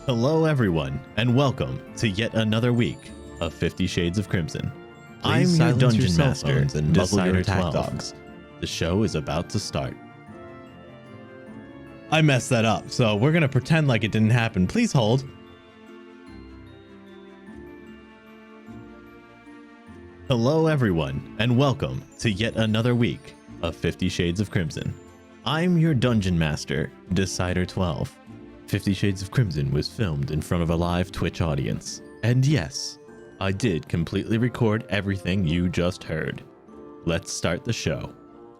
Hello everyone, and welcome to yet another week of 50 Shades of Crimson. I'm your Dungeon Master and Decider 12. The show is about to start. I messed that up, so we're gonna pretend like it didn't happen. Please hold. Hello everyone, and welcome to yet another week of 50 Shades of Crimson. I'm your Dungeon Master, Decider 12. 50 Shades of Crimson was filmed in front of a live Twitch audience. And yes, I did completely record everything you just heard. Let's start the show.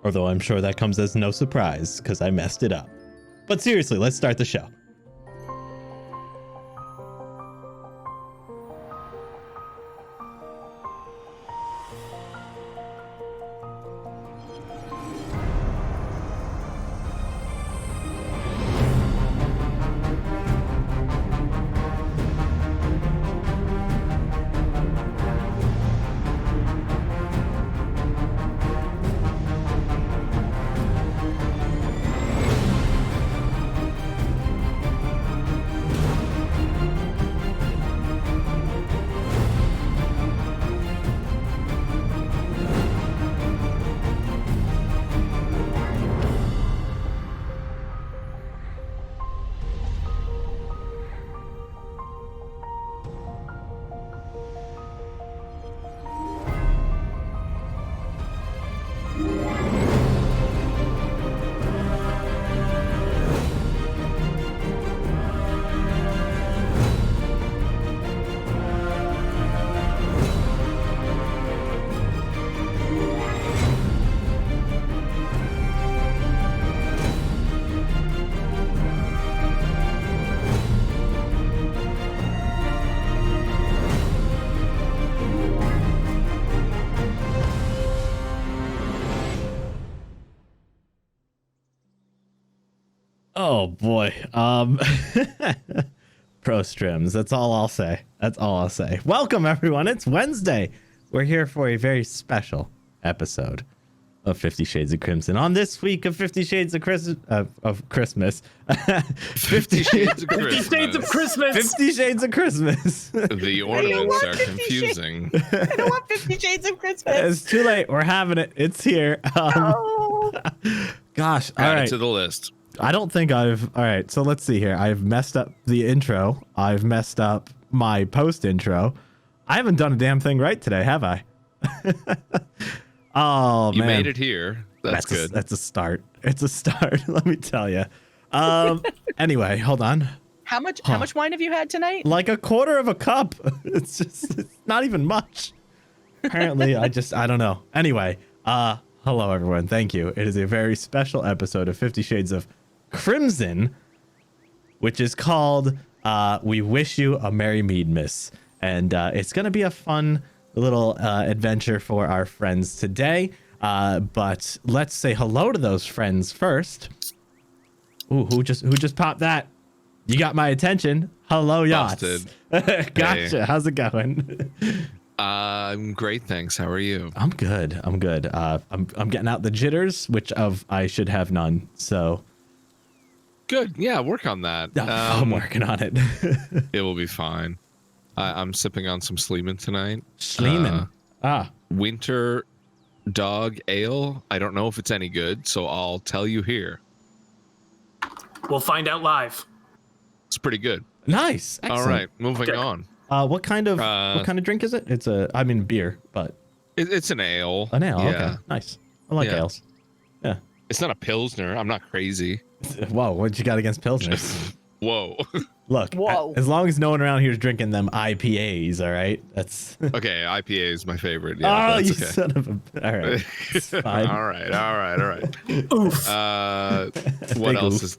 Although I'm sure that comes as no surprise, because I messed it up. But seriously, let's start the show. Oh boy. Pro strims. That's all I'll say. That's all I'll say. Welcome everyone. It's Wednesday. We're here for a very special episode of 50 Shades of Crimson. On this week of 50 Shades of Christmas. 50 Shades of Christmas. 50 Shades of Christmas. 50 Shades of Christmas. The ornaments are confusing. I don't want 50 Shades of Christmas. It's too late. We're having it. It's here. Gosh. All Add right. it to the list. I don't think I've... All right, so let's see here. I've messed up the intro. I've messed up my post intro. I haven't done a damn thing right today, have I? Oh, you man. made it here. That's good. That's a start. It's a start, let me tell you. Anyway, hold on. How much wine have you had tonight? Like a quarter of a cup. It's not even much. Apparently, I don't know. Anyway, hello, everyone. Thank you. It is a very special episode of 50 Shades of Crimson, which is called We Wish You a Merrymeadmas. And it's going to be a fun little adventure for our friends today. But let's say hello to those friends first. Ooh, who just popped that? You got my attention. Hello, Yotts. Gotcha. Hey. How's it going? I'm great, thanks. How are you? I'm good. I'm getting out the jitters, which I should have none. So good. Yeah, work on that. I'm working on it. It will be fine. I'm sipping on some Sleeman tonight. Sleeman. Winter dog ale. I don't know if it's any good, so I'll tell you here. We'll find out live. It's pretty good. Nice. Excellent. All right, moving on. What kind of drink is it? It's beer, but it's an ale. An ale. Yeah. Okay. Nice. I like ales. Yeah. It's not a Pilsner. I'm not crazy. Whoa, what you got against Pilsners? Whoa. Look, whoa. As long as no one around here is drinking them IPAs, all right? That's okay. IPA is my favorite. Yeah, you okay. son of a... All right. It's fine. all right. Oof. What else is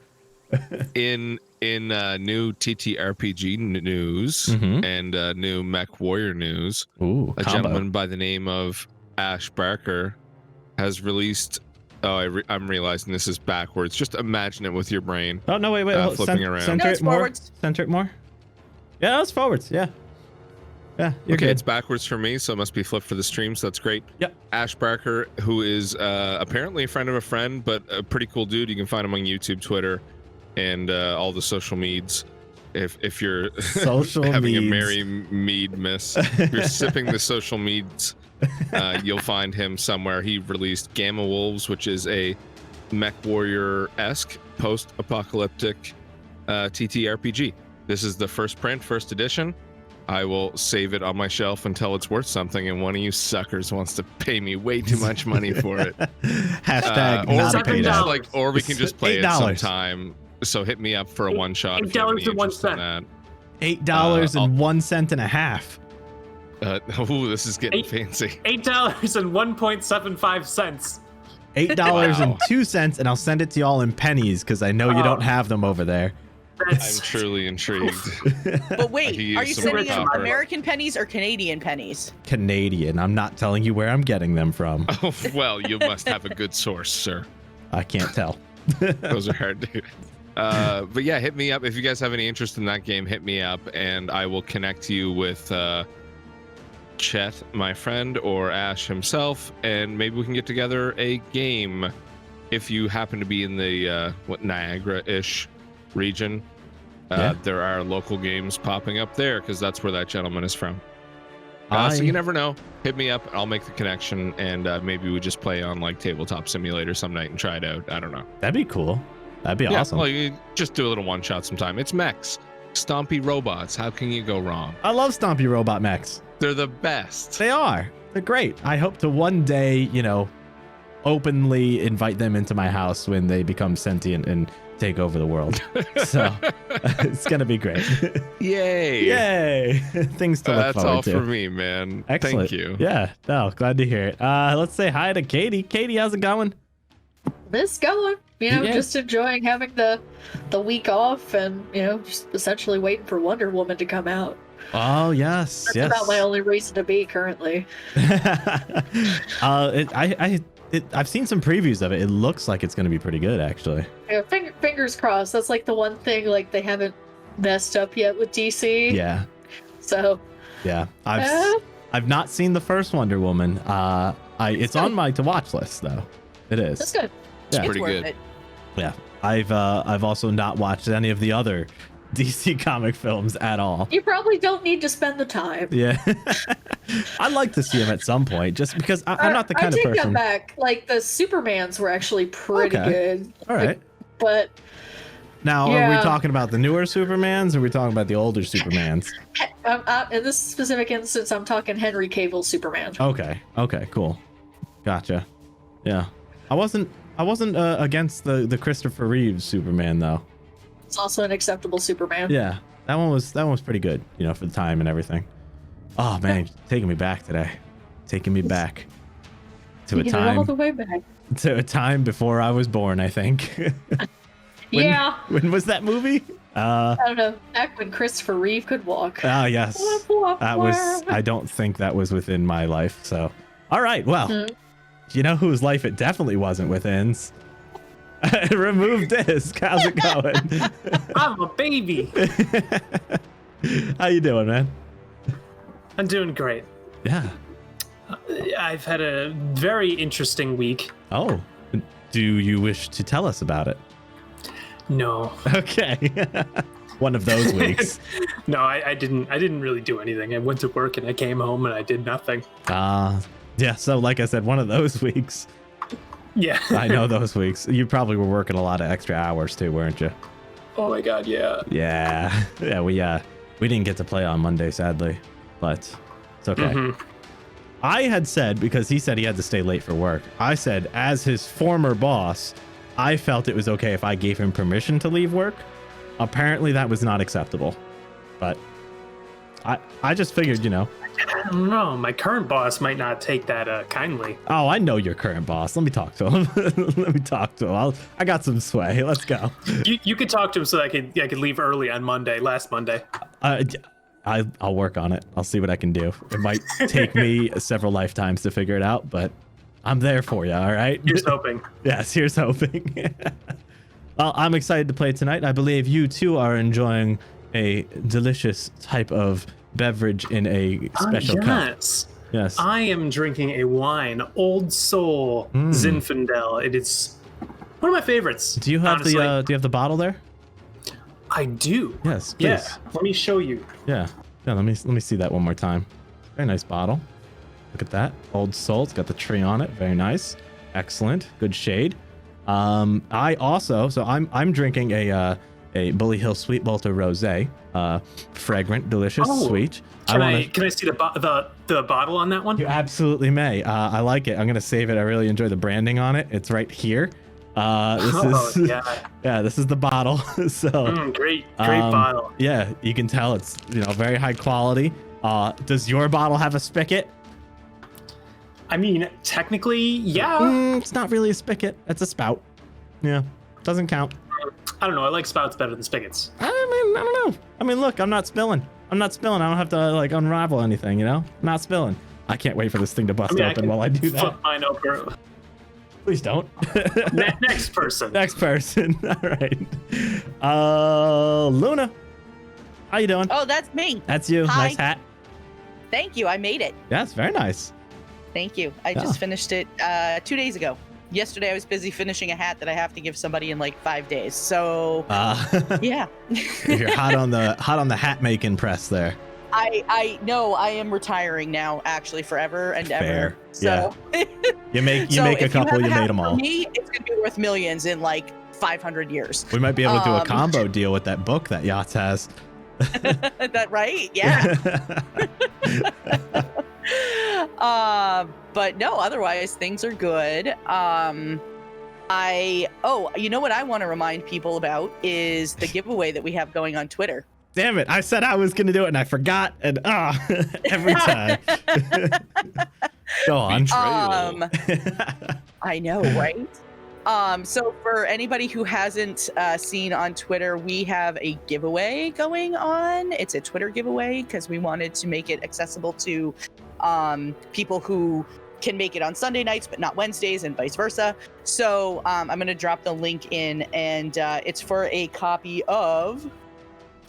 in new TTRPG news and new Mech Warrior news? Ooh, a gentleman by the name of Ash Barker has released. Oh, I'm realizing this is backwards. Just imagine it with your brain. Oh no! Wait! Flipping around. Center No, it it's more. forwards. Center it more. Yeah, that's forwards. Yeah. Yeah, you're okay, good. it's backwards for me, so it must be flipped for the stream, so that's great. Yep. Ash Barker, who is apparently a friend of a friend, but a pretty cool dude. You can find him on YouTube, Twitter, and all the social medias. if you're Social having meads. a Merrymeadmas, if you're sipping the social meads, you'll find him somewhere. He released Gamma Wolves, which is a mech warrior-esque post-apocalyptic TTRPG. This is the first print, first edition. I will save it on my shelf until it's worth something, and one of you suckers wants to pay me way too much money for it. Hashtag or not we a can paid just ad. or we can just play it $8. sometime. So hit me up for a one shot. $8 and 1 cent. $8.01 Ooh, this is getting fancy. $8.75. $8.02, and I'll send it to y'all in pennies because I know you don't have them over there. I'm truly intrigued. But wait, could use are you some sending more them copper. American pennies or Canadian pennies? Canadian. I'm not telling you where I'm getting them from. Oh, well, you must have a good source, sir. I can't tell. Those are hard to. But yeah, hit me up if you guys have any interest in that game. Hit me up, and I will connect you with Chet, my friend, or Ash himself, and maybe we can get together a game. If you happen to be in the Niagara-ish region, there are local games popping up there because that's where that gentleman is from. So you never know. Hit me up. I'll make the connection, and maybe we just play on like Tabletop Simulator some night and try it out. I don't know. That'd be cool. That'd be awesome. Well, you just do a little one shot sometime. It's mechs, stompy robots. How can you go wrong? I love Stompy Robot mechs. They're the best. They are. They're great. I hope to one day, openly invite them into my house when they become sentient and take over the world. So it's gonna be great. Yay! Yay! Things to look That's forward all to. for me, man. Excellent. Thank you. Yeah. No, glad to hear it. Let's say hi to Katie. Katie, how's it going? This going, Yeah. just enjoying having the week off, and just essentially waiting for Wonder Woman to come out. Oh yes, That's yes. about my only reason to be currently. I've seen some previews of it. It looks like it's going to be pretty good, actually. Yeah, fingers crossed. That's like the one thing like they haven't messed up yet with DC. Yeah, So yeah. I've not seen the first Wonder Woman. It's on my to watch list though. It is. that's good. Yeah. Pretty It's worth good. it. Yeah. I've also not watched any of the other DC comic films at all. You probably don't need to spend the time. Yeah. I'd like to see him at some point, just because I'm not the kind I of take person. that back. Like the Supermans were actually pretty Okay. good. All right. But Now, are we Yeah. talking about the newer Supermans, or are we talking about the older Supermans? in this specific instance, I'm talking Henry Cavill Superman. Okay. Okay. Cool. Gotcha. Yeah. I wasn't against the Christopher Reeves Superman though. It's also an acceptable Superman. Yeah. That one was pretty good, for the time and everything. Oh man, taking me back today. Taking me back to a Taking it all time the way back. before I was born, I think. When- Yeah. When was that movie? I don't know. Back when Christopher Reeve could walk. Ah, yes. That was. I don't think that was within my life. So, all right. Well, you know whose life it definitely wasn't within's. RemovedDisc. How's it going? I'm a baby. How you doing, man? I'm doing great. Yeah. I've had a very interesting week. Oh, do you wish to tell us about it? No, Okay. One of those weeks. no, I didn't really do anything. I went to work and I came home and I did nothing. Yeah. So, like I said, one of those weeks. Yeah. I know those weeks. You probably were working a lot of extra hours too, weren't you? Oh my god, yeah. Yeah. Yeah. We didn't get to play on Monday, sadly, but it's okay. Mhm. I had said, because he said he had to stay late for work, I said, as his former boss, I felt it was okay if I gave him permission to leave work. Apparently that was not acceptable, but I just figured, I don't know. My current boss might not take that kindly. oh, I know your current boss. Let me talk to him. Let me talk to him. I got some sway. Let's go. You could talk to him so that I could leave early on last Monday. I'll work on it. I'll see what I can do. It might take me several lifetimes to figure it out, but I'm there for you. All right. Here's hoping. Yes, here's hoping. Well, I'm excited to play tonight. I believe you too are enjoying a delicious type of beverage in a special cup. Yes. Yes. I am drinking a wine, Old Soul Zinfandel. It is one of my favorites. Do you have honestly. the bottle there? I do. Yes, Yeah. please. Let me show you. Yeah. Let me see that one more time. Very nice bottle. Look at that. Old Soul. It's got the tree on it. Very nice. Excellent. Good shade. I also, so I'm drinking a Bully Hill Sweet Bolter Rosé. Fragrant, delicious, sweet. Can I see the bottle on that one? You absolutely may. I like it. I'm gonna save it. I really enjoy the branding on it. It's right here. This is this is the bottle. So great bottle. Yeah, you can tell it's very high quality. Does your bottle have a spigot? I mean, technically, yeah. It's not really a spigot. It's a spout. Yeah, doesn't count. I don't know. I like spouts better than spigots. I don't know. I mean, look, I'm not spilling. I don't have to like unravel anything. I'm not spilling. I can't wait for this thing to bust open while I do that. Flip mine over. Please don't. Next person. Next person. All right. Luna, how you doing? Oh, that's me. That's you. Hi. Nice hat. Thank you. I made it. Yeah, it's very nice. Thank you. I just finished it 2 days ago. Yesterday I was busy finishing a hat that I have to give somebody in like 5 days. So yeah. You're hot on the hat making press there. I know I am retiring now, actually, forever and ever. Fair. So Yeah. You make a couple, you made them all. For me, it's gonna be worth millions in like 500 years. We might be able to do a combo deal with that book that Yotts has. That right? Yeah. But no, otherwise things are good. You know what I want to remind people about is the giveaway that we have going on Twitter. Damn it. I said I was going to do it and I forgot. And every time. Go on. I know, right? So for anybody who hasn't seen on Twitter, we have a giveaway going on. It's a Twitter giveaway because we wanted to make it accessible to people who can make it on Sunday nights but not Wednesdays and vice versa. So I'm going to drop the link in, and it's for a copy of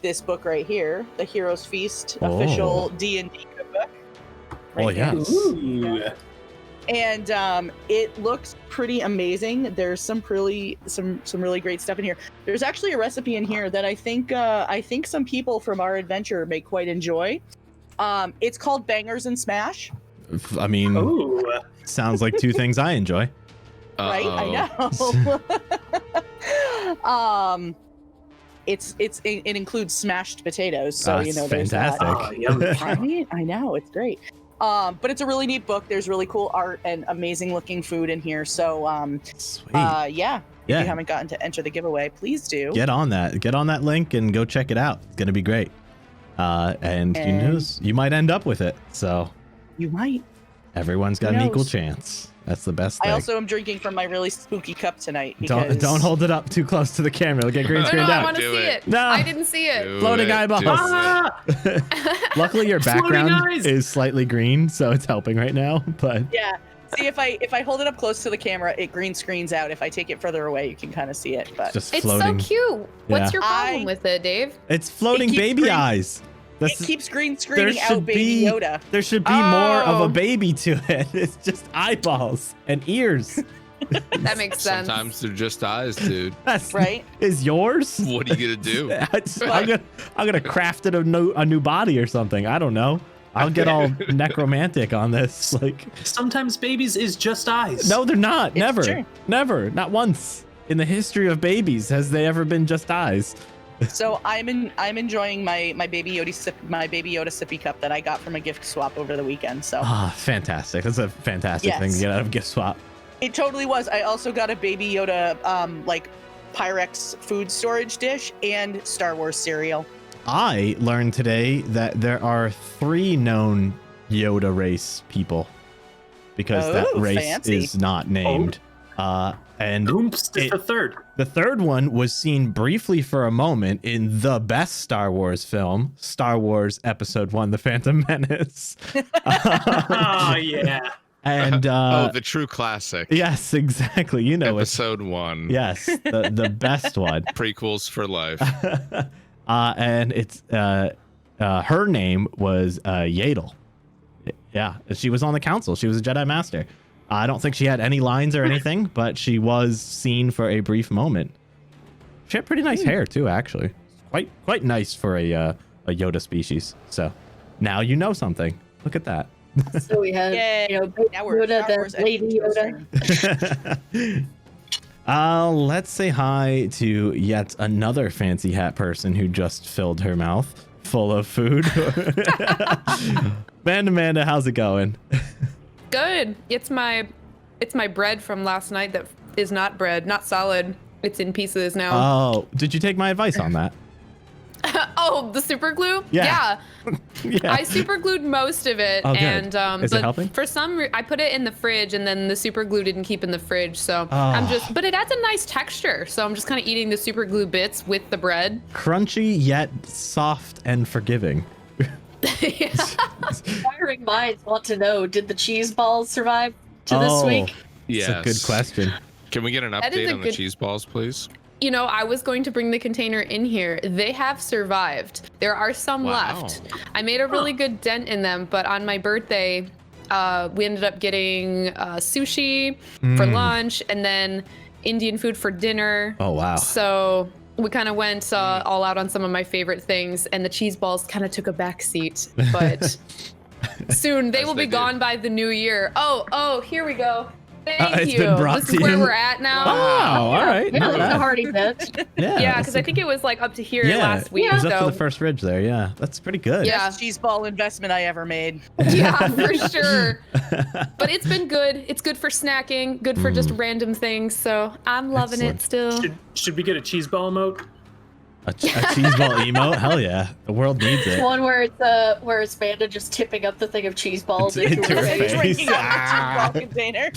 this book right here, the Heroes Feast official D&D cookbook. Right yes. Ooh. And it looks pretty amazing. There's some really great stuff in here. There's actually a recipe in here that I think some people from our adventure may quite enjoy. It's called Bangers and Smash. I mean, sounds like two things I enjoy. Right? I know. It includes smashed potatoes, so That's there's that. fantastic. Right? I know, it's great. But it's a really neat book. There's really cool art and amazing looking food in here. So Sweet. if you haven't gotten to enter the giveaway, please do. Get on that link and go check it out. It's gonna be great. And who knows, you might end up with it. So you might. Everyone's got an equal chance. That's the best thing. I also am drinking from my really spooky cup tonight. Don't hold it up too close to the camera. It'll get green screened out. I want to see it. No. I didn't see it. Floating eyeballs. Luckily, your background is slightly green, so it's helping right now. But yeah. See, if I hold it up close to the camera, it green screens out. If I take it further away, you can kind of see it. But it's so cute. What's your problem with it, Dave? It's floating baby eyes. It keeps green screening out Baby Yoda. There should be more of a baby to it. It's just eyeballs and ears. That makes sense. Sometimes they're just eyes, dude. That's right. Is yours? What are you gonna do? I'm gonna craft it a new body or something. I don't know. I'll get all necromantic on this. Like sometimes babies is just eyes. No, they're not. It's Never. true. Never. Not once in the history of babies has they ever been just eyes. So I'm enjoying my Baby Yoda sippy cup that I got from a gift swap over the weekend. So fantastic. That's a fantastic thing to get out of a gift swap. It totally was. I also got a Baby Yoda Pyrex food storage dish and Star Wars cereal. I learned today that there are 3 known Yoda race people because that race is not named. And Oops, it's the third. The third one was seen briefly for a moment in the best Star Wars film, Star Wars Episode 1, The Phantom Menace. Oh, yeah. And the true classic. Yes, exactly. You know, Episode 1. Yes, the best one. Prequels for life. And it's her name was Yaddle. Yeah, she was on the council. She was a Jedi Master. I don't think she had any lines or anything, but she was seen for a brief moment. She had pretty nice hair too, actually. quite nice for a Yoda species. So now you know something. Look at that. So we have, Yay. Baby Now we're Yoda, Star then Wars Lady extraterrestrial. Yoda. Let's say hi to yet another fancy hat person who just filled her mouth full of food. MandaManda, how's it going? Good. It's my bread from last night that is not bread, not solid. It's in pieces now. Oh, did you take my advice on that? Oh, the super glue? Yeah. Yeah. I super glued most of it, Oh, good. and Is it but helping? for I put it in the fridge, and then the super glue didn't keep in the fridge, so Oh. but it adds a nice texture, so I'm just kind of eating the super glue bits with the bread. Crunchy yet soft and forgiving. Yeah. Inquiring minds want to know, did the cheese balls survive to this week? Yes. It's a good question. Can we get an That is update a on the good- cheese balls, please? You know, I was going to bring the container in here. They have survived. There are some Wow. left. I made a really good dent in them, but on my birthday, we ended up getting sushi for lunch and then Indian food for dinner. Oh, wow. So we kind of went all out on some of my favorite things, and the cheese balls kind of took a back seat. But soon they As will they be do. gone by the new year. Oh, here we go. Thank It's you. been brought This to is where you. we're at now. Wow. All right. Yeah, not that's a bad. hearty bit. Yeah, because I think it was like up to here Yeah, last week. it was up to so the first ridge there. Yeah, that's pretty good. Yeah. Best cheese ball investment I ever made. yeah, for sure. But it's been good. It's good for snacking, good for just random things. So I'm loving Excellent. it still. Should we get a cheese ball emote? A cheese ball emote? Hell yeah. The world needs it. One where it's Manda just tipping up the thing of cheese balls Into into her her face. face. Drinking out Ah. the cheese ball container.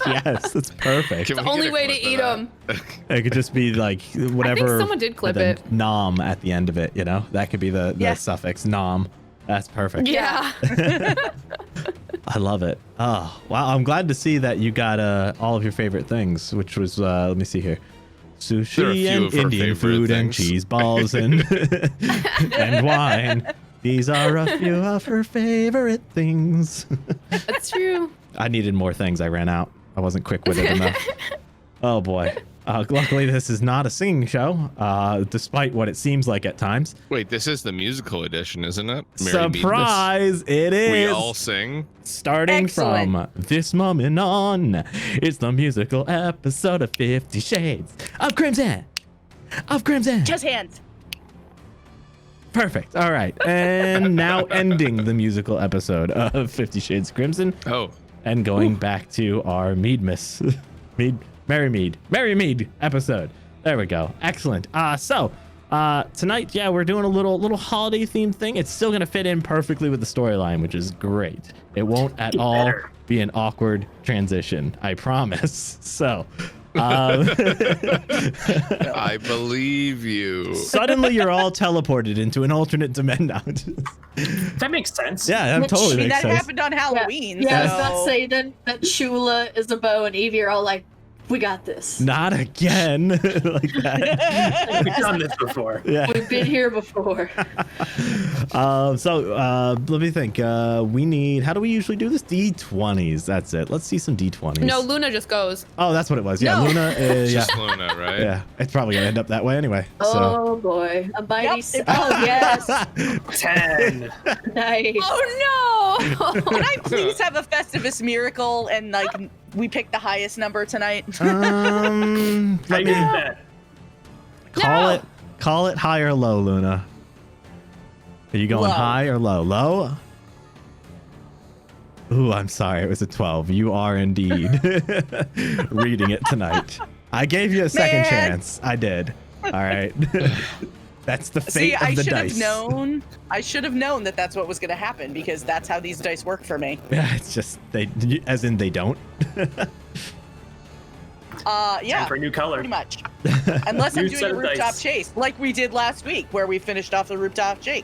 Yes, that's perfect. Can we The only get a way to clip of eat that? them. It could just be like whatever. someone did clip the it. Nom at the end of it, you know? That could be the Yeah. suffix nom. That's perfect. Yeah. I love it. Oh, wow. I'm glad to see that you got all of your favorite things, which was, let me see here. There are a Sushi few and of her Indian favorite food and things. cheese balls and and wine. These are a few of her favorite things. That's true. I needed more things. I ran out. I wasn't quick-witted enough. Oh boy. Luckily, this is not a singing show, despite what it seems like at times. Wait, this is the musical edition, isn't it? Merrymeadmas? Surprise! It is. We all sing. Starting Excellent. from this moment on, it's the musical episode of 50 Shades of Crimson. Of Crimson. Just hands. Perfect. All right. And now ending the musical episode of 50 Shades of Crimson Oh, and going back to our Merrymead episode. There we go. Excellent. So tonight, yeah, we're doing a little holiday themed thing. It's still gonna fit in perfectly with the storyline, which is great. It won't at all be an awkward transition, I promise. So I believe you. suddenly you're all teleported into an alternate dimension. That makes sense. Yeah, that totally I mean, makes that sense. happened on Halloween. Yeah, I was so... about to say then that Shula, Isabo, and Evie are all like, we got this. Not again. Like that. We've done this before. Yeah. We've been here before. Let me think. We need, how do we usually do this? D20s. That's it. Let's see some D20s. No, Luna just goes. Oh, that's what it was. Yeah, No. Luna. It's Yeah. just Luna, right? Yeah. It's probably going to end up that way anyway. So. Oh boy. A mighty. Yep. Oh, yes. 10. Nice. Oh no! Can I please have a Festivus miracle and like we pick the highest number tonight? I Let did me that. call it high or low, Luna. Are you going Low. high or low? Low? Ooh, I'm sorry. It was a 12. You are indeed reading it tonight. I gave you a second Man. chance. I did. All right. That's the fate See, I of the should dice. have known. I should have known that that's what was going to happen because that's how these dice work for me. Yeah, it's just as in they don't. Yeah, Time for a new color. pretty much. Unless I'm New doing set a of rooftop dice. chase, like we did last week, where we finished off the rooftop chase.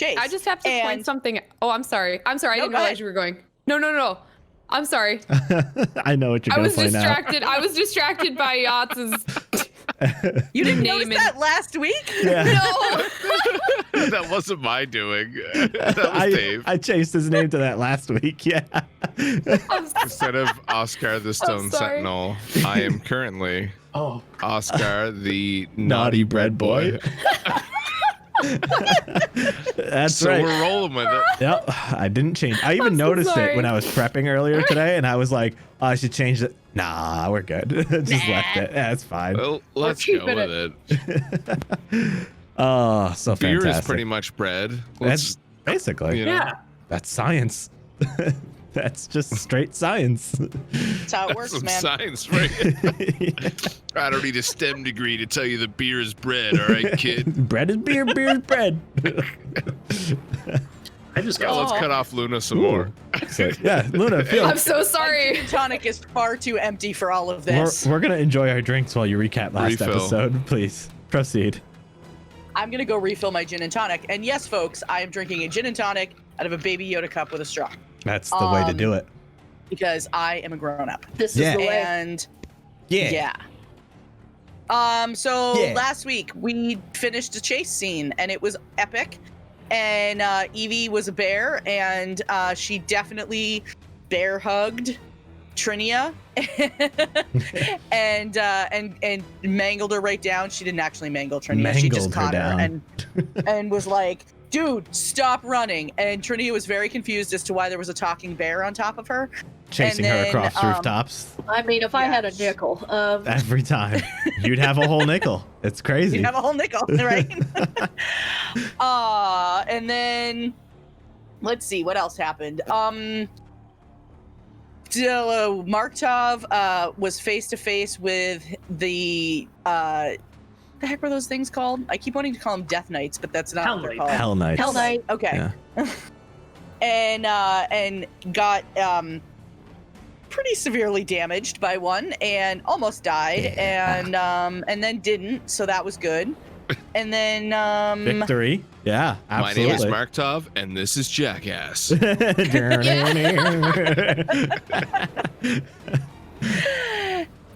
I just have to point And- something. Oh, I'm sorry. I'm sorry. I No, didn't go realize ahead. you were going. No. I'm sorry. I know what you're I going was to play distracted. I was distracted by Yotts' You didn't Name notice that last week? Yeah. No. That wasn't my doing. That was Dave. I changed his name to that last week. Yeah. Instead of Oscar the Stone sorry. Sentinel, I am currently Oh, Oscar the Naughty bread boy. That's So right. we're rolling with it. Yep, I didn't change. I even I'm so noticed it sorry. when I was prepping earlier today, and I was like, oh, I should change it. Nah, we're good. Just left it. Yeah, it's fine. Well, let's go keeping with it. Oh, so Beer fantastic. is pretty much bread. That's basically. you know. yeah. That's science. That's just straight science. That's how it works, Some man. science for you. I don't need a STEM degree to tell you the beer is bread, all right, kid? Bread is beer, beer is bread. I just Now got let's cut off Luna some Ooh. more. So, yeah, Luna, feel I'm so sorry. Gin and tonic is far too empty for all of this. we're gonna enjoy our drinks while you recap last Refill. episode. Please proceed. I'm gonna go refill my gin and tonic. And yes, folks, I am drinking a gin and tonic out of a Baby Yoda cup with a straw That's the way to do it. because I am a grown up. This Yeah. is the way. And Yeah. So Yeah. last week we finished the chase scene and it was epic. And Evie was a bear and she definitely bear hugged Trinia and mangled her right down. She didn't actually mangle Trinia. She just Mangled her caught her, down. and was like, dude, stop running. And Trinia was very confused as to why there was a talking bear on top of her. Chasing And her then, across rooftops I mean, if I had a nickel, every time. You'd have a whole nickel. It's crazy. You have a whole nickel, right? And then let's see what else happened. Markt'ov was face to face with the heck were those things called? I keep wanting to call them Death Knights, but that's not Hell what they're Knight. called. Hell Knights. Hell Knight. Okay. Yeah. And got pretty severely damaged by one and almost died Yeah. and then didn't, so that was good. And then Victory. Yeah, My name is absolutely. Markt'ov, and this is Jackass.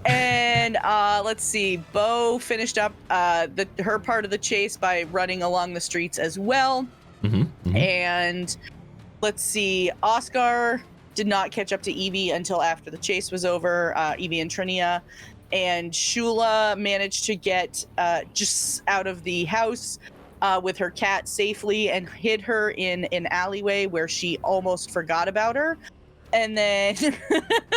And let's see, Bo finished up her part of the chase by running along the streets as well. Mhm, mhm. And let's see, Oscar did not catch up to Evie until after the chase was over, Evie and Trinia. And Shula managed to get just out of the house with her cat safely and hid her in an alleyway where she almost forgot about her. And then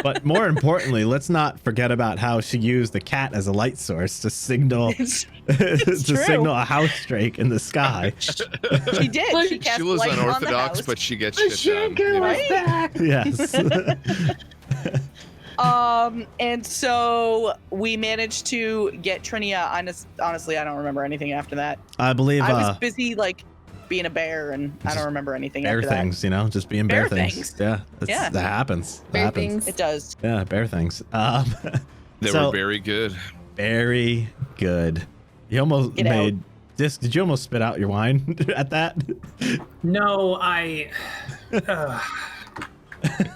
But more importantly, let's not forget about how she used the cat as a light source to signal it's to true. signal a house drake in the sky. she did. Look, She cast She was light on the unorthodox, house. but she gets the shit done. Shinko You know? is back. Yes. And so we managed to get Trinia. Honestly, I don't remember anything after that. I believe I was busy like being a bear, and I don't remember anything bear after things, you know, just being bear, Bear things. things. Yeah, Yeah. that happens. That Bear happens. things. that. It does. Yeah, bear things. They So- were very good. Very good. You almost Get out. made Disc. Did you almost spit out your wine at that? No, I.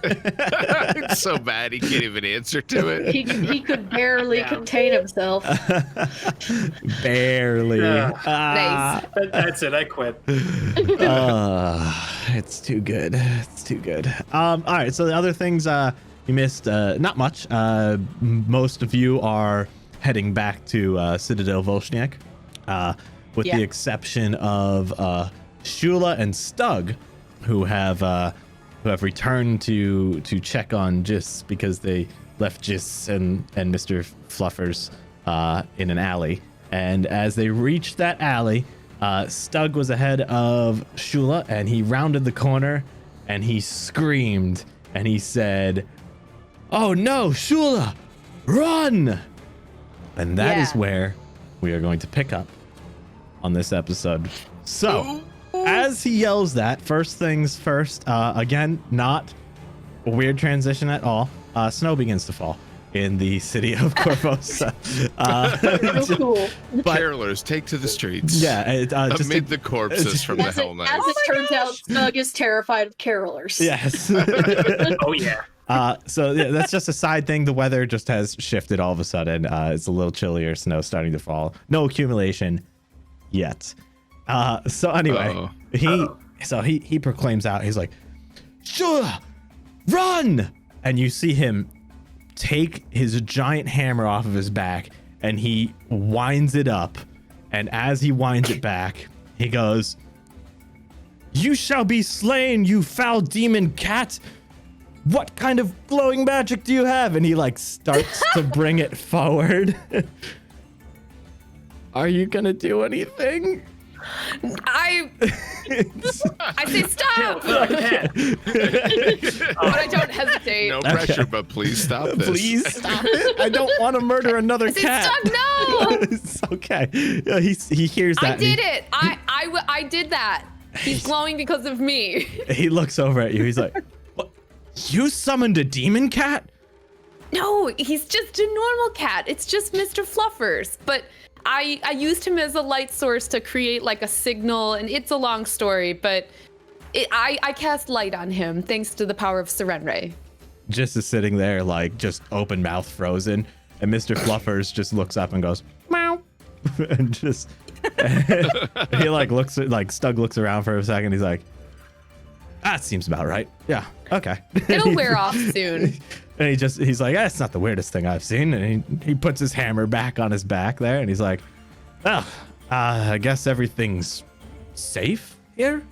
It's so bad he can't even answer to it. He could barely Yeah. contain himself. Barely. Yeah. Ah. That's it. I quit. It's too good. It's too good. All right. So the other things you missed, not much. Most of you are heading back to Citadel Volshniak, with Yeah. the exception of Shula and Stug, who have returned to check on Jis because they left Jis and Mr. Fluffers in an alley. And as they reached that alley, Stug was ahead of Shula, and he rounded the corner, and he screamed, and he said, "Oh no, Shula, run!" And that is Yeah. where we are going to pick up on this episode. So, as he yells that, first things first, again, not a weird transition at all. Snow begins to fall in the city of Corvosa. So cool. But- Carolers, take to the streets. Yeah, just Amid the corpses from the As Hell it Knights. turns out, Snug is terrified of carolers. yes. Oh yeah. So yeah, that's just a side thing. The weather just has shifted all of a sudden. It's a little chillier, snow starting to fall. No accumulation yet. So anyway, he proclaims out, he's like, Shula, run! And you see him take his giant hammer off of his back and he winds it up. And as he winds it back, he goes, "You shall be slain, you foul demon cat. What kind of glowing magic do you have?" And he like starts to bring it forward. Are you gonna do anything? I say stop, Kill the cat. but I don't hesitate. No pressure, but please stop this. Please stop it. I don't want to murder another I say cat. stop, no! It's okay. Yeah, he hears that. I and he- did it. I did that. He's glowing because of me. He looks over at you. He's like, "What? You summoned a demon cat?" No, he's just a normal cat. It's just Mr. Fluffers. But I used him as a light source to create like a signal, and it's a long story, but I cast light on him thanks to the power of Serenray. Just is sitting there like just open mouth frozen, and Mr. Fluffers just looks up and goes, "Meow," and just he like looks at, like Stug looks around for a second. He's like, "That seems about right. Yeah, okay." It'll wear off soon. And he's like, "That's not the weirdest thing I've seen." And he puts his hammer back on his back there, and he's like, "Oh, I guess everything's safe here."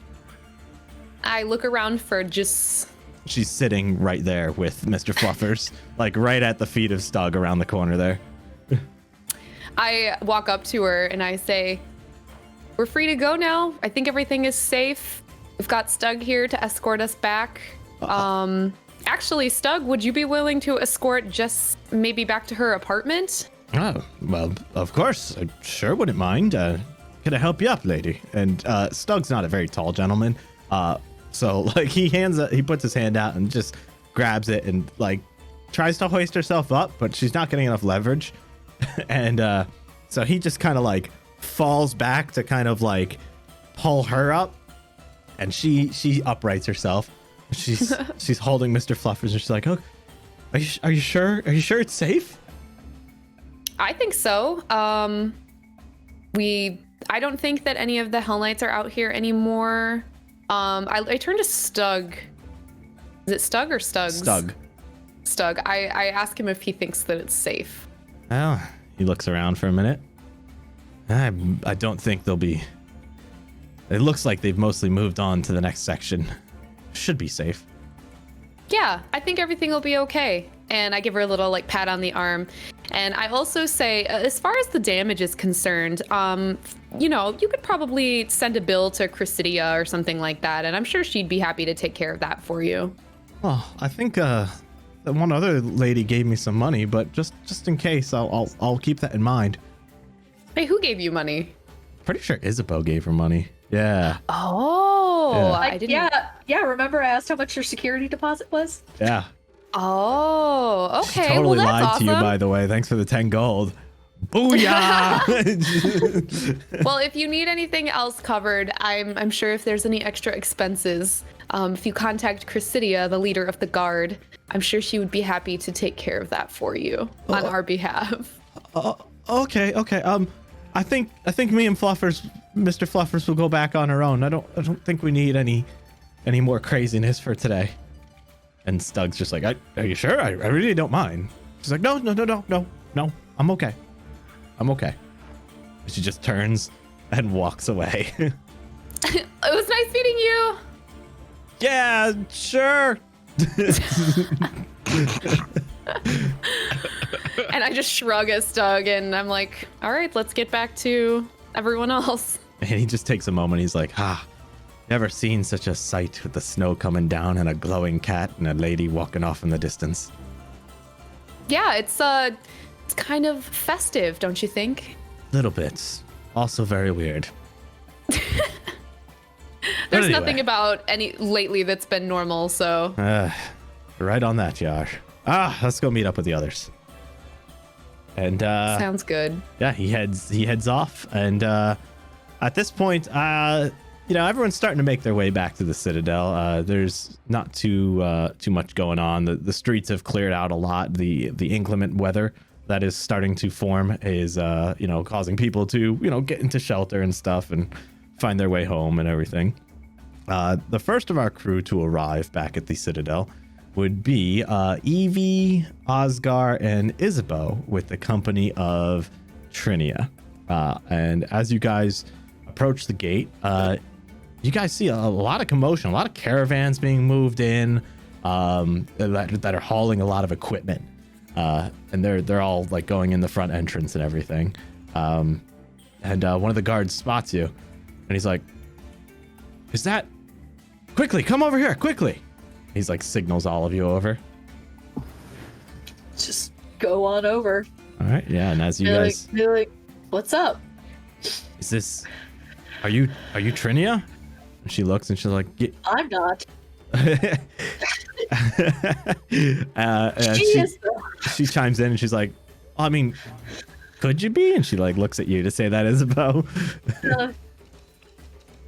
I look around for just... She's sitting right there with Mr. Fluffers, like right at the feet of Stug around the corner there. I walk up to her and I say, "We're free to go now. I think everything is safe. We've got Stug here to escort us back." Actually, Stug, would you be willing to escort Jess maybe back to her apartment? Oh, well, of course. I sure wouldn't mind. Can I help you up, lady? And Stug's not a very tall gentleman. So like he puts his hand out and just grabs it and like tries to hoist herself up, but she's not getting enough leverage. And so he just kind of like falls back to kind of like pull her up, and she uprights herself. She's holding Mr. Fluffers, and she's like, "Oh, are you sure? Are you sure it's safe?" I think so. I don't think that any of the Hell Knights are out here anymore. I turn to Stug. Is it Stug or Stugs? Stug. I ask him if he thinks that it's safe. Well, he looks around for a minute. I don't think they'll be. It looks like they've mostly moved on to the next section. Should be safe. Yeah, I think everything will be okay. And I give her a little like pat on the arm. And I also say, as far as the damage is concerned, you could probably send a bill to Chrysidia or something like that. And I'm sure she'd be happy to take care of that for you. Well, I think that one other lady gave me some money, but just in case, I'll keep that in mind. Hey, who gave you money? Pretty sure Isabo gave her money. Yeah. Oh, Yeah. I didn't. Yeah. Remember I asked how much your security deposit was? Yeah. Oh, She okay. totally well, that's lied awesome. to you, by the way. Thanks for the 10 gold. Booyah! Well, if you need anything else covered, I'm sure if there's any extra expenses, if you contact Chrysidia, the leader of the guard, I'm sure she would be happy to take care of that for you on our behalf. Okay. I think me and Mr. Fluffers will go back on our own. I don't think we need any more craziness for today. And Stug's just like, are you sure? I really don't mind. She's like, no, I'm okay. She just turns and walks away. It was nice meeting you. Yeah, sure. And I just shrug at Stug and I'm like, all right, let's get back to everyone else. And he just takes a moment. He's like, never seen such a sight with the snow coming down and a glowing cat and a lady walking off in the distance. Yeah, it's kind of festive, don't you think? Little bit. Also very weird. There's Anyway. nothing about any lately that's been normal, so Right on that, Yar. Let's go meet up with the others. And sounds good. yeah, he heads off, and at this point, everyone's starting to make their way back to the Citadel. There's not too much going on. The streets have cleared out a lot. The inclement weather that is starting to form is causing people to get into shelter and stuff and find their way home and everything. The first of our crew to arrive back at the Citadel would be Evie, Osgar, and Isabo with the company of Trinia. And as you guys approach the gate, you guys see a lot of commotion, a lot of caravans being moved in that are hauling a lot of equipment. And they're all like going in the front entrance and everything. And one of the guards spots you and he's like, "Is that? Quickly, come over here, quickly." He's like signals all of you over. Just go on over. All right, yeah, and as you guys, They're like, "What's up?" is this? Are you Trinia? And she looks and she's like, I'm not. She chimes in and she's like, "I mean, could you be?" And she like looks at you to say that, Isabo.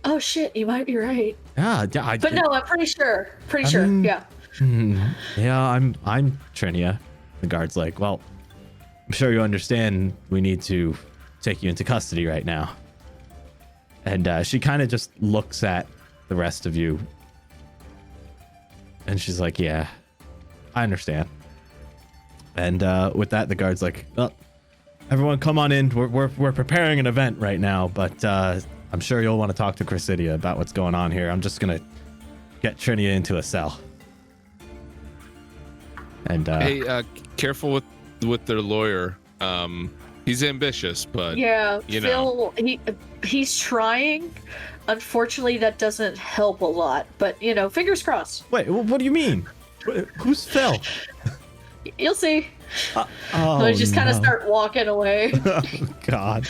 Oh shit, you might be right. Yeah, But no, I'm pretty sure. Yeah. Yeah, I'm Trinia. The guard's like, "Well, I'm sure you understand we need to take you into custody right now." And she kind of just looks at the rest of you. And she's like, "Yeah, I understand." And with that, the guard's like, "Oh, everyone come on in. We're preparing an event right now, but I'm sure you'll want to talk to Chrysidia about what's going on here. I'm just going to get Trinia into a cell." And hey, careful with their lawyer. He's ambitious, but Yeah, Phil, he's trying. Unfortunately, that doesn't help a lot. But fingers crossed. wait, what do you mean? Who's Phil? You'll see. Oh, I just kind of no. start walking away. Oh, God.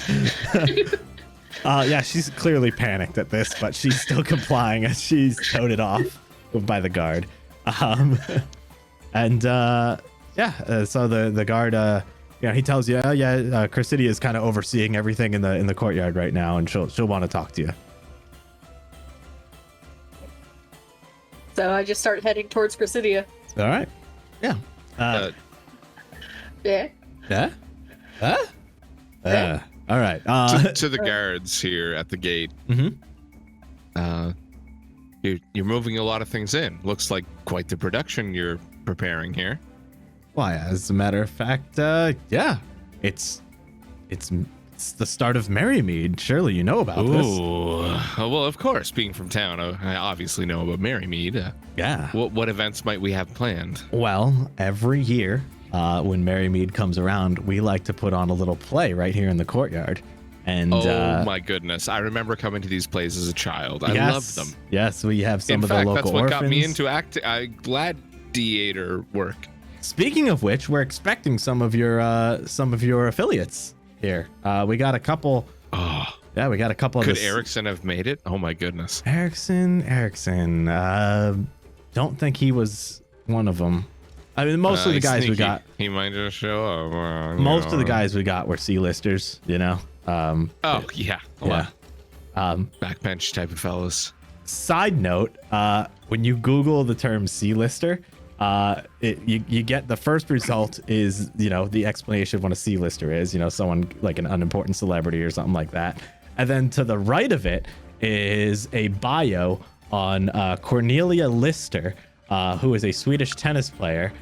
Yeah, she's clearly panicked at this, but she's still complying as she's toted off by the guard. So the guard, he tells you, Chrysidia is kind of overseeing everything in the courtyard right now, and she'll want to talk to you. So I just start heading towards Chrysidia. All right. Yeah. Yeah. Yeah. All right. to the guards here at the gate. Mm-hmm. You're moving a lot of things in. Looks like quite the production you're preparing here. Why, as a matter of fact, yeah, it's the start of Merrymead. Surely you know about this. Well, of course. Being from town, I obviously know about Merrymead. Yeah. What events might we have planned? Well, every year, when Merrymead comes around, we like to put on a little play right here in the courtyard. And my goodness, I remember coming to these plays as a child. I yes, loved them. Yes, we have some In of fact, the local that's what orphans. got me into gladiator work. Speaking of which, we're expecting some of your affiliates here. We got a couple. Oh, yeah, we got a couple. Could of Erickson have made it? Oh my goodness. Erickson. Don't think he was one of them. I mean, most of the guys sneaky. we got. He might just show up. Most of the guys we got were C-listers. Oh yeah. Yeah. Backbench type of fellas. Side note: when you Google the term C-lister, you get the first result is the explanation of what a C-lister is. Someone like an unimportant celebrity or something like that. And then to the right of it is a bio on Cornelia Lister, who is a Swedish tennis player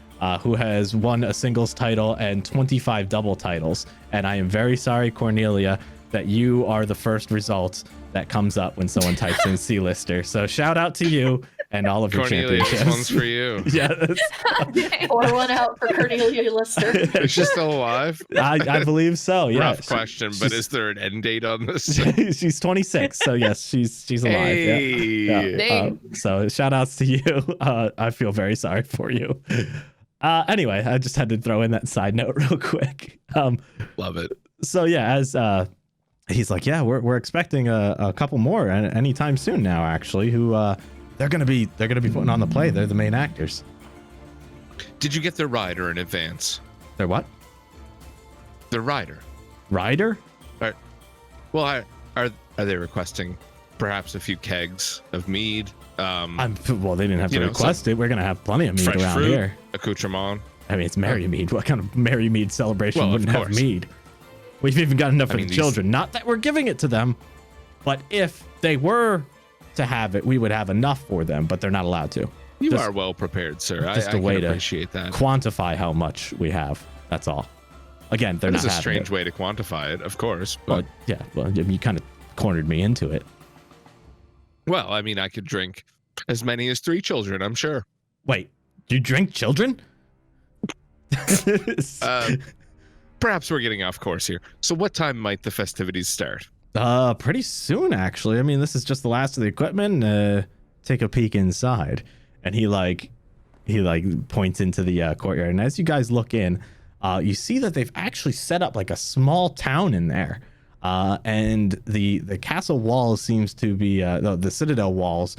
who has won a singles title and 25 double titles. And I am very sorry, Cornelia, that you are the first result that comes up when someone types in C-lister. So shout out to you and all of your Cornelia, championships. this one's for you. Yeah. Pour one out for Cornelia Lister. Is she still alive? I believe so. Yeah. Rough question, but is there an end date on this? She's 26, so yes, she's alive. Hey. Yeah. So shout outs to you. I feel very sorry for you. Anyway, I just had to throw in that side note real quick. Love it. So yeah, as he's like, yeah, we're expecting a couple more anytime soon now, actually, who they're gonna be putting on the play. They're the main actors. Did you get their rider in advance? They're what? The rider. Rider? Well, are they requesting perhaps a few kegs of mead. Well, they didn't have to You know, request it. We're gonna have plenty of mead Fresh around fruit, here. accoutrement. I mean, it's Merrymead. What kind of Merrymead celebration Well, of wouldn't have course. mead? We've even got enough I for mean, the these- children. Not that we're giving it to them, but if they were to have it, we would have enough for them, but they're not allowed to. You Just- are well prepared, sir. just I a way can to appreciate that. Quantify how much we have. That's all. Again, they're It's not a having strange it. way to quantify it, of course. Well, But yeah, well, you kind of cornered me into it. well, I mean, I could drink as many as 3 children, I'm sure. Wait, do you drink children? Perhaps we're getting off course here. So what time might the festivities start? Pretty soon, actually. I mean, this is just the last of the equipment. Take a peek inside, and he points into the courtyard. And as you guys look in, you see that they've actually set up like a small town in there. And the castle walls seems to be the citadel walls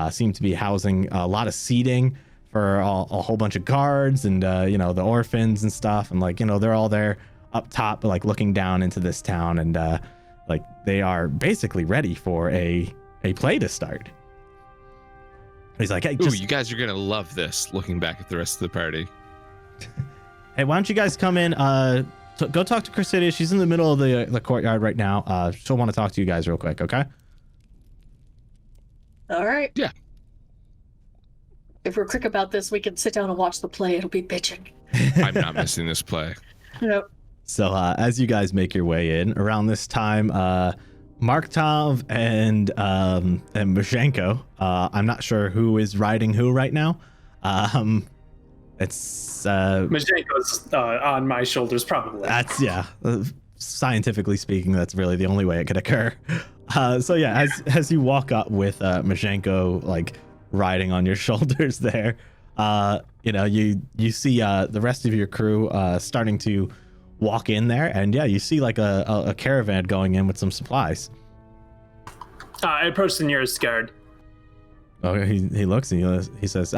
seem to be housing a lot of seating for a whole bunch of guards and the orphans and stuff, and they're all there up top, like looking down into this town, and like they are basically ready for a play to start. He's like, hey, Ooh, you guys are gonna love this. Looking back at the rest of the party. hey, why don't you guys come in? Go talk to Chrysidia. She's in the middle of the courtyard right now. She'll want to talk to you guys real quick, okay? All right. Yeah. If we're quick about this, we can sit down and watch the play. It'll be bitching. I'm not missing this play. Yep. So as you guys make your way in, around this time, Markt'ov and Mashenko, I'm not sure who is riding who right now. It's Majenko's on my shoulders, probably. that's scientifically speaking, that's really the only way it could occur. So yeah, as you walk up with Mashenko like riding on your shoulders there, you see the rest of your crew starting to walk in there, and yeah, you see like a caravan going in with some supplies. I approach the nearest guard. Oh, he looks and he says,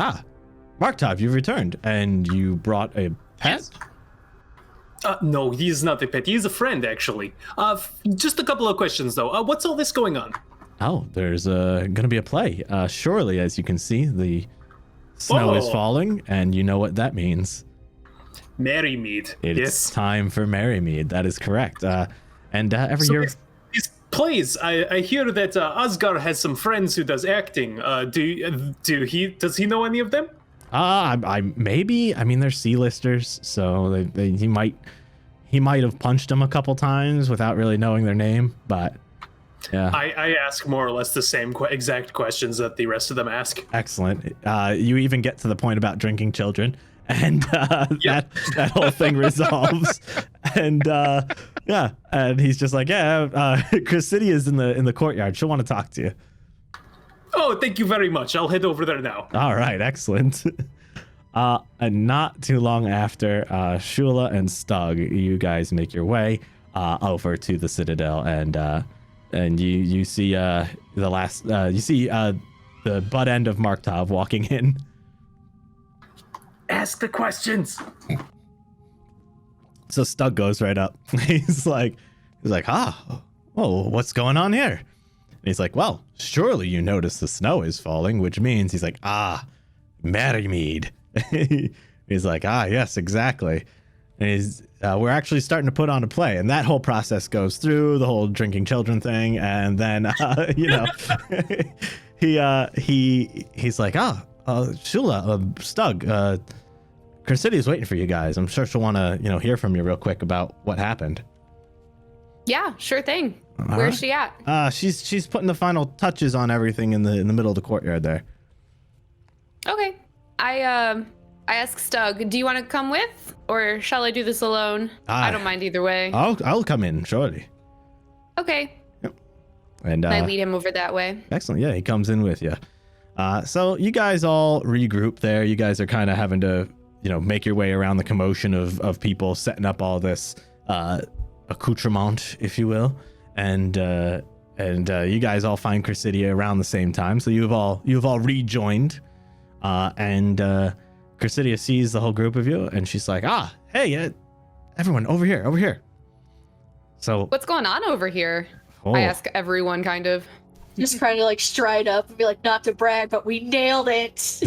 Markt'ov, you've returned, and you brought a pet? No, he is not a pet. He is a friend, actually. Just a couple of questions, though. What's all this going on? Oh, there's gonna be a play. Surely, as you can see, the snow is falling, and you know what that means. Merrymead. It's Yes. time for Merrymead. That is correct. And every So year... these plays, I hear that Osgar has some friends who does acting. Does he know any of them? I maybe. I mean, they're C-listers, so he might have punched them a couple times without really knowing their name, but yeah. I ask more or less the same exact questions that the rest of them ask. Excellent. You even get to the point about drinking children, and that whole thing resolves. And yeah, and he's just like, Chrysidia is in the courtyard. She'll want to talk to you. Oh, thank you very much. I'll head over there now. All right, excellent. And not too long after, Shula and Stug, you guys make your way over to the Citadel, and you see the butt end of Markt'ov walking in. Ask the questions. So Stug goes right up. He's like, what's going on here? And he's like, well, surely you notice the snow is falling, which means he's like, Merrymead. He's like, yes, exactly. And we're actually starting to put on a play, and that whole process goes through the whole drinking children thing, and then he's like, Shula, Stug, Chrysidia's waiting for you guys. I'm sure she'll want to hear from you real quick about what happened. Yeah, sure thing. Where's she at? She's putting the final touches on everything in the middle of the courtyard there. Okay. I ask Stug, do you want to come with, or shall I do this alone? I don't mind either way. I'll come in, surely. Okay. Yep. And I lead him over that way. Excellent. Yeah, he comes in with you. So you guys all regroup there. You guys are kind of having to, make your way around the commotion of people setting up all this accoutrement, if you will. And you guys all find Chrysidia around the same time. So you've all rejoined. And Chrysidia sees the whole group of you, and she's like, hey, everyone, over here. So What's going on over here? oh, I ask everyone, kind of. Just trying to like stride up and be like, not to brag, but we nailed it.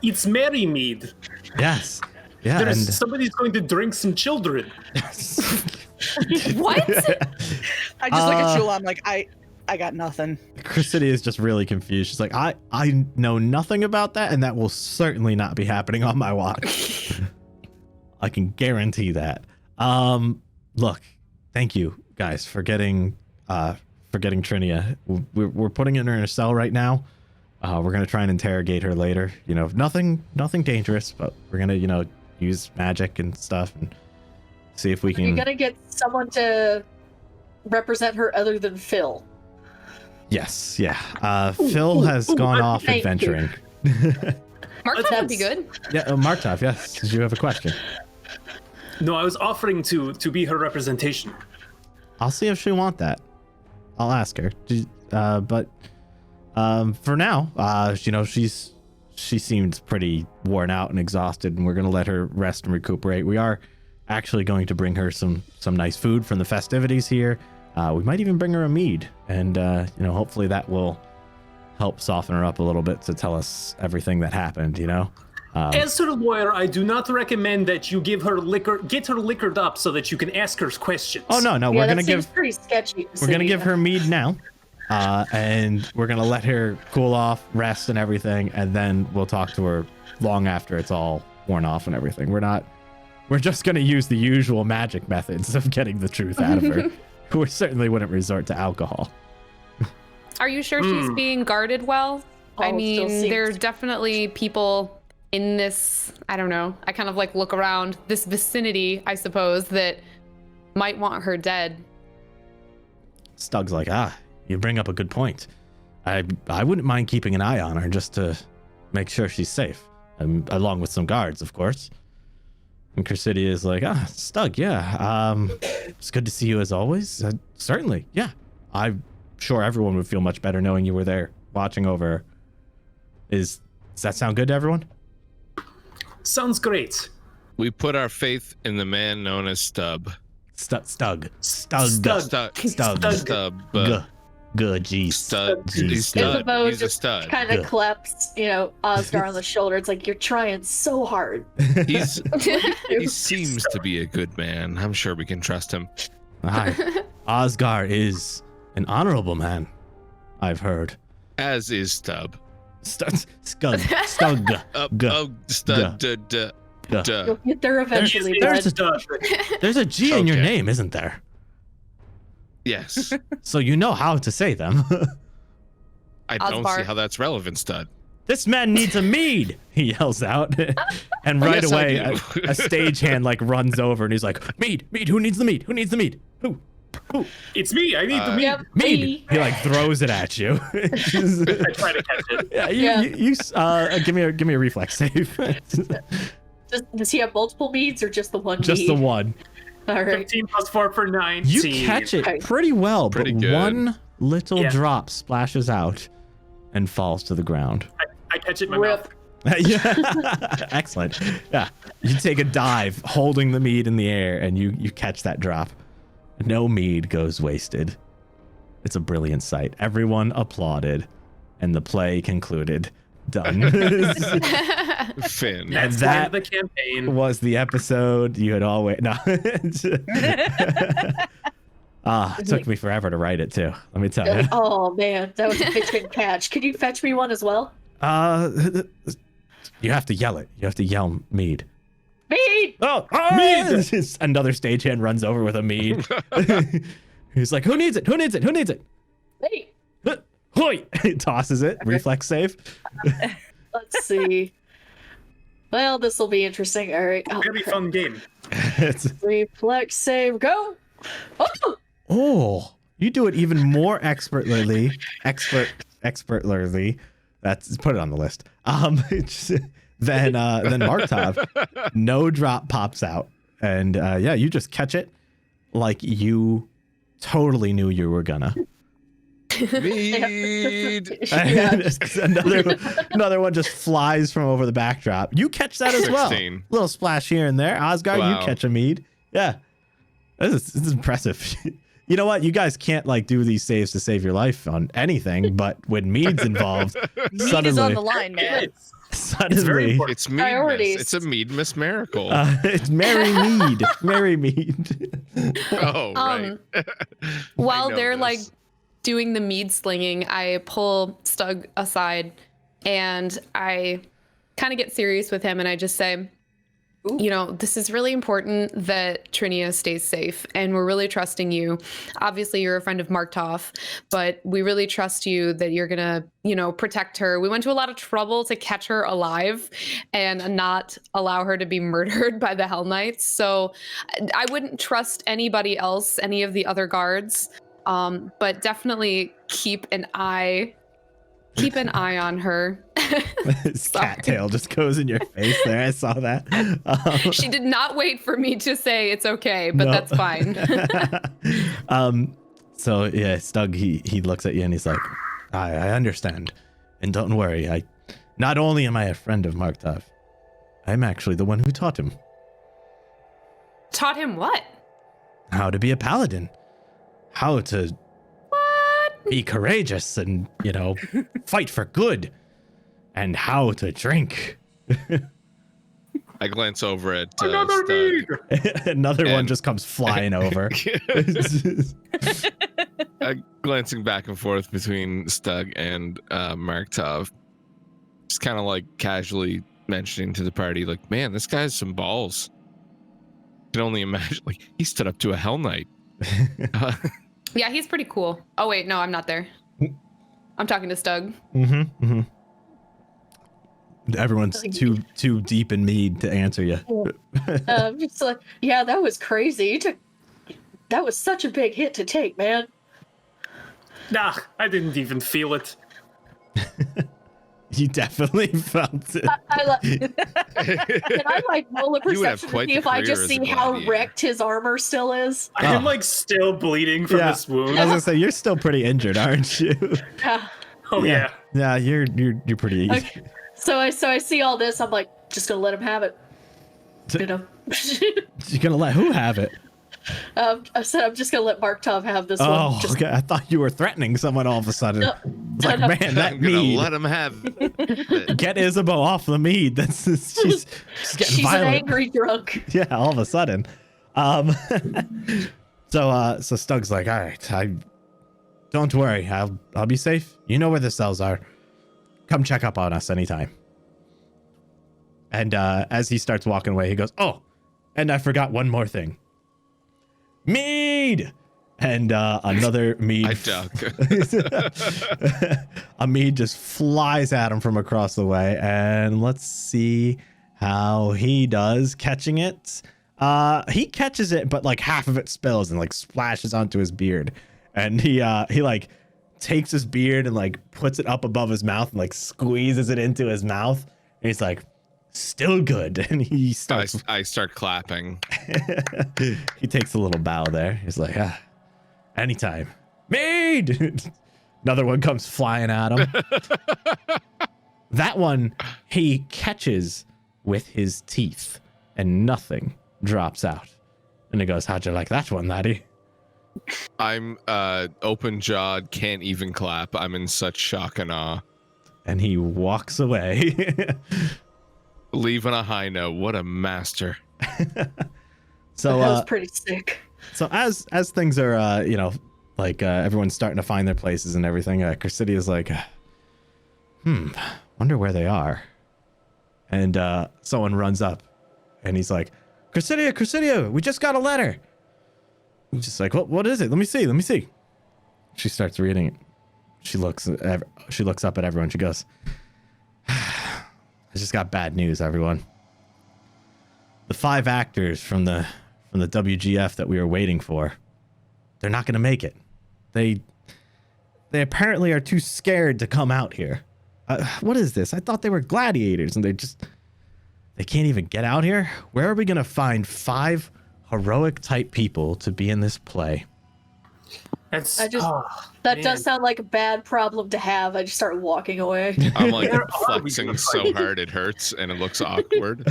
It's Merrymead. Yes. Yeah. And Somebody's going to drink some children. What? I just look at Shula. I'm like, I got nothing. Chrisity is just really confused. She's like, I know nothing about that, and that will certainly not be happening on my watch. I can guarantee that. Look, thank you guys for getting Trinia. We're putting her in a cell right now. We're gonna try and interrogate her later. You know, nothing dangerous, but we're gonna, use magic and stuff and see if we can. You're gonna get someone to represent her other than Phil. Yes, yeah. Phil has gone off thank adventuring. Markt'ov would be good. Yeah, Markt'ov, yes. Did you have a question? No, I was offering to be her representation. I'll see if she want that. I'll ask her. But for now, she seems pretty worn out and exhausted, and we're gonna let her rest and recuperate. We are actually going to bring her some nice food from the festivities here. We might even bring her a mead, and hopefully that will help soften her up a little bit to tell us everything that happened. As her lawyer, I do not recommend that you get her liquored up so that you can ask her questions. Oh no, Yeah, we're that gonna seems pretty sketchy. we're gonna give her mead now, and we're gonna let her cool off, rest, and everything, and then we'll talk to her long after it's all worn off and everything. We're just gonna use the usual magic methods of getting the truth out of her. We certainly wouldn't resort to alcohol. Are you sure she's being guarded well? I Oh, mean, still seems- there's definitely people in this, I don't know, I kind of like look around this vicinity, I suppose, that might want her dead. Stug's like, you bring up a good point. I wouldn't mind keeping an eye on her just to make sure she's safe, along with some guards, of course. And Chrisity is like, Stug, yeah. It's good to see you as always. Certainly, yeah. I'm sure everyone would feel much better knowing you were there watching over her. Does that sound good to everyone? Sounds great. We put our faith in the man known as Stub. Stug. Stug. Good, geez. Stud. Geez. He's stud. Isabo He's a just stud. kind of claps, Osgar on the shoulder. It's like, you're trying so hard. He seems to be a good man. I'm sure we can trust him. Hi. Osgar is an honorable man, I've heard. As is Stub. Stug. Stud. You'll get there eventually, There's bud. There's a G in your Okay. name, isn't there? Yes. So you know how to say them. I don't Osbar. see how that's relevant, Stud. This man needs a mead, he yells out. And right Yes, I away, do. a stagehand runs over and he's like, mead, who needs the mead? Who needs the mead? Who? It's me. I need the meat. Yep, Mead. me. He throws it at you. I try to catch it. Yeah, give me a reflex save. Does he have multiple meads or just the one Just mead? the one. All right. 15 plus 4 for 19. You catch it Okay. pretty well, Pretty but good. one little Yeah. drop splashes out and falls to the ground. I catch it in my mouth. Rip. Yeah. Excellent. Yeah. You take a dive holding the mead in the air and you catch that drop. No mead goes wasted. It's a brilliant sight. Everyone applauded and the play concluded. Done. Finn. That's that- the end of the campaign. Was the episode you had always no. It took me forever to write it too. Let me tell you. Oh man, that was a bitchin' catch. Could you fetch me one as well? You have to yell it. You have to yell mead. Mead! Oh, Mead! Another stagehand runs over with a mead. He's like, who needs it? Who needs it? Who needs it? Mead! Hoi! He tosses it. Reflex save. Let's see. Well, this will be interesting. All right. Oh, Very fun game. It's, reflex save. Go! Oh! you do it even more expertly. Expertly. That's put it on the list. Then Markt'ov, no drop pops out, and you just catch it like you totally knew you were gonna. Mead. Yeah, And another one just flies from over the backdrop. You catch that as well. 16. Little splash here and there. Osgar, Wow. you catch a mead. Yeah, this is impressive. you know what? You guys can't like do these saves to save your life on anything, but when Mead's involved, Mead is suddenly, on the line, man. It's very suddenly, important. It's Meadmas. Priorities. It's a Meadmas miracle. it's Merrymead. Merrymead. Oh, right. While I know they're this. like doing the mead slinging, I pull Stug aside and I kind of get serious with him and I just say, you know, this is really important that Trinia stays safe and we're really trusting you. Obviously, you're a friend of Markt'ov, but we really trust you that you're going to, you know, protect her. We went to a lot of trouble to catch her alive and not allow her to be murdered by the Hell Knights. So I wouldn't trust anybody else, any of the other guards, but definitely keep an eye on her. His cattail just goes in your face there. I saw that. She did not wait for me to say it's okay, but No. that's fine. So yeah, Stug, he looks at you and he's like, I understand. And don't worry, I not only am I a friend of Markt'ov, I'm actually the one who taught him Taught him what? how to be a paladin. How to be courageous and, you know, fight for good. And how to drink. I glance over at Another Mead! Stug. Another one And- just comes flying over. Glancing back and forth between Stug and Markt'ov, just kind of like casually mentioning to the party, like, man, this guy has some balls. Can only imagine, like, he stood up to a Hell Knight. Yeah, he's pretty cool. Oh wait, no, I'm not there. I'm talking to Stug. Everyone's too deep in Mead to answer you. Just like, yeah, that was crazy. That was such a big hit to take, man. Nah, I didn't even feel it. You definitely felt it. Can I like roll a You would have perception to quite see the if I career just as a see how gladiator. wrecked his armor still is? I am like still bleeding from Yeah. this wound. I was gonna say you're still pretty injured, aren't you? Oh yeah. Yeah, you're pretty easy. Okay. So I see all this. I'm like, just gonna let him have it. You know. You're gonna let who have it? I said I'm just gonna let Markt'ov have this Oh, one. Just, okay. I thought you were threatening someone all of a sudden. No, It's like, no. man, that I'm gonna Mead. let him have it. Get Isabo off the Mead. She's getting she's violent. an angry drunk. Yeah, all of a sudden. So Stug's like, all right, don't worry, I'll be safe. You know where the cells are. Come check up on us anytime. And as he starts walking away, he goes, oh, and I forgot one more thing. Mead! And another Mead. I duck. A Mead just flies at him from across the way, and let's see how he does catching it. He catches it, but like half of it spills and like splashes onto his beard, and he like takes his beard and like puts it up above his mouth and like squeezes it into his mouth, and he's like, still good. And he starts I start clapping. he takes a little bow there. He's like, anytime. Mead! Another one comes flying at him. That one he catches with his teeth and nothing drops out. And he goes, how'd you like that one, laddie? I'm open jawed, can't even clap. I'm in such shock and awe. And he walks away. Leave on a high note. What a master. So That was pretty sick. So as things are, everyone's starting to find their places and everything, Chrysitia's like, wonder where they are. And someone runs up, and he's like, Chrysitia, we just got a letter. He's just like, what is it? Let me see. She starts reading it. She looks up at everyone. She goes, I just got bad news, everyone. The 5 actors from the WGF that we were waiting for, they're not going to make it. They apparently are too scared to come out here. What is this? I thought they were gladiators, and they can't even get out here? Where are we going to find 5 heroic type people to be in this play? That's That man. does sound like a bad problem to have. I just start walking away. I'm like Where are we flexing gonna so find- hard it hurts and it looks awkward.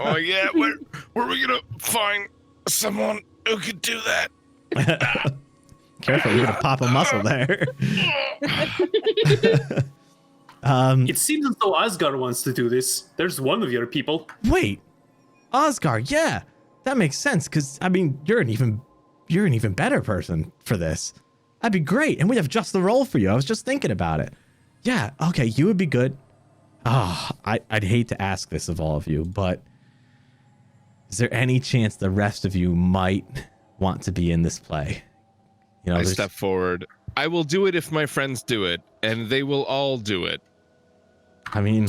Oh yeah, where are we gonna find someone who could do that? Careful, you're gonna pop a muscle there. It seems as though Osgar wants to do this. There's one of your people. Wait, Osgar, yeah, that makes sense. Cause I mean, you're an even better person for this. That'd be great, and we have just the role for you. I was just thinking about it. Yeah, okay, you would be good. I'd hate to ask this of all of you, but is there any chance the rest of you might want to be in this play? You know, I step forward. I will do it if my friends do it, and they will all do it. I mean,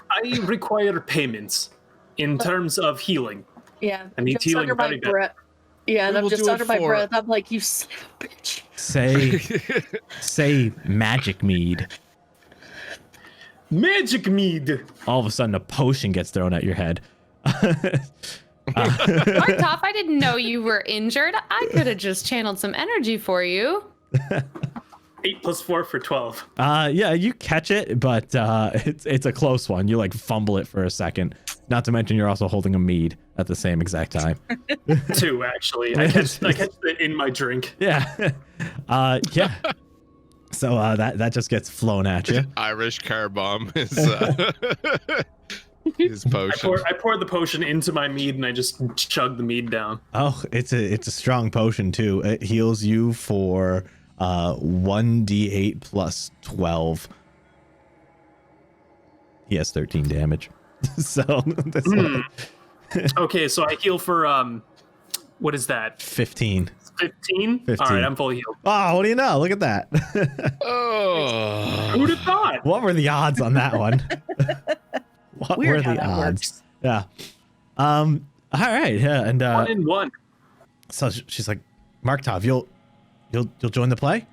I require payments in terms of healing. Yeah. I need just healing under my very bad. breath. Yeah, and We I'm will just do it under my for- breath. I'm like, you son of a bitch. say magic mead. Magic mead. All of a sudden, a potion gets thrown at your head. Markt'ov, I didn't know you were injured. I could have just channeled some energy for you. 8 + 4 for 12. Yeah, you catch it, but it's a close one. You like fumble it for a second. Not to mention, you're also holding a mead at the same exact time. 2, actually. I catch it in my drink. Yeah, yeah. So that just gets flown at you. Irish car bomb is his potion. I pour the potion into my mead and I just chug the mead down. Oh, it's a strong potion too. It heals you for 1d8 plus 12. He has 13 damage. So that's Okay, so I heal for what is that? 15. 15? 15. All right, I'm fully healed. Oh, what do you know? Look at that. Oh, Who'd have thought? What were the odds on that one? What Weird were how the that odds? works. Yeah. All right. Yeah. And 1 in 1. so she's like, Markt'ov, you'll join the play?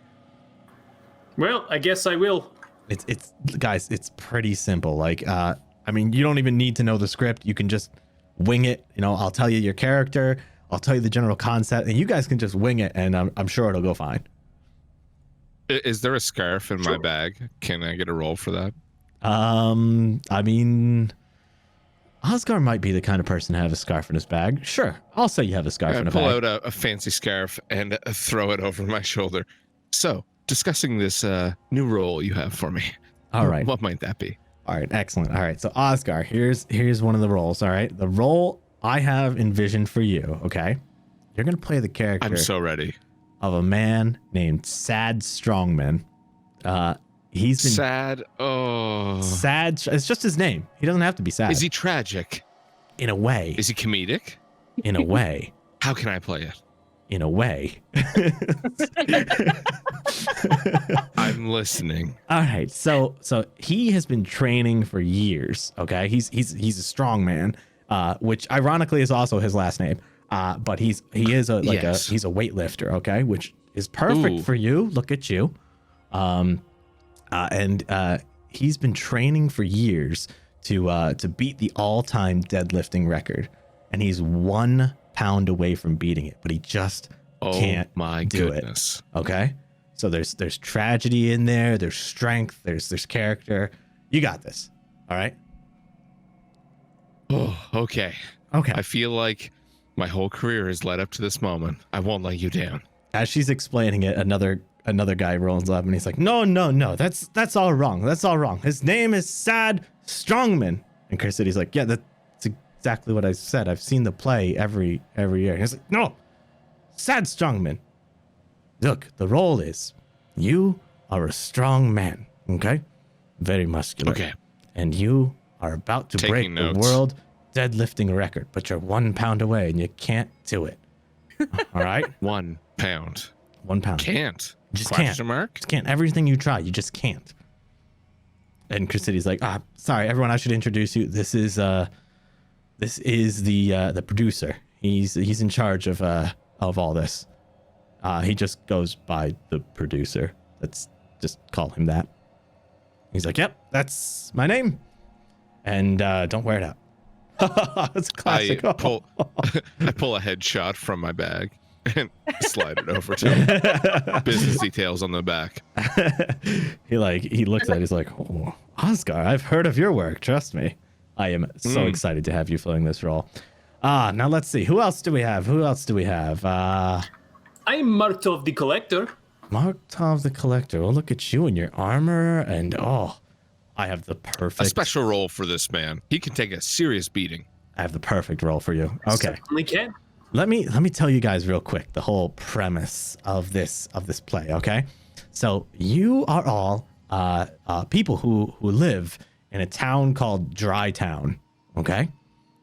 Well, I guess I will. It's guys, it's pretty simple. Like, I mean, you don't even need to know the script. You can just wing it. You know, I'll tell you your character. I'll tell you the general concept, and you guys can just wing it, and I'm sure it'll go fine. is there a scarf in my bag? Can I get a roll for that? I mean, Osgar might be the kind of person to have a scarf in his bag. Sure, I'll say you have a scarf in a Pull bag. out a fancy scarf and throw it over my shoulder. So, discussing this new role you have for me. All right. What might that be? All right, excellent. All right, so Osgar, here's one of the roles. All right, the role I have envisioned for you. Okay, you're gonna play the character I'm so ready. of a man named Sad Strongman. He's been Sad. Oh. sad. It's just his name. He doesn't have to be sad. Is he tragic? In a way. Is he comedic? In a way. How can I play it? In a way. I'm listening. All right, so he has been training for years. Okay, he's a strong man, which ironically is also his last name. But he is a he's a weightlifter. Okay, which is perfect Ooh. for you. Look at you. And he's been training for years to beat the all-time deadlifting record, and he's 1 pound away from beating it, but he just can't my do goodness. it. Okay, so there's tragedy in there, there's strength, there's character. You got this. All right. Oh, okay. Okay. I feel like my whole career has led up to this moment. I won't let you down. As she's explaining it, another guy rolls up and he's like, no, that's all wrong. That's all wrong. His name is Sad Strongman. And Chris City's like, yeah, that's exactly what I said. I've seen the play every year. And he's like, no, Sad Strongman. Look, the role is you are a strong man, okay? Very muscular. Okay. And you are about to Taking break notes. the world deadlifting record, but you're 1 pound away and you can't do it. All right? 1 pound. 1 pound. Can't. Just Question can't. mark? Just can't. Everything you try, you just can't. And Chris City's like, sorry, everyone, I should introduce you. This is the producer. He's in charge of all this. He just goes by the producer. Let's just call him that. He's like, yep, that's my name. And don't wear it out. That's classic. I pull a headshot from my bag and slide it over to him. Business details on the back. He looks at it, he's like, oh, Osgar, I've heard of your work, trust me. I am so excited to have you filling this role. Now let's see. Who else do we have? I'm Markt'ov the Collector. Markt'ov the Collector. Oh, look at you in your armor, and I have the perfect. A special role for this man. He can take a serious beating. I have the perfect role for you. Okay. Certainly can. Let me tell you guys real quick the whole premise of this play, okay? So you are all people who live in a town called Dry Town, okay?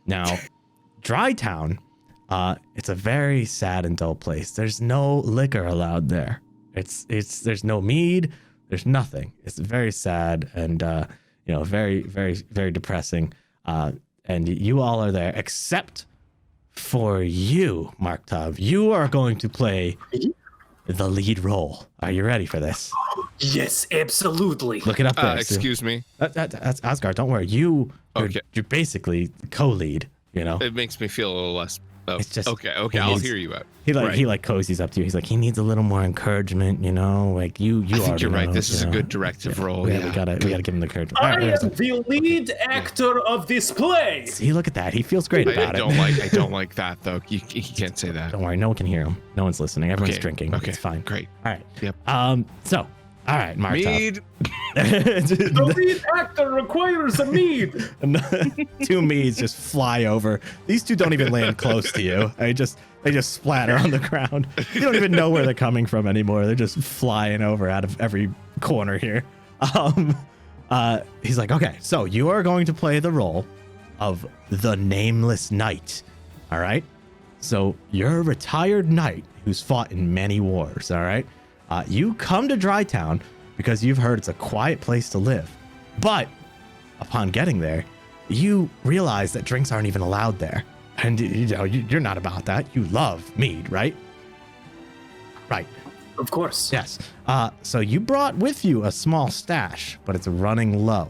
Now, Dry Town, it's a very sad and dull place. There's no liquor allowed there. There's no mead. There's nothing. It's very sad and very, very, very depressing. And you all are there, except for you, Markt'ov. You are going to play the lead role. Are you ready for this? Yes, absolutely. Look it up there. Excuse me. That's Osgar. Don't worry. You're basically co-lead. You know. It makes me feel a little less. Oh, It's just- okay. he I'll needs- hear you out. He Right. cozies up to you. He's like, he needs a little more encouragement. You know, like you. I think you're right. know, This is you a know. good directive role. We Yeah. gotta give him the encouragement. I All right, am the lead actor of this play. see, look at that. He feels great I about it. don't like that though. You can't say that. Don't worry, no one can hear him. No one's listening. Everyone's Okay, drinking. okay, It's fine. great. All right. Yep. So, all right, Markt'ov. Mead. The lead actor requires a mead. Two meads just fly over. These two don't even land close to you. They just splatter on the ground. You don't even know where they're coming from anymore. They're just flying over out of every corner here. He's like, okay, so you are going to play the role of the Nameless Knight. All right. So you're a retired knight who's fought in many wars. All right. You come to Dry Town because you've heard it's a quiet place to live. But upon getting there, you realize that drinks aren't even allowed there. And you're not about that. You love mead, right? Right. Of course. Yes. So you brought with you a small stash, but it's running low.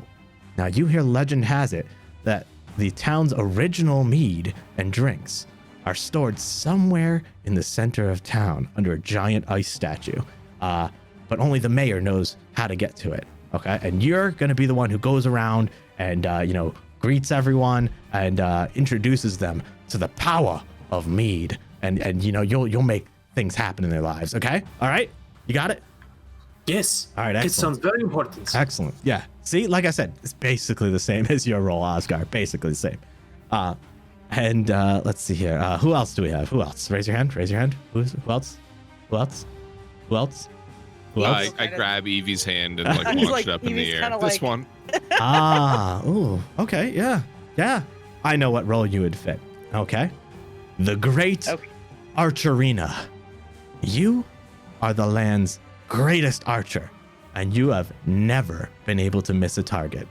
Now you hear legend has it that the town's original mead and drinks are stored somewhere in the center of town under a giant ice statue. But only the mayor knows how to get to it. Okay. And you're going to be the one who goes around and, greets everyone and introduces them to the power of mead. And you'll make things happen in their lives. Okay. All right. You got it? Yes. All right, It excellent. sounds very important. Excellent. Yeah. See, like I said, it's basically the same as your role, Osgar. Basically the same. And let's see here. Who else do we have? Who else? Raise your hand. Raise your hand. Who else? Who else? Who else? Who else? I grab Evie's hand and like He's launch like- it up in the Evie's air. kinda This like- one. Ooh. Okay. Yeah. I know what role you would fit. Okay. The Great Okay. Archerina. You are the land's greatest archer, and you have never been able to miss a target.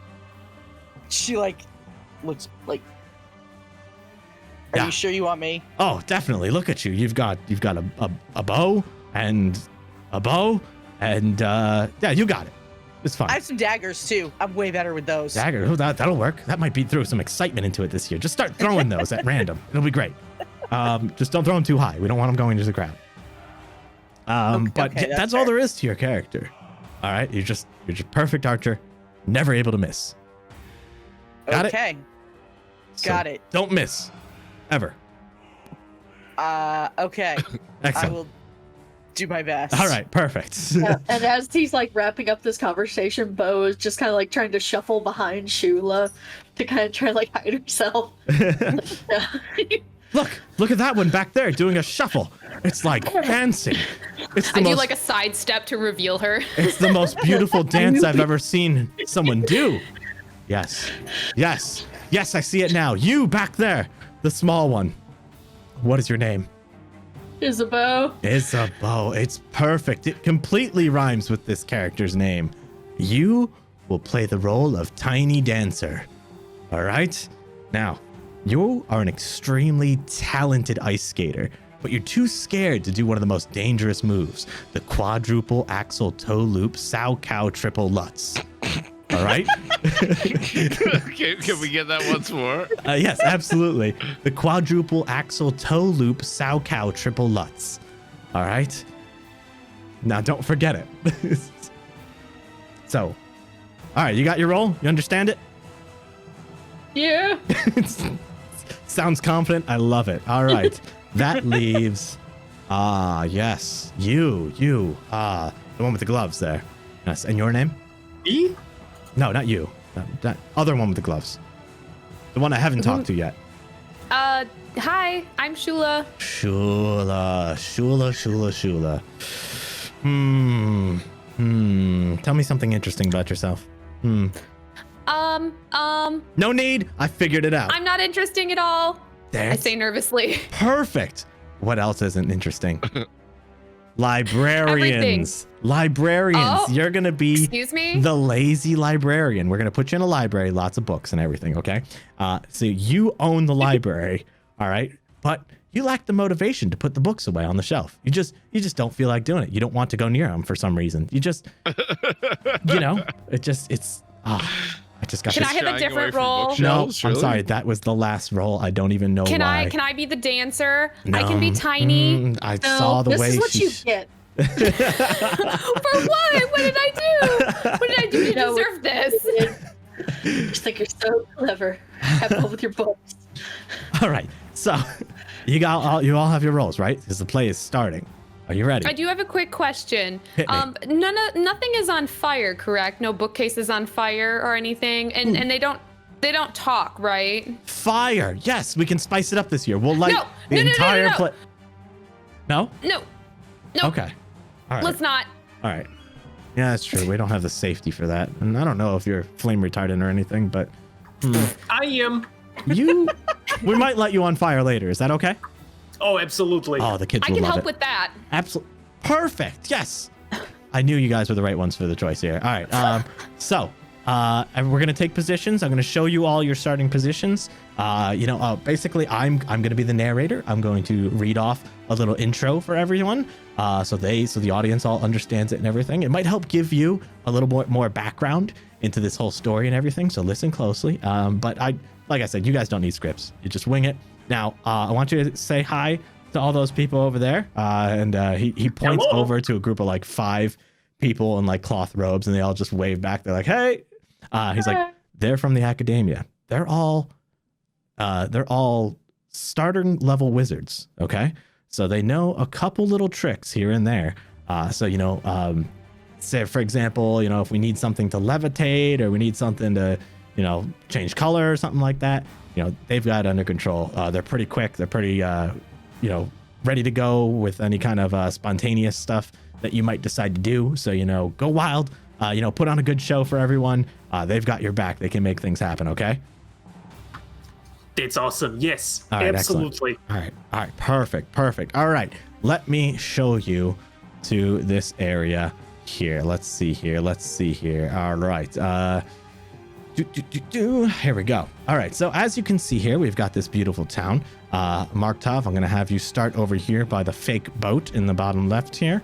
She looks like. Are Yeah. you sure you want me? Oh, definitely. Look at you. You've got a bow and a bow, and yeah, you got it. It's fine. I have some daggers too. I'm way better with those. Dagger. Oh, that'll work. That might throw some excitement into it this year. Just start throwing those at random. It'll be great. Just don't throw them too high. We don't want them going into the ground. But okay, that's that's all fair. there is to your character. All right, you're just perfect archer, never able to miss. Got it? Okay. So Got it. Don't miss, ever. Okay. I Excellent. will do my best. All right, perfect. Yeah, and as he's like wrapping up this conversation, Bo is just kind of like trying to shuffle behind Shula to kind of try to like hide herself. Yeah. Look at that one back there doing a shuffle. It's like dancing. It's the I do most like a sidestep to reveal her. It's the most beautiful dance I've ever seen someone do. Yes. I see it now. You back there, the small one. What is your name? Isabo. Isabo. It's perfect. It completely rhymes with this character's name. You will play the role of Tiny Dancer. All right? Now, you are an extremely talented ice skater, but you're too scared to do one of the most dangerous moves, the quadruple axel toe loop sow cow triple lutz. All right? Can we get that once more? Yes, absolutely. The quadruple axel toe loop sow cow triple lutz. All right? Now, don't forget it. So, all right, you got your role? You understand it? Yeah. Sounds confident. I love it. All right. That leaves Ah, yes. You. The one with the gloves there. Yes. And your name? Me? No, not you. That other one with the gloves. The one I haven't talked to yet. Hi, I'm Shula. Shula. Tell me something interesting about yourself. No need. I figured it out. I'm not interesting at all. I say nervously. Perfect. What else isn't interesting? Librarians. Oh, You're going to be excuse me? the lazy librarian. We're going to put you in a library, lots of books and everything, okay? So you own the library, all right? But you lack the motivation to put the books away on the shelf. You just don't feel like doing it. You don't want to go near them for some reason. You just, I just got Can this. I have a different role? No, Shelves, I'm really? sorry. That was the last role. I don't even know why. Can I be the dancer? No. I can be tiny. I No, saw the this way is what you get. For what? What did I do? What did I do to No, deserve this? You just think you're so clever. Have fun with your books. All right. So you all have your roles, right? Because the play is starting. Are you ready? I do have a quick question. Hit me. Nothing is on fire, correct? No bookcase is on fire or anything, and they don't talk, right? Fire. Yes, we can spice it up this year. We'll light No, the no, no, no, entire no. play. No? No. Okay. All right. Let's not. All right. Yeah, that's true. We don't have the safety for that. And I don't know if you're flame retardant or anything, but I am. we might light you on fire later. Is that okay? Oh, absolutely. Oh, the kids I will can love help it. with that. Absolutely. Perfect. Yes. I knew you guys were the right ones for the choice here. All right. So we're going to take positions. I'm going to show you all your starting positions. Basically, I'm going to be the narrator. I'm going to read off a little intro for everyone. So the audience all understands it and everything. It might help give you a little more background into this whole story and everything. So listen closely. But like I said, you guys don't need scripts. You just wing it. Now, I want you to say hi to all those people over there. He points Hello. over to a group of like 5 people in like cloth robes, and they all just wave back. They're like, "Hey!" He's like, "They're from the academia. They're all starting level wizards. Okay, so they know a couple little tricks here and there. Say for example, if we need something to levitate or we need something to, change color or something like that." They've got it under control. They're pretty quick. They're pretty, ready to go with any kind of spontaneous stuff that you might decide to do. So, go wild, put on a good show for everyone. They've got your back. They can make things happen. Okay. That's awesome. Yes, All right, absolutely. excellent. All right. Perfect. All right. Let me show you to this area here. Let's see here. All right. Here we go. All right, so as you can see here, we've got this beautiful town. Markt'ov, I'm going to have you start over here by the fake boat in the bottom left here.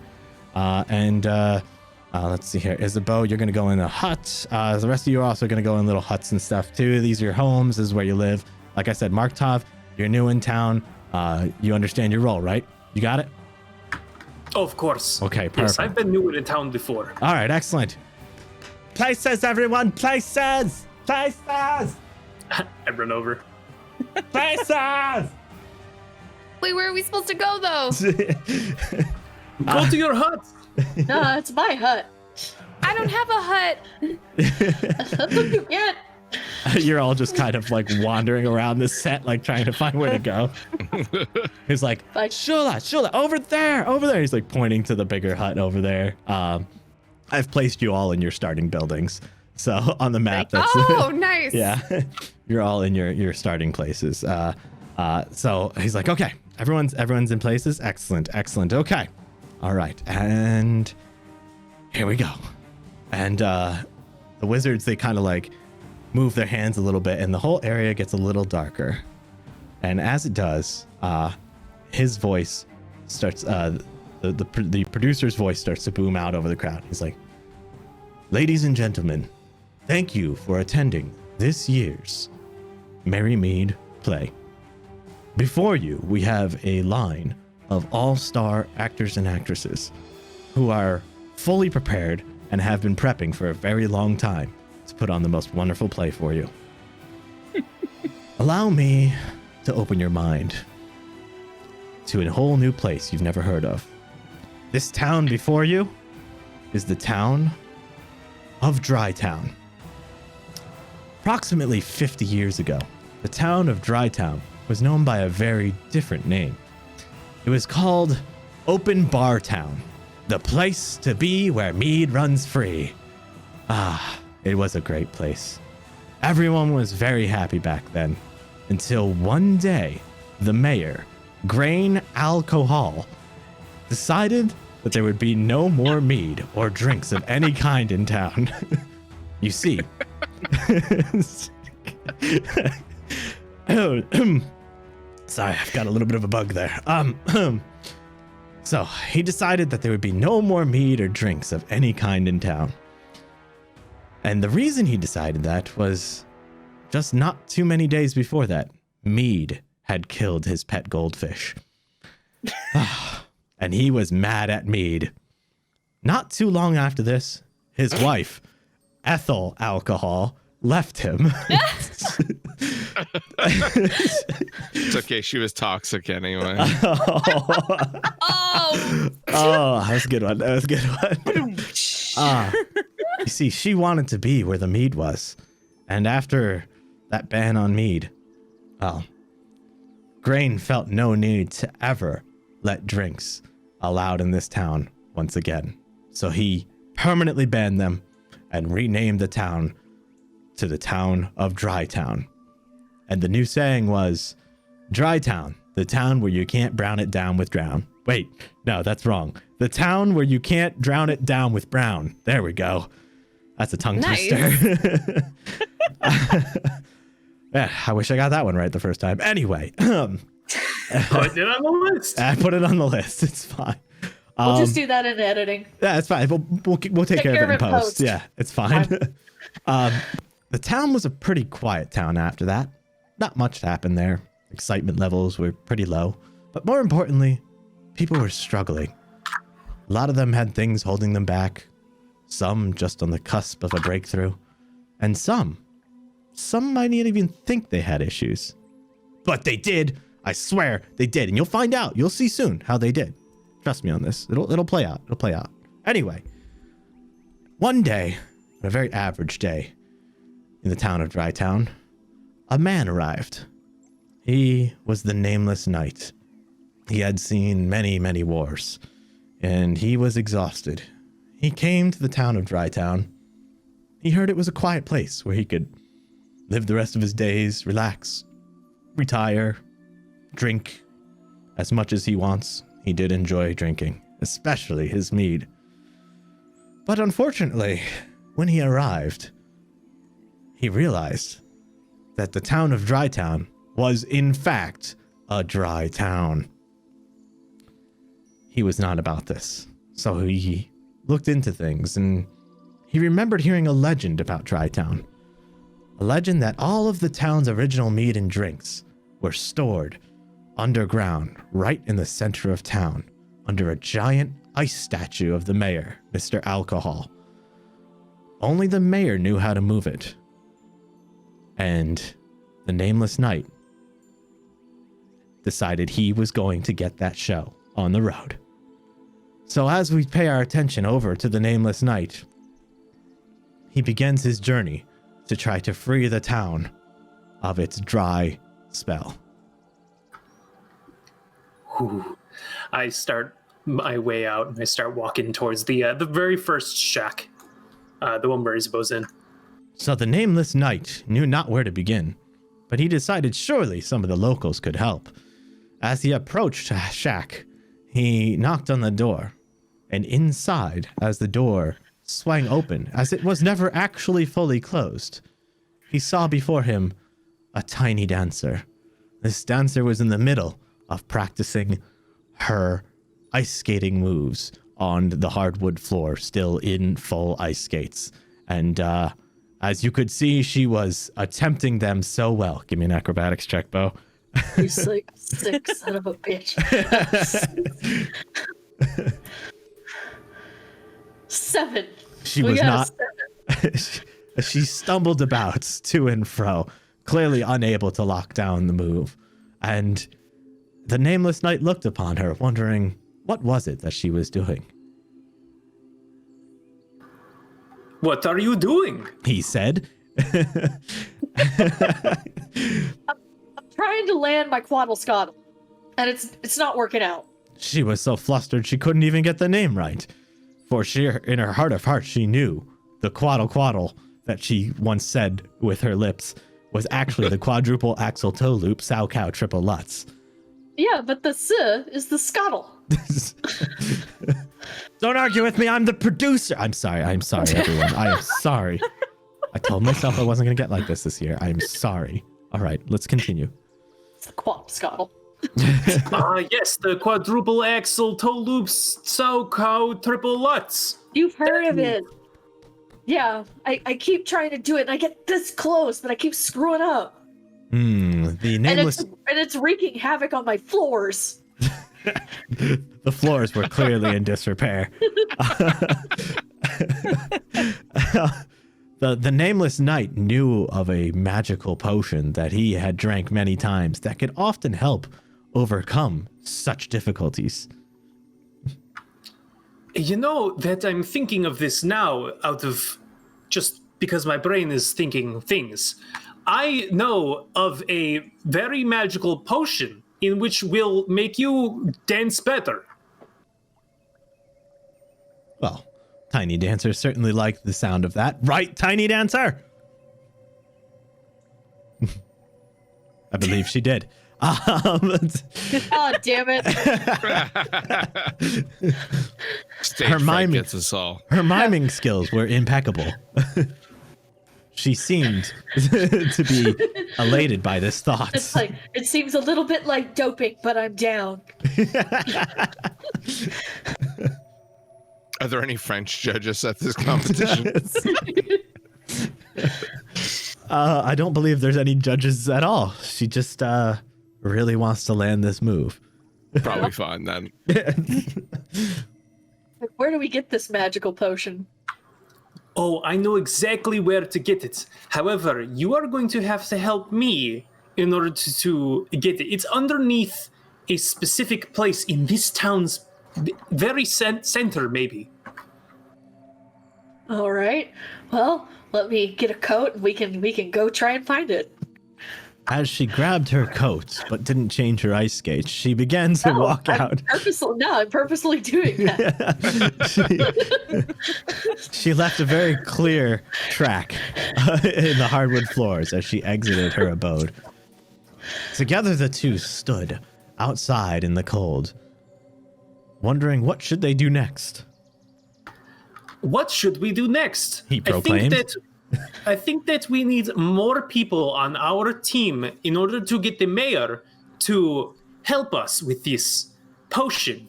Let's see here. Isabo, you're going to go in a hut. The rest of you are also going to go in little huts and stuff too. These are your homes. This is where you live. Like I said, Markt'ov, you're new in town. You understand your role, right? You got it? Of course. Okay, perfect. Yes, I've been new in town before. All right, excellent. Places, everyone. Places. I run over. Places. Wait, where are we supposed to go though? Go to your hut. No, it's my hut. I don't have a hut. That's what you get. You're all just kind of like wandering around the set, like trying to find where to go. He's like, Shula, over there. He's like pointing to the bigger hut over there. I've placed you all in your starting buildings. So on the map, that's Oh, nice. yeah, you're all in your starting places. So he's like, okay, everyone's in places. Excellent. Okay. All right. And here we go. And the wizards, they kind of like move their hands a little bit and the whole area gets a little darker. And as it does, his voice starts, the producer's voice starts to boom out over the crowd. He's like, "Ladies and gentlemen, thank you for attending this year's Merrymead play. Before you, we have a line of all-star actors and actresses who are fully prepared and have been prepping for a very long time to put on the most wonderful play for you. Allow me to open your mind to a whole new place you've never heard of. This town before you is the town of Drytown. Approximately 50 years ago, the town of Drytown was known by a very different name. It was called Open Bar Town, the place to be where mead runs free. Ah, it was a great place. Everyone was very happy back then, until one day, the mayor, Grain Alcohol, decided that there would be no more mead or drinks of any kind in town. You see, sorry, I've got a little bit of a bug there. So he decided that there would be no more mead or drinks of any kind in town. And the reason he decided that was just not too many days before that, Mead had killed his pet goldfish. And he was mad at Mead. Not too long after this, his wife, Ethel Alcohol, left him. It's okay. She was toxic anyway. Oh, That was a good one. That was a good one. You see, she wanted to be where the mead was. And after that ban on mead, well, Grain felt no need to ever let drinks allowed in this town once again. So he permanently banned them and renamed the town to the town of Drytown. And the new saying was, Drytown, the town where you can't brown it down with drown. Wait, no, that's wrong. The town where you can't drown it down with brown. There we go. That's a tongue twister. Yeah, I wish I got that one right the first time. Anyway. Put it on the list. I put it on the list. It's fine. We'll just do that in editing. Yeah, it's fine. We'll take care of it in post. Yeah, it's fine. The town was a pretty quiet town after that. Not much happened there. Excitement levels were pretty low. But more importantly, people were struggling. A lot of them had things holding them back. Some just on the cusp of a breakthrough. And some might not even think they had issues. But they did. I swear they did. And you'll find out. You'll see soon how they did. Trust me on this. It'll play out. It'll play out. Anyway, one day, a very average day in the town of Drytown, a man arrived. He was the Nameless Knight. He had seen many, many wars, and he was exhausted. He came to the town of Drytown. He heard it was a quiet place where he could live the rest of his days, relax, retire, drink as much as he wants. He did enjoy drinking, especially his mead. But unfortunately, when he arrived, he realized that the town of Drytown was in fact a dry town. He was not about this, so he looked into things and he remembered hearing a legend about Drytown. A legend that all of the town's original mead and drinks were stored underground, right in the center of town, under a giant ice statue of the mayor, Mr. Alcohol. Only the mayor knew how to move it. And the Nameless Knight decided he was going to get that show on the road. So as we pay our attention over to the Nameless Knight, he begins his journey to try to free the town of its dry spell. I start my way out and I start walking towards the very first shack, the one where Isabo's in. So the Nameless Knight knew not where to begin, but he decided surely some of the locals could help. As he approached a shack, he knocked on the door, and inside, as the door swung open, as it was never actually fully closed, he saw before him a tiny dancer. This dancer was in the middle of practicing her ice skating moves on the hardwood floor, still in full ice skates. And as you could see, she was attempting them so well. Give me an acrobatics check, Bo. You sick son of a bitch. 7. She was not. She stumbled about to and fro, clearly unable to lock down the move. And The nameless knight looked upon her, wondering what was it that she was doing. What are you doing? He said. I'm trying to land my quaddle-scoddle, and it's not working out. She was so flustered she couldn't even get the name right. For in her heart of hearts, she knew the quaddle that she once said with her lips was actually the quadruple axle toe loop sow cow triple lutz. Yeah, but the S is the scuttle. Don't argue with me, I'm the producer. I'm sorry, everyone. I am sorry. I told myself I wasn't going to get like this year. I'm sorry. All right, let's continue. It's the quaddle-scoddle. Yes, the quadruple axle toe loops sow cow triple lutz. You've heard of it. Yeah, I keep trying to do it, and I get this close, but I keep screwing up. The nameless... And it's wreaking havoc on my floors. The floors were clearly in disrepair. The nameless knight knew of a magical potion that he had drank many times that could often help overcome such difficulties. You know that I'm thinking of this now out of just because my brain is thinking things. I know of a very magical potion in which will make you dance better. Well, Tiny Dancer certainly liked the sound of that. Right, Tiny Dancer? I believe she did. Oh, damn it. Stage Her fright miming- gets us all. Her miming skills were impeccable. She seemed to be elated by this thought. It's like, it seems a little bit like doping, but I'm down. Are there any French judges at this competition? I don't believe there's any judges at all. She just really wants to land this move. Probably fine then. Where do we get this magical potion? Oh, I know exactly where to get it. However, you are going to have to help me in order to get it. It's underneath a specific place in this town's very center, maybe. All right. Well, let me get a coat and we can go try and find it. As she grabbed her coat but didn't change her ice skates, she began to walk out. I'm purposely doing that. She left a very clear track in the hardwood floors as she exited her abode. Together the two stood outside in the cold, wondering what should they do next. What should we do next? He proclaimed. I think that we need more people on our team in order to get the mayor to help us with this potion.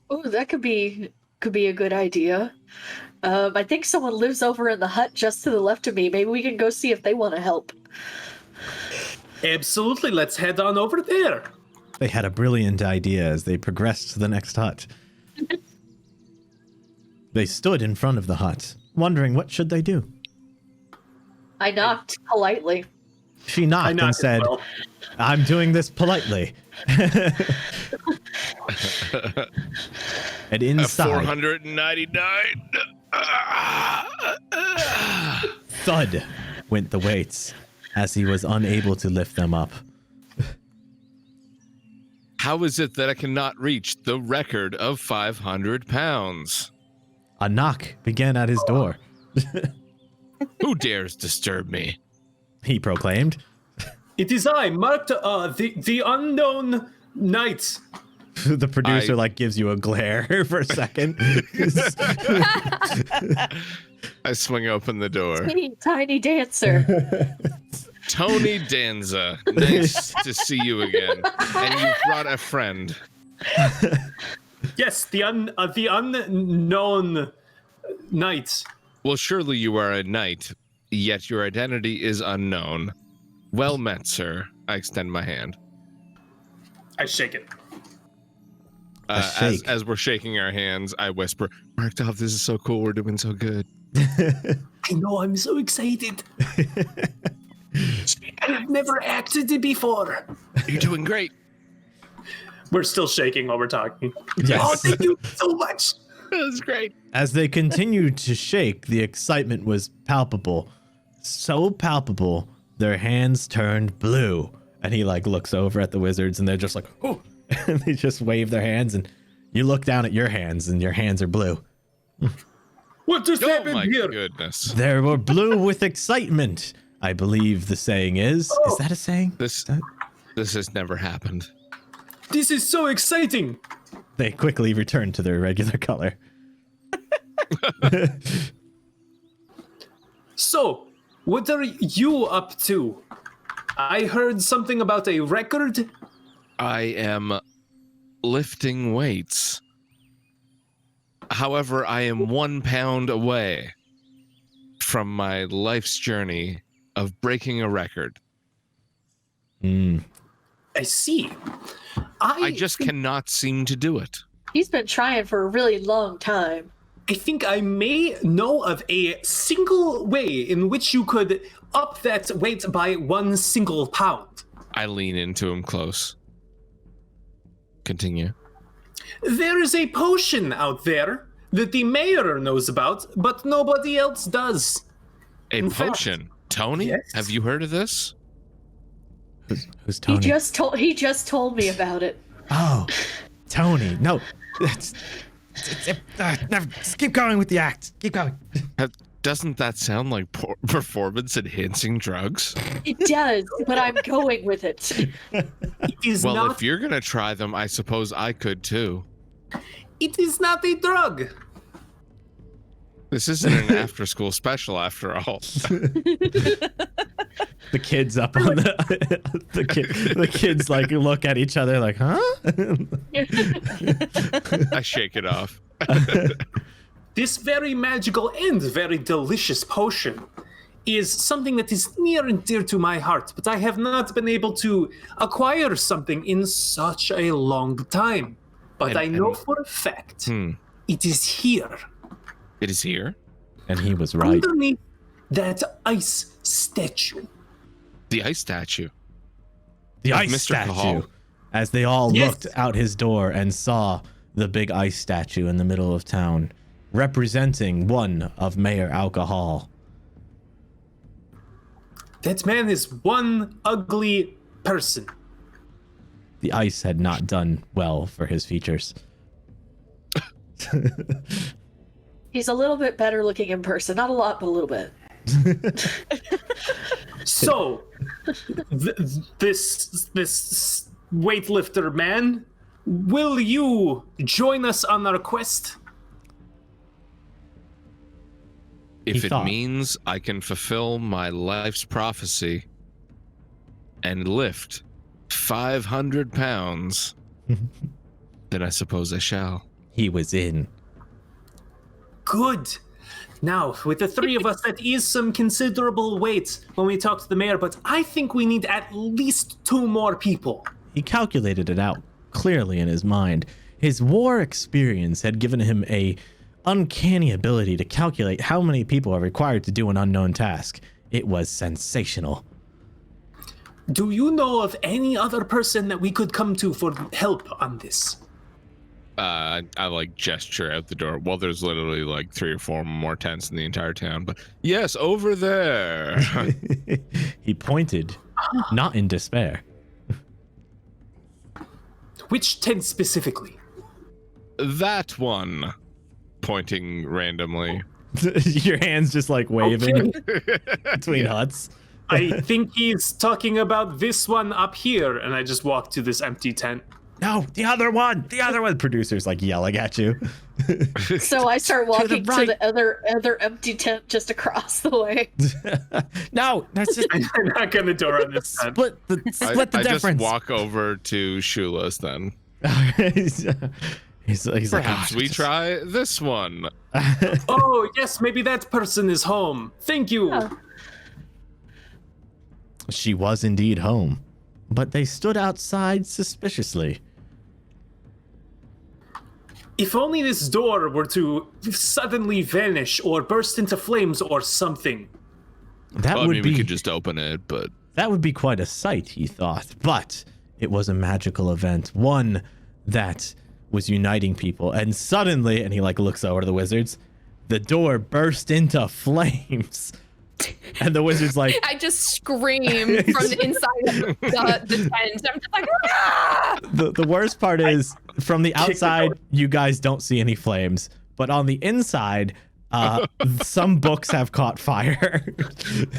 Oh, that could be a good idea. I think someone lives over in the hut just to the left of me. Maybe we can go see if they want to help. Absolutely, let's head on over there. They had a brilliant idea as they progressed to the next hut. They stood in front of the hut, wondering what should they do. I knocked politely. She knocked and said, well. I'm doing this politely. And inside, 499. thud went the weights as he was unable to lift them up. How is it that I cannot reach the record of 500 pounds? A knock began at his door. Who dares disturb me? He proclaimed. It is I, Markt'ov, the unknown knight. The producer gives you a glare for a second. I swing open the door. Tiny Dancer. Tony Danza, nice to see you again. And you brought a friend. Yes, the unknown knight. Well, surely you are a knight, yet your identity is unknown. Well met, sir. I extend my hand. I shake it. As we're shaking our hands, I whisper, Markt'ov, this is so cool. We're doing so good. I know, I'm so excited. I've never acted it before. You're doing great. We're still shaking while we're talking. Yes. Oh, thank you so much. That's great. As they continued to shake, the excitement was palpable. So palpable, their hands turned blue. And he like looks over at the wizards and they're just like, oh, and they just wave their hands and you look down at your hands and your hands are blue. What just Oh happened my here? goodness. They were blue with excitement, I believe the saying is. Is that a saying? This has never happened. This is so exciting. They quickly returned to their regular color. So, what are you up to? I heard something about a record. I am lifting weights. However, I am 1 pound away from my life's journey of breaking a record. I see. I just cannot seem to do it. He's been trying for a really long time. I think I may know of a single way in which you could up that weight by 1 single pound. I lean into him close. Continue. There is a potion out there that the mayor knows about, but nobody else does. A In fact- potion. Tony, Yes. have you heard of this? Who's Tony? He just told me about it. Oh, Tony. No, never. Just keep going with the act. Keep going. Doesn't that sound like performance-enhancing drugs? It does, but I'm going with it. It is Well, not. if you're gonna try them, I suppose I could too. It is not a drug. This isn't an after-school special, after all. The kids up on the kids like look at each other like, huh? I shake it off. This very magical and very delicious potion is something that is near and dear to my heart, but I have not been able to acquire something in such a long time. But I know for a fact it is here, It is here. And he was right. underneath that ice statue. The ice statue. The Of ice Mr. statue. Cahal. As they all Yes. looked out his door and saw the big ice statue in the middle of town, representing one of Mayor Alcohol. That man is one ugly person. The ice had not done well for his features. He's a little bit better looking in person. Not a lot, but a little bit. So, this weightlifter man, will you join us on our quest? If He it thought. means I can fulfill my life's prophecy and lift 500 pounds, then I suppose I shall. He was in. Good. Now, with the three of us, that is some considerable weight when we talk to the mayor, but I think we need at least 2 more people. He calculated it out clearly in his mind. His war experience had given him a uncanny ability to calculate how many people are required to do an unknown task. It was sensational. Do you know of any other person that we could come to for help on this? I like gesture out the door. Well, there's literally like 3 or 4 more tents in the entire town, but yes, over there. He pointed, not in despair. Which tent specifically? That one. Pointing randomly. Your hands just like waving between huts. I think he's talking about this one up here, and I just walk to this empty tent. No, the other one. The other one. Producers like yelling at you. So I start walking to right. the other empty tent just across the way. No, that's just I'm not gonna door on this tent. split the I difference. just walk over to Shula's then. he's like, Perhaps "Ah, we just-" try this one. Oh, yes, maybe that person is home. Thank you. Oh. She was indeed home, but they stood outside suspiciously. If only this door were to suddenly vanish or burst into flames or something. That Well, I would mean, be we could just open it, but that would be quite a sight, he thought. But it was a magical event, one that was uniting people. And suddenly, and he like looks over to the wizards, the door burst into flames. And the wizard's like, I just scream from the inside of the tent. I'm just like, ah! the worst part is from the outside, you guys don't see any flames, but on the inside, some books have caught fire.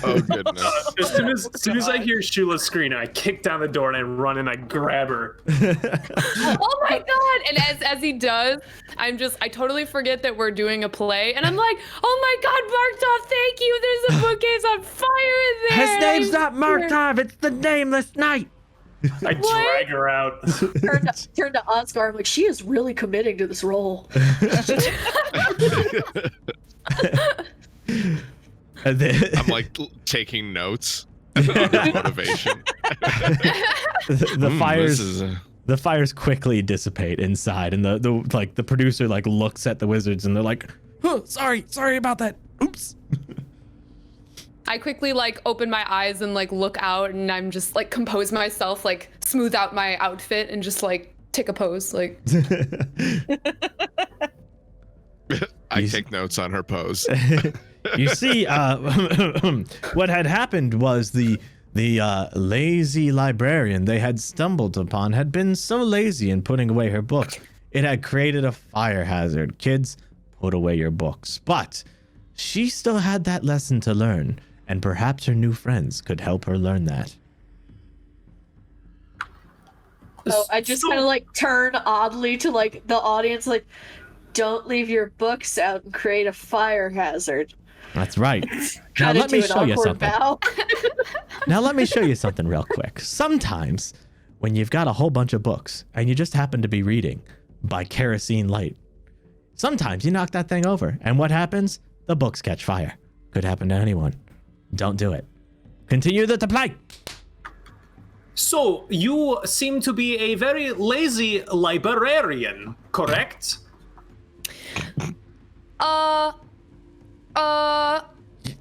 oh goodness. As soon as I hear Shula scream, I kick down the door and I run and I grab her. Oh my god! And as he does, I totally forget that we're doing a play, and I'm like, oh my god, Markt'ov, thank you. There's a bookcase on fire in there. His name's not Markt'ov, it's the Nameless Knight. I drag her out. Turn to Osgar. I'm like, she is really committing to this role. And then, I'm like taking notes on motivation. the fires quickly dissipate inside, and the producer like looks at the wizards and they're like, oh, sorry about that. Oops. I quickly like open my eyes and like look out, and I'm just like compose myself, like smooth out my outfit and just like take a pose, like. I take notes on her pose. You see, what had happened was the lazy librarian they had stumbled upon had been so lazy in putting away her books, it had created a fire hazard. Kids, put away your books. But she still had that lesson to learn, and perhaps her new friends could help her learn that. So I just kind of like turn oddly to like the audience, like, don't leave your books out and create a fire hazard. That's right. Now Kinda let me do an show you awkward something. bow. Now let me show you something real quick. Sometimes when you've got a whole bunch of books and you just happen to be reading by kerosene light, sometimes you knock that thing over, and what happens? The books catch fire. Could happen to anyone. Don't do it. Continue the play. So, you seem to be a very lazy librarian, correct?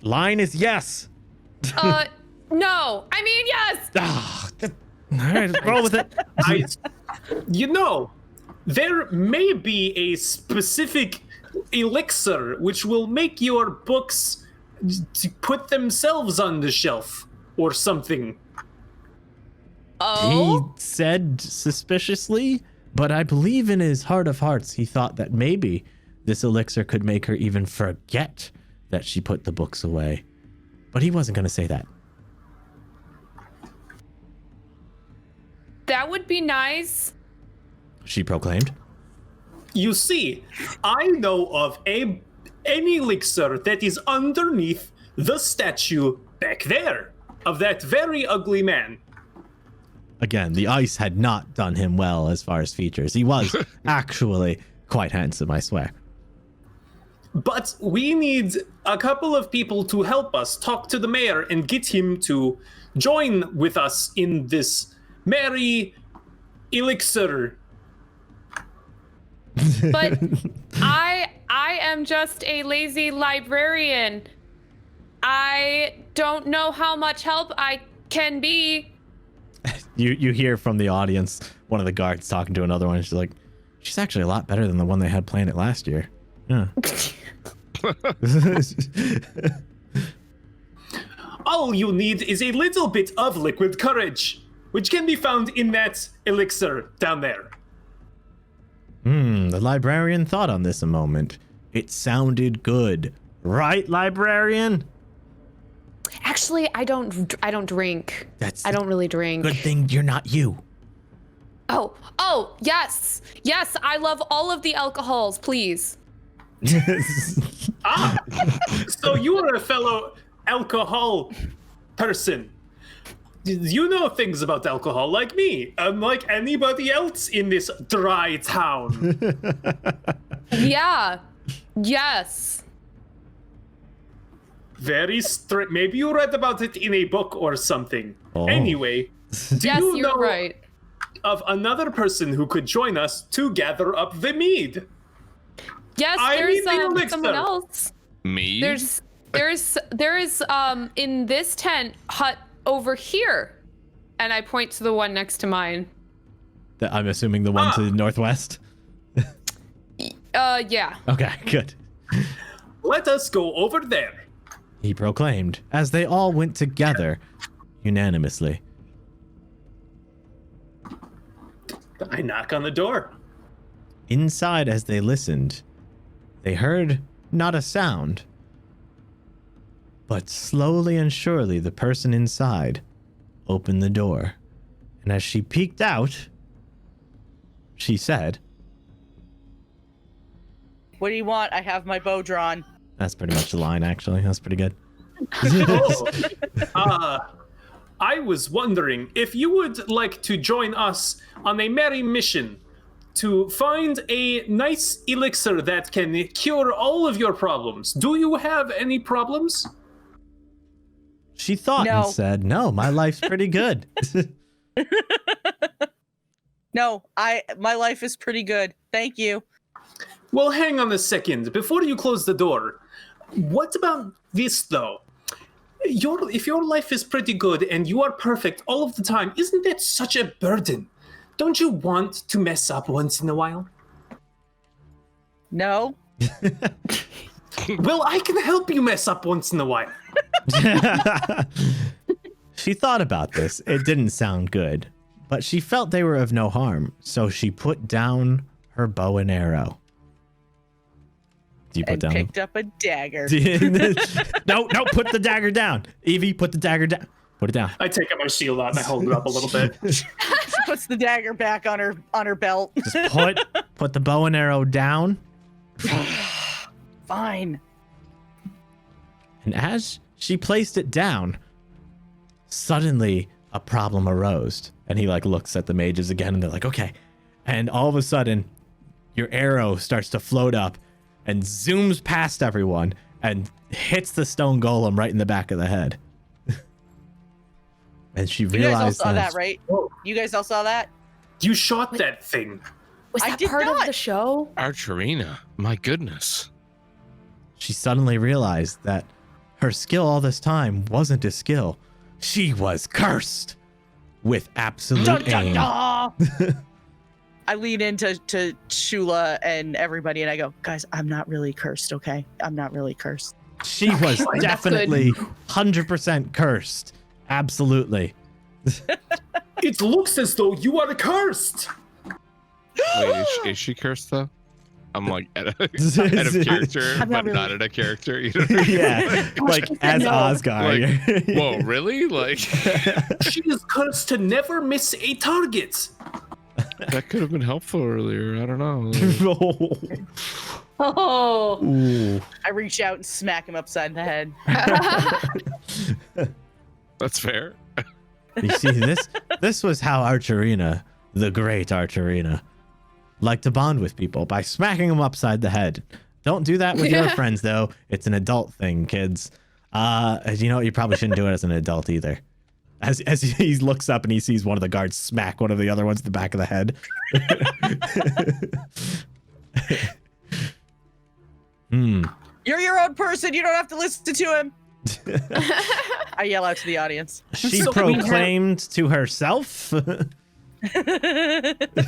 Line is yes. No. I mean, yes. All right, roll with it. There may be a specific elixir which will make your books to put themselves on the shelf or something. Oh. He said suspiciously, but I believe in his heart of hearts he thought that maybe this elixir could make her even forget that she put the books away. But he wasn't going to say that. That would be nice. She proclaimed. You see, I know of an elixir that is underneath the statue back there of that very ugly man. Again, the ice had not done him well as far as features. He was actually quite handsome, I swear. But we need a couple of people to help us talk to the mayor and get him to join with us in this merry elixir. But I am just a lazy librarian. I don't know how much help I can be. You hear from the audience one of the guards talking to another one. She's like, she's actually a lot better than the one they had playing it last year. Yeah. All you need is a little bit of liquid courage, which can be found in that elixir down there. The librarian thought on this a moment. It sounded good. Right, librarian? Actually, I don't drink. I don't really drink. Good thing you're not you. Oh, yes. Yes, I love all of the alcohols, please. So you are a fellow alcohol person. You know things about alcohol like me, unlike anybody else in this dry town. Yeah. Yes. Very strict. Maybe you read about it in a book or something. Oh. Anyway, do Yes, you you're know right. of another person who could join us to gather up the mead? Yes, I there's mean the elixir. someone else. Me? There's there is in this tent hut over here, and I point to the one next to mine. I'm assuming the one to the northwest. Yeah. Okay, good. Let us go over there. He proclaimed, as they all went together, unanimously. I knock on the door. Inside, as they listened, they heard not a sound, but slowly and surely the person inside opened the door. And as she peeked out, she said, What do you want? I have my bow drawn. that's pretty much the line, actually. That's pretty good. I was wondering if you would like to join us on a merry mission to find a nice elixir that can cure all of your problems. Do you have any problems? She thought No. and said, no, my life's pretty good. No, my life is pretty good. Thank you. Well, hang on a second. Before you close the door, what about this, though? If your life is pretty good and you are perfect all of the time, isn't that such a burden? Don't you want to mess up once in a while? No. Well, I can help you mess up once in a while. She thought about this. It didn't sound good, but she felt they were of no harm, so she put down her bow and arrow. Do you put And down? picked up a dagger. No, put the dagger down. Evie, put the dagger down. Put it down. I take out my shield out and I hold it up a little bit. She puts the dagger back on her belt. Just put the bow and arrow down. Fine. And as she placed it down, suddenly a problem arose. And he looks at the mages again and they're like, okay. And all of a sudden, your arrow starts to float up and zooms past everyone and hits the stone golem right in the back of the head. And she You guys all realized saw that, right? Whoa. You guys all saw that? You shot that thing. Was I that did part not. of the show? Archerina, my goodness. She suddenly realized that her skill all this time wasn't a skill. She was cursed with absolute Dun, dun, aim. dun. I lean into Shula and everybody and I go, guys, I'm not really cursed, okay? I'm not really cursed. She was that's good. definitely 100% cursed. Absolutely. It looks as though you are cursed. Wait, is she cursed though? I'm out of character, I'm but not really- not in a character. You know? Yeah, as No. Osgar. Whoa, really? She is cursed to never miss a target. That could have been helpful earlier. I don't know. Oh, Ooh. I reach out and smack him upside the head. That's fair. You see, this was how Archerina, the great Archerina, liked to bond with people, by smacking them upside the head. Don't do that with your friends, though. It's an adult thing, kids. You know what? You probably shouldn't do it as an adult either. As he looks up and he sees one of the guards smack one of the other ones in the back of the head. You're your own person. You don't have to listen to him. I yell out to the audience. She So we have- proclaimed to herself.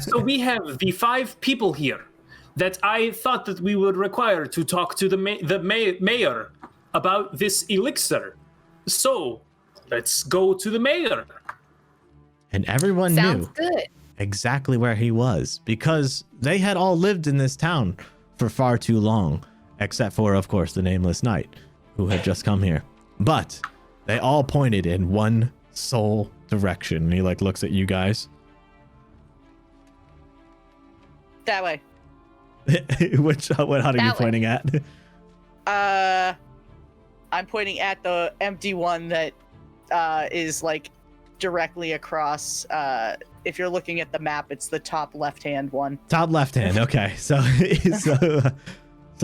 So we have the 5 people here that I thought that we would require to talk to the mayor about this elixir. So let's go to the mayor. And everyone Sounds knew good. exactly where he was, because they had all lived in this town for far too long, except for, of course, the nameless knight who had just come here. But they all pointed in one sole direction. And he looks at you guys. That way. What are you That way. pointing at? I'm pointing at the empty one that is directly across. If you're looking at the map, it's the top left-hand one. Top left hand. Okay. So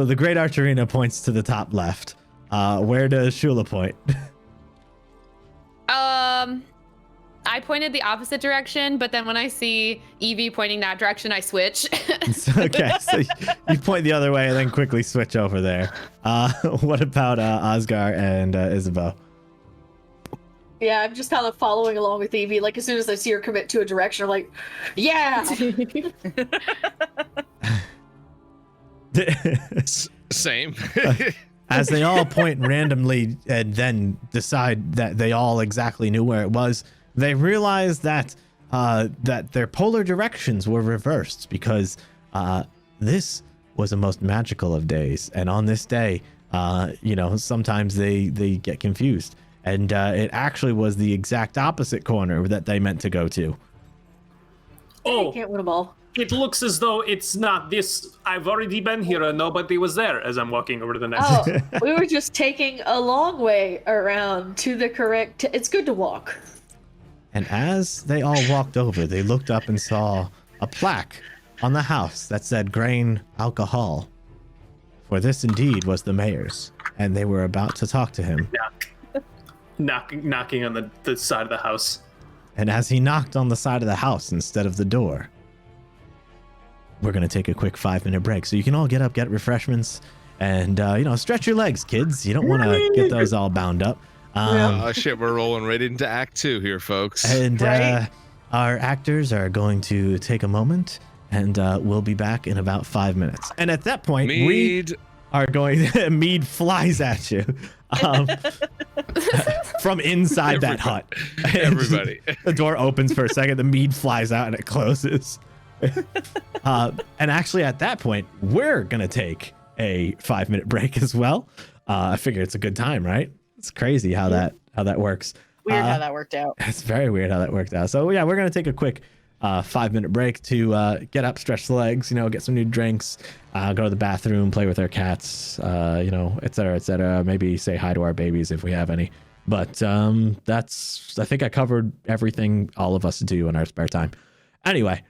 the great Archerina points to the top left. Where does Shula point? I pointed the opposite direction, but then when I see Evie pointing that direction, I switch. Okay, so you point the other way and then quickly switch over there. What about Osgar and Isabo? Yeah, I'm just kind of following along with Evie. Like, as soon as I see her commit to a direction, I'm like, yeah! Same. As they all point randomly and then decide that they all exactly knew where it was, they realize that that their polar directions were reversed because this was the most magical of days. And on this day, sometimes they get confused. And it actually was the exact opposite corner that they meant to go to. You can't win them all. It looks as though it's not this. I've already been here and nobody was there as I'm walking over to the next. Oh, we were just taking a long way around to the correct. It's good to walk. And as they all walked over, they looked up and saw a plaque on the house that said grain alcohol. For this indeed was the mayor's, and they were about to talk to him. Knocking on the side of the house. And as he knocked on the side of the house instead of the door, we're going to take a quick 5-minute break. So you can all get up, get refreshments, and, stretch your legs, kids. You don't want to get those all bound up. Oh, shit, we're rolling right into Act 2 here, folks. And our actors are going to take a moment, and we'll be back in about 5 minutes. And at that point, Mead. we are going... Mead flies at you from inside that hut. Everybody. The door opens for a second, the mead flies out, and it closes. And actually, at that point, we're going to take a 5-minute break as well. I figure it's a good time, right? It's crazy how that works. Weird how that worked out. It's very weird how that worked out. So yeah, we're gonna take a quick 5-minute break to get up, stretch the legs, get some new drinks, go to the bathroom, play with our cats, et cetera, et cetera. Maybe say hi to our babies if we have any. But I think I covered everything all of us do in our spare time. Anyway,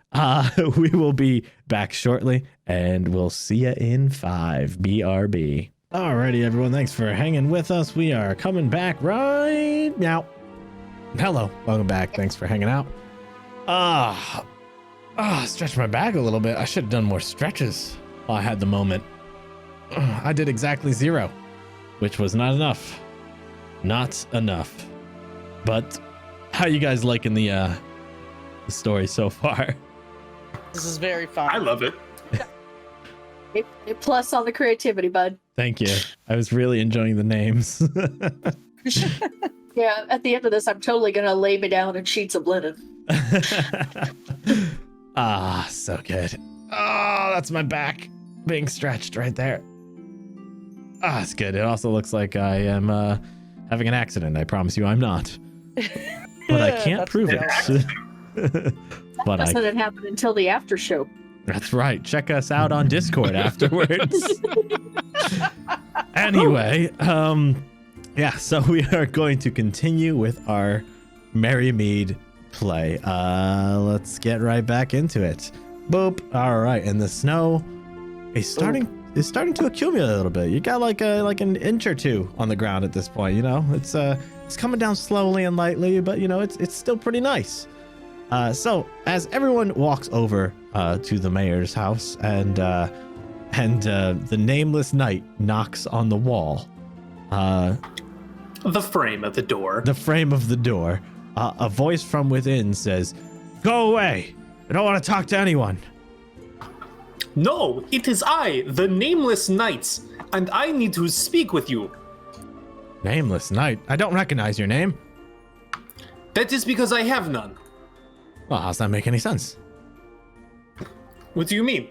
we will be back shortly, and we'll see you in 5. BRB. Alrighty, everyone. Thanks for hanging with us. We are coming back right now. Hello. Welcome back. Thanks for hanging out. Stretch my back a little bit. I should have done more stretches while I had the moment. I did exactly 0, which was not enough. Not enough. But how you guys liking the story so far? This is very fun. I love it. A plus on the creativity, bud. Thank you. I was really enjoying the names. Yeah, at the end of this, I'm totally gonna lay me down in sheets of linen. So good. Oh, that's my back being stretched right there. It's good. It also looks like I am having an accident. I promise you I'm not. But I can't prove it. But Doesn't happen until the after show. That's right. Check us out on Discord afterwards. Anyway, so we are going to continue with our Merrymead play. Let's get right back into it. Boop. All right, and the snow is starting to accumulate a little bit. You got like an inch or two on the ground at this point. It's coming down slowly and lightly, but it's still pretty nice. So as everyone walks over to the mayor's house, and the nameless knight knocks on the wall. The frame of the door. The frame of the door. A voice from within says, "Go away! I don't want to talk to anyone." No, it is I, the nameless knight, and I need to speak with you. Nameless knight? I don't recognize your name. That is because I have none. Well, how's that make any sense? What do you mean?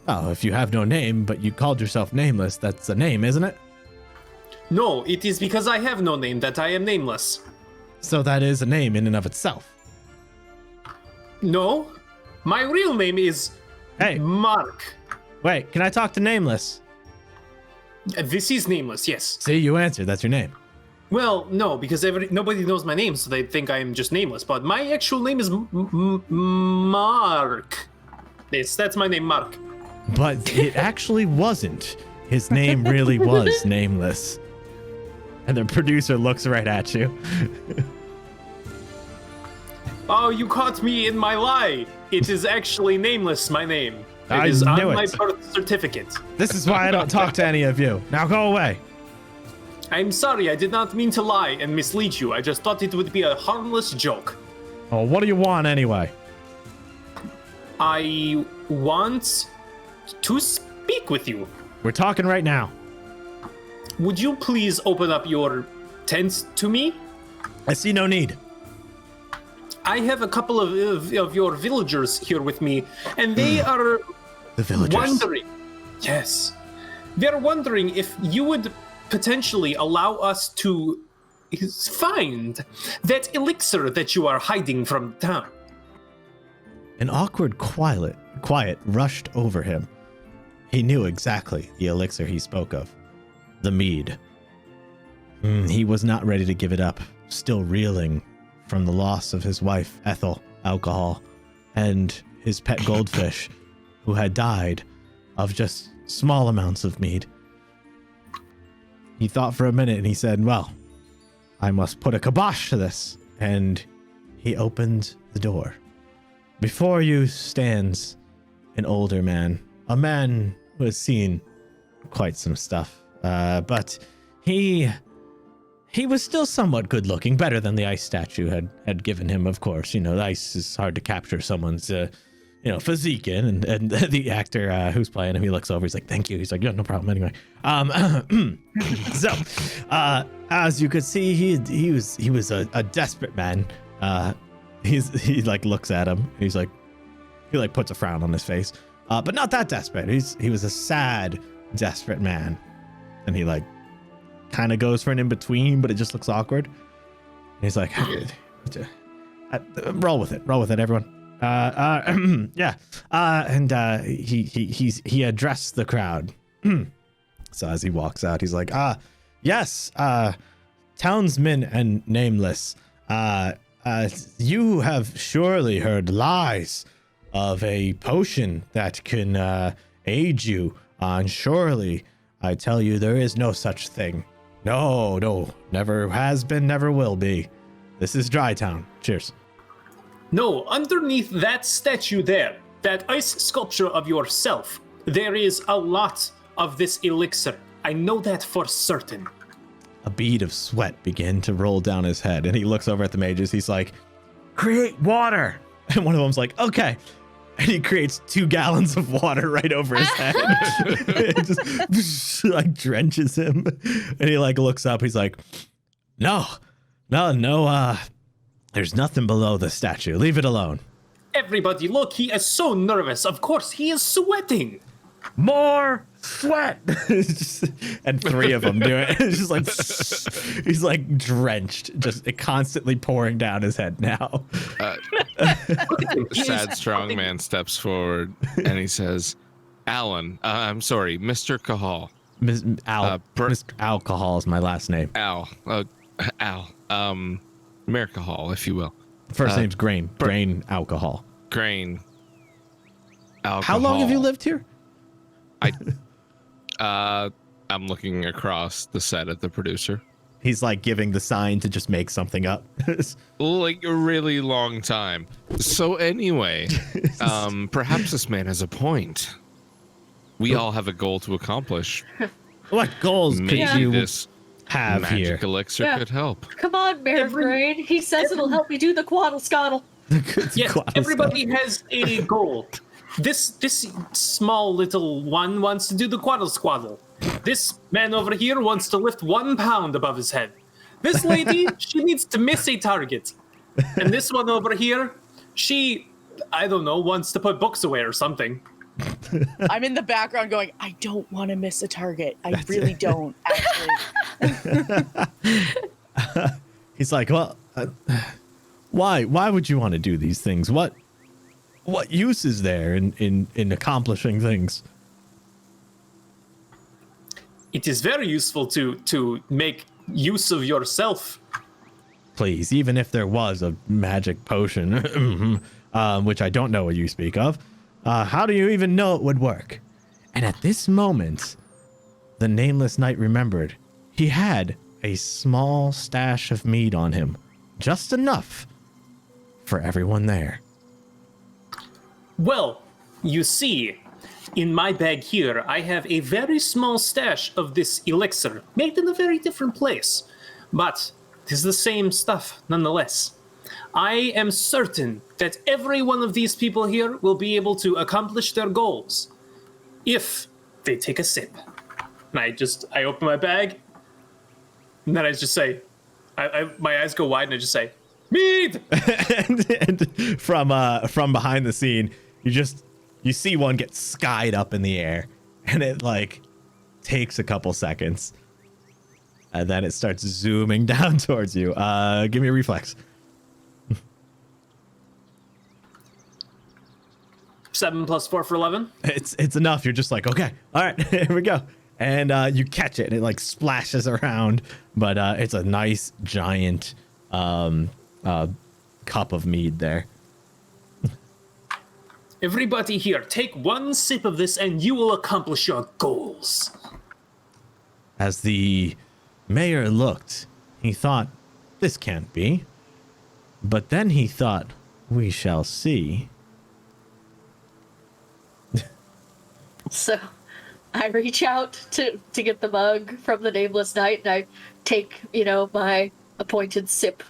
Oh, if you have no name, but you called yourself nameless, that's a name, isn't it? No, it is because I have no name that I am nameless. So that is a name in and of itself. No, my real name is Mark. Wait, can I talk to Nameless? This is Nameless, yes. See, you answered. That's your name. Well, no, because nobody knows my name, so they think I am just Nameless. But my actual name is Mark. Yes, that's my name, Mark. But it actually wasn't. His name really was Nameless. And the producer looks right at you. Oh, you caught me in my lie. It is actually Nameless, my name. I It is knew on my it. birth certificate. This is why I don't talk to any of you. Now go away. I'm sorry, I did not mean to lie and mislead you. I just thought it would be a harmless joke. Oh, what do you want anyway? I want to speak with you. We're talking right now. Would you please open up your tent to me? I see no need. I have a couple of your villagers here with me, and they are The villagers. wondering. Yes. They're wondering if you would potentially allow us to find that elixir that you are hiding from town. An awkward quiet rushed over him. He knew exactly the elixir he spoke of. The mead. He was not ready to give it up, still reeling from the loss of his wife, Ethel, alcohol, and his pet goldfish, who had died of just small amounts of mead. He thought for a minute and he said, well, I must put a kibosh to this. And he opened the door. Before you stands an older man, a man who has seen quite some stuff, but he was still somewhat good looking, better than the ice statue had given him, of course. You know, the ice is hard to capture someone's physique in, and the actor who's playing him, he looks over, he's like, thank you. He's like, yeah, no problem anyway. So as you could see, he was a desperate man. He like looks at him, he's like, he like puts a frown on his face, but not that desperate. He was a sad, desperate man, and he like kind of goes for an in-between, but it just looks awkward. And he's like, roll with it, everyone. Yeah. And he addressed the crowd. So as he walks out, he's like, yes, townsmen and nameless, you have surely heard lies of a potion that can aid you, and surely I tell you there is no such thing. No, never has been, never will be. This is Dry Town. Cheers. No, underneath that statue there, that ice sculpture of yourself, there is a lot of this elixir. I know that for certain. A bead of sweat began to roll down his head, and he looks over at the mages. He's like, create water. And one of them's like, okay. And he creates 2 gallons of water right over his head. It just like drenches him. And he like looks up. He's like, no, there's nothing below the statue. Leave it alone. Everybody, look, he is so nervous. Of course, he is sweating. More sweat. And 3 of them do it. It's just like, he's like drenched, just constantly pouring down his head now. Sad strong man steps forward and he says, Alan, I'm sorry, Mr. Cahal. Mr. Alcohol is my last name. Al. Mayor Cahal, if you will. First name's Grain. Grain Alcohol. Grain. Alcohol. How long have you lived here? I'm looking across the set at the producer. He's like giving the sign to just make something up. Like a really long time. So anyway, perhaps this man has a point. We all have a goal to accomplish. What goals Maybe could you this have magic here? elixir could help. Come on, Merrymead. He says it'll help me do the quaddle scoddle. Yes, everybody has a goal. This small little one wants to do the quaddle squaddle. This man over here wants to lift 1 pound above his head. This lady, she needs to miss a target. And this one over here, she, I don't know, wants to put books away or something. I'm in the background going, I don't want to miss a target. I really don't, actually. He's like, well, why would you want to do these things? What use is there in accomplishing things? It is very useful to make use of yourself. Please, even if there was a magic potion, which I don't know what you speak of, how do you even know it would work? And at this moment, the nameless knight remembered he had a small stash of mead on him, just enough for everyone there. Well, you see, in my bag here, I have a very small stash of this elixir, made in a very different place. But it is the same stuff, nonetheless. I am certain that every one of these people here will be able to accomplish their goals if they take a sip. And I open my bag, and then I just say, my eyes go wide, and I just say, Mead! and from behind the scene, you see one get skied up in the air, and it like takes a couple seconds, and then it starts zooming down towards you. Give me a reflex. 7 + 4 for 11. It's enough. You're just like, okay, all right, here we go. And you catch it, and it like splashes around, but it's a nice giant cup of mead there. Everybody here, take one sip of this and you will accomplish your goals. As the mayor looked, he thought, this can't be. But then he thought, we shall see. So I reach out to get the mug from the Nameless Knight, and I take, my appointed sip.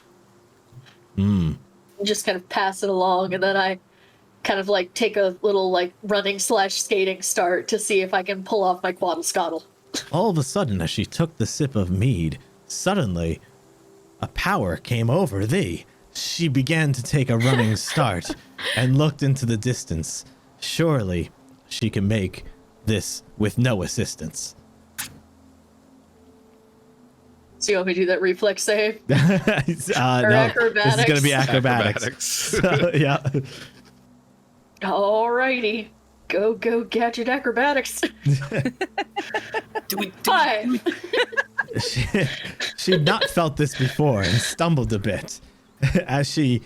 And just kind of pass it along, and then I kind of like take a little like running/skating start to see if I can pull off my quaddle scottle. All of a sudden, as she took the sip of mead, suddenly a power came over thee. She began to take a running start and looked into the distance. Surely she can make this with no assistance. So you want me to do that reflex save? No, acrobatics? this is going to be acrobatics. So, yeah. Alrighty. Go, gadget acrobatics. Five. She'd not felt this before and stumbled a bit. As she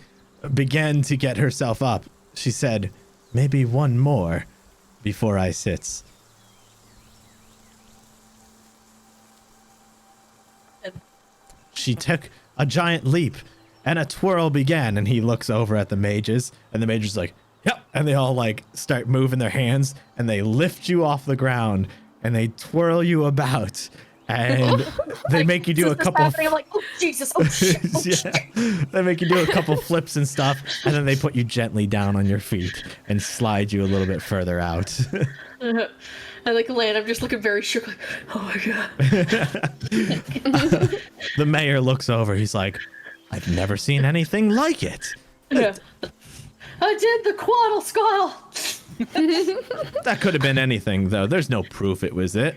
began to get herself up, she said, maybe one more before I sits. She took a giant leap, and a twirl began, and he looks over at the mages, and the mages like, yep, and they all like start moving their hands, and they lift you off the ground, and they twirl you about, and they make you do a couple. I'm like, oh Jesus, oh shit, oh shit. They make you do a couple flips and stuff, and then they put you gently down on your feet and slide you a little bit further out. I like land. I'm just looking very shook. Like, oh my god. The mayor looks over. He's like, I've never seen anything like it. Yeah. I did the quaddle scuttle. That could have been anything, though. There's no proof it was it.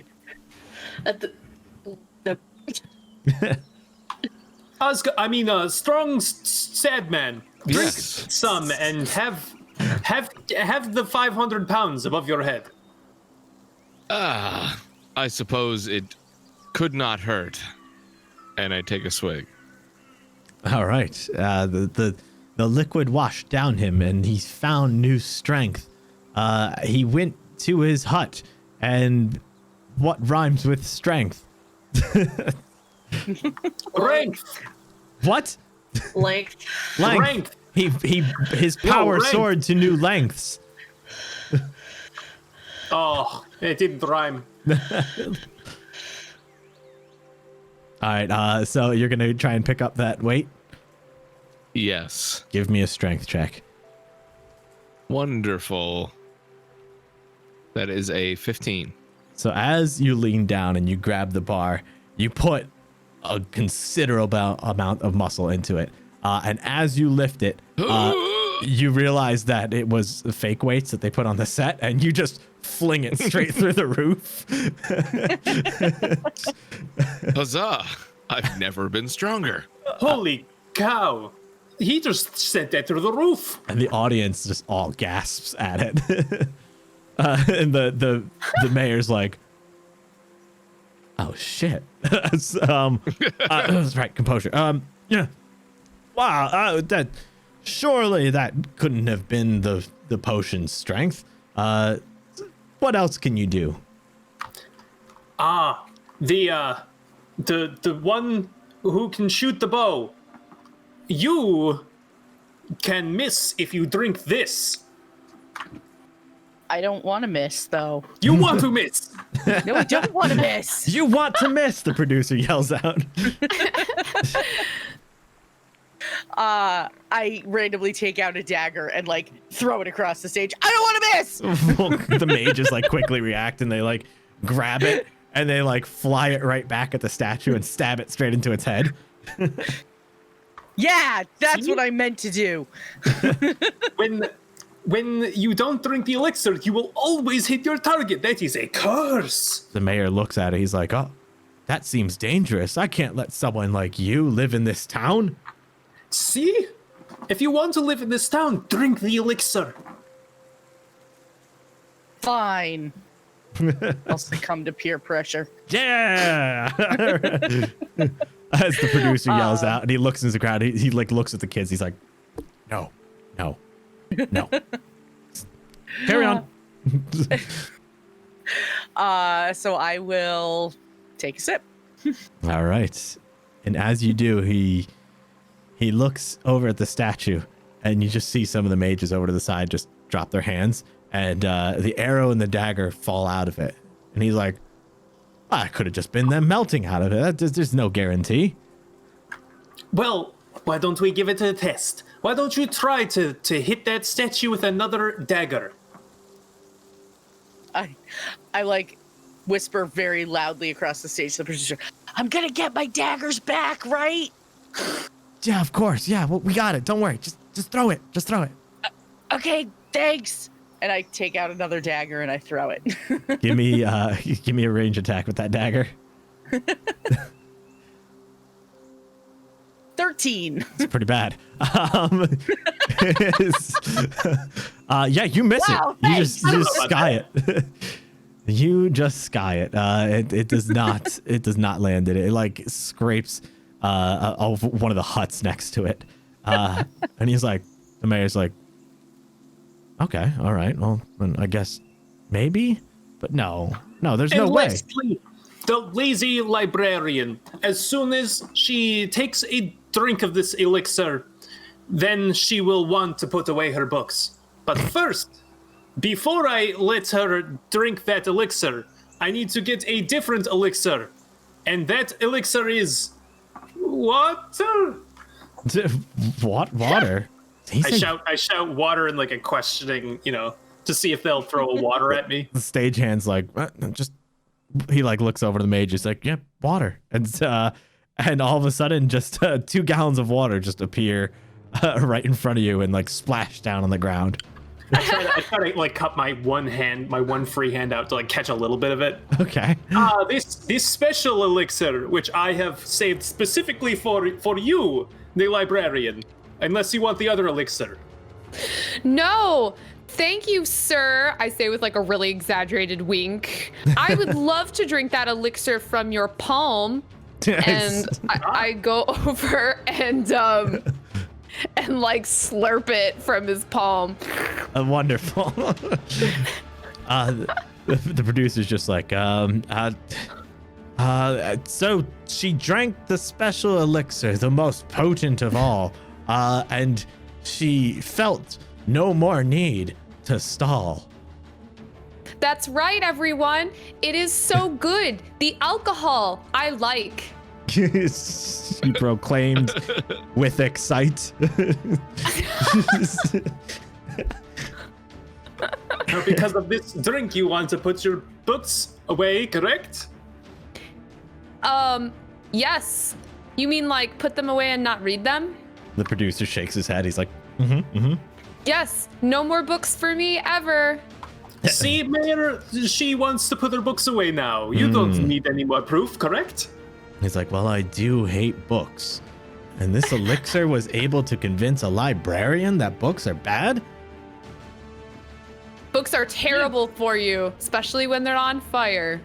Osgar, strong, sad man. Drink Yes. some and have the 500 pounds above your head. I suppose it could not hurt. And I take a swig. All right. The liquid washed down him, and he found new strength. He went to his hut, and what rhymes with strength? Strength. What? Length. Strength. His power rank. soared to new lengths. Oh, it didn't rhyme. All right. So you're gonna try and pick up that weight. Yes. Give me a strength check. Wonderful. That is a 15. So as you lean down and you grab the bar, you put a considerable amount of muscle into it. And as you lift it, you realize that it was the fake weights that they put on the set, and you just fling it straight through the roof. Huzzah! I've never been stronger. Holy cow. He just sent that through the roof. And the audience just all gasps at it. And the mayor's like, oh shit. That's right, composure. Yeah. Wow, that surely that couldn't have been the potion's strength. What else can you do? The one who can shoot the bow. You can miss if you drink this. I don't want to miss, though. You want to miss. No, I don't want to miss. You want to miss, the producer yells out. I randomly take out a dagger and like throw it across the stage. I don't want to miss. Well, the mages like quickly react and they like grab it and they like fly it right back at the statue and stab it straight into its head. Yeah, that's what I meant to do. When you don't drink the elixir, you will always hit your target. That is a curse. The mayor looks at it. He's like, oh, that seems dangerous. I can't let someone like you live in this town. See? If you want to live in this town, drink the elixir. Fine. I'll succumb to peer pressure. Yeah. As the producer yells out and he looks into the crowd, he like looks at the kids. He's like, no. Carry on. So I will take a sip. All right. And as you do, he looks over at the statue and you just see some of the mages over to the side just drop their hands and the arrow and the dagger fall out of it. And he's like, I could have just been them melting out of it. There's no guarantee. Well, why don't we give it a test? Why don't you try to hit that statue with another dagger? I like whisper very loudly across the stage to the producer, I'm gonna get my daggers back, right? Yeah, of course. Yeah, well, we got it. Don't worry. Just throw it. Just throw it. Okay, thanks. And I take out another dagger and I throw it. Give me a range attack with that dagger. 13. It's pretty bad. Yeah, you miss Wow, it. You thanks. just sky it. You just sky it. It does not land it. It like scrapes over one of the huts next to it. And he's like, the mayor's like, okay, all right, well, then I guess maybe, but no, there's no way. Lastly, the lazy librarian, as soon as she takes a drink of this elixir, then she will want to put away her books. But first, before I let her drink that elixir, I need to get a different elixir. And that elixir is water. What water? I shout water in like a questioning, to see if they'll throw a water at me. The stagehand's like, he like looks over to the mage. He's like, yeah, water. And all of a sudden, just 2 gallons of water just appear right in front of you and like splash down on the ground. I try to like cut my one free hand out to like catch a little bit of it. Okay. This special elixir, which I have saved specifically for you, the librarian, unless you want the other elixir. No, thank you, sir. I say with like a really exaggerated wink. I would love to drink that elixir from your palm. And I go over and like slurp it from his palm. Wonderful. The producer's just like, so she drank the special elixir, the most potent of all, and she felt no more need to stall. That's right, everyone. It is so good. The alcohol I like. She proclaimed with excite. Now, because of this drink, you want to put your books away, correct? Yes. You mean like put them away and not read them? The producer shakes his head. He's like, Yes. No more books for me ever. See, Mayor, she wants to put her books away now. You don't need any more proof, correct? He's like, well, I do hate books. And this elixir was able to convince a librarian that books are bad? Books are terrible for you, especially when they're on fire.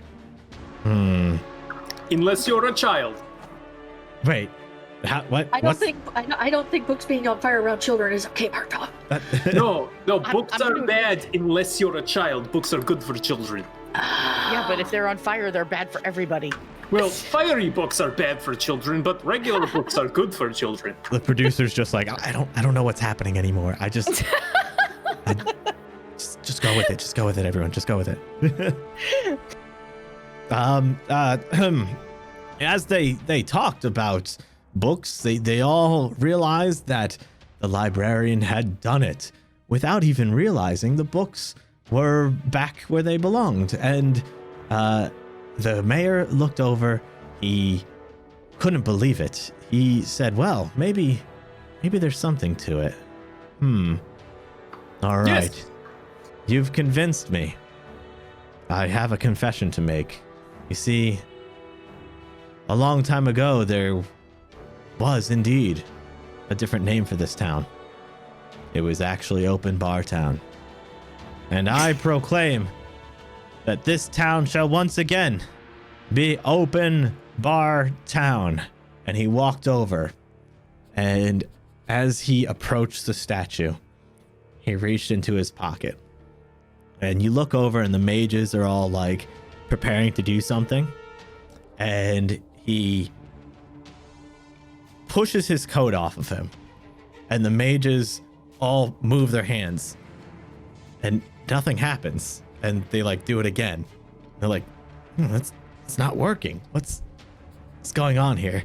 Unless you're a child. Wait, what? I don't think books being on fire around children is okay, Markt'ov. No, books are bad unless you're a child. Books are good for children. Yeah, but if they're on fire, they're bad for everybody. Well, fiery books are bad for children, but regular books are good for children. The producer's just like, I don't know what's happening anymore. Just go with it. Just go with it, everyone. Just go with it. As they talked about books, they all realized that the librarian had done it without even realizing the books were back where they belonged. And the mayor looked over. He couldn't believe it. He said, well, maybe there's something to it. All right. Yes. You've convinced me. I have a confession to make. You see, a long time ago, there was indeed a different name for this town. It was actually Open Bar Town. And I proclaim that this town shall once again be Open Bar Town. And he walked over, and as he approached the statue, he reached into his pocket. And you look over, and the mages are all like preparing to do something. And he pushes his coat off of him, and the mages all move their hands, and nothing happens. And they like do it again. They're like, it's not working. What's going on here?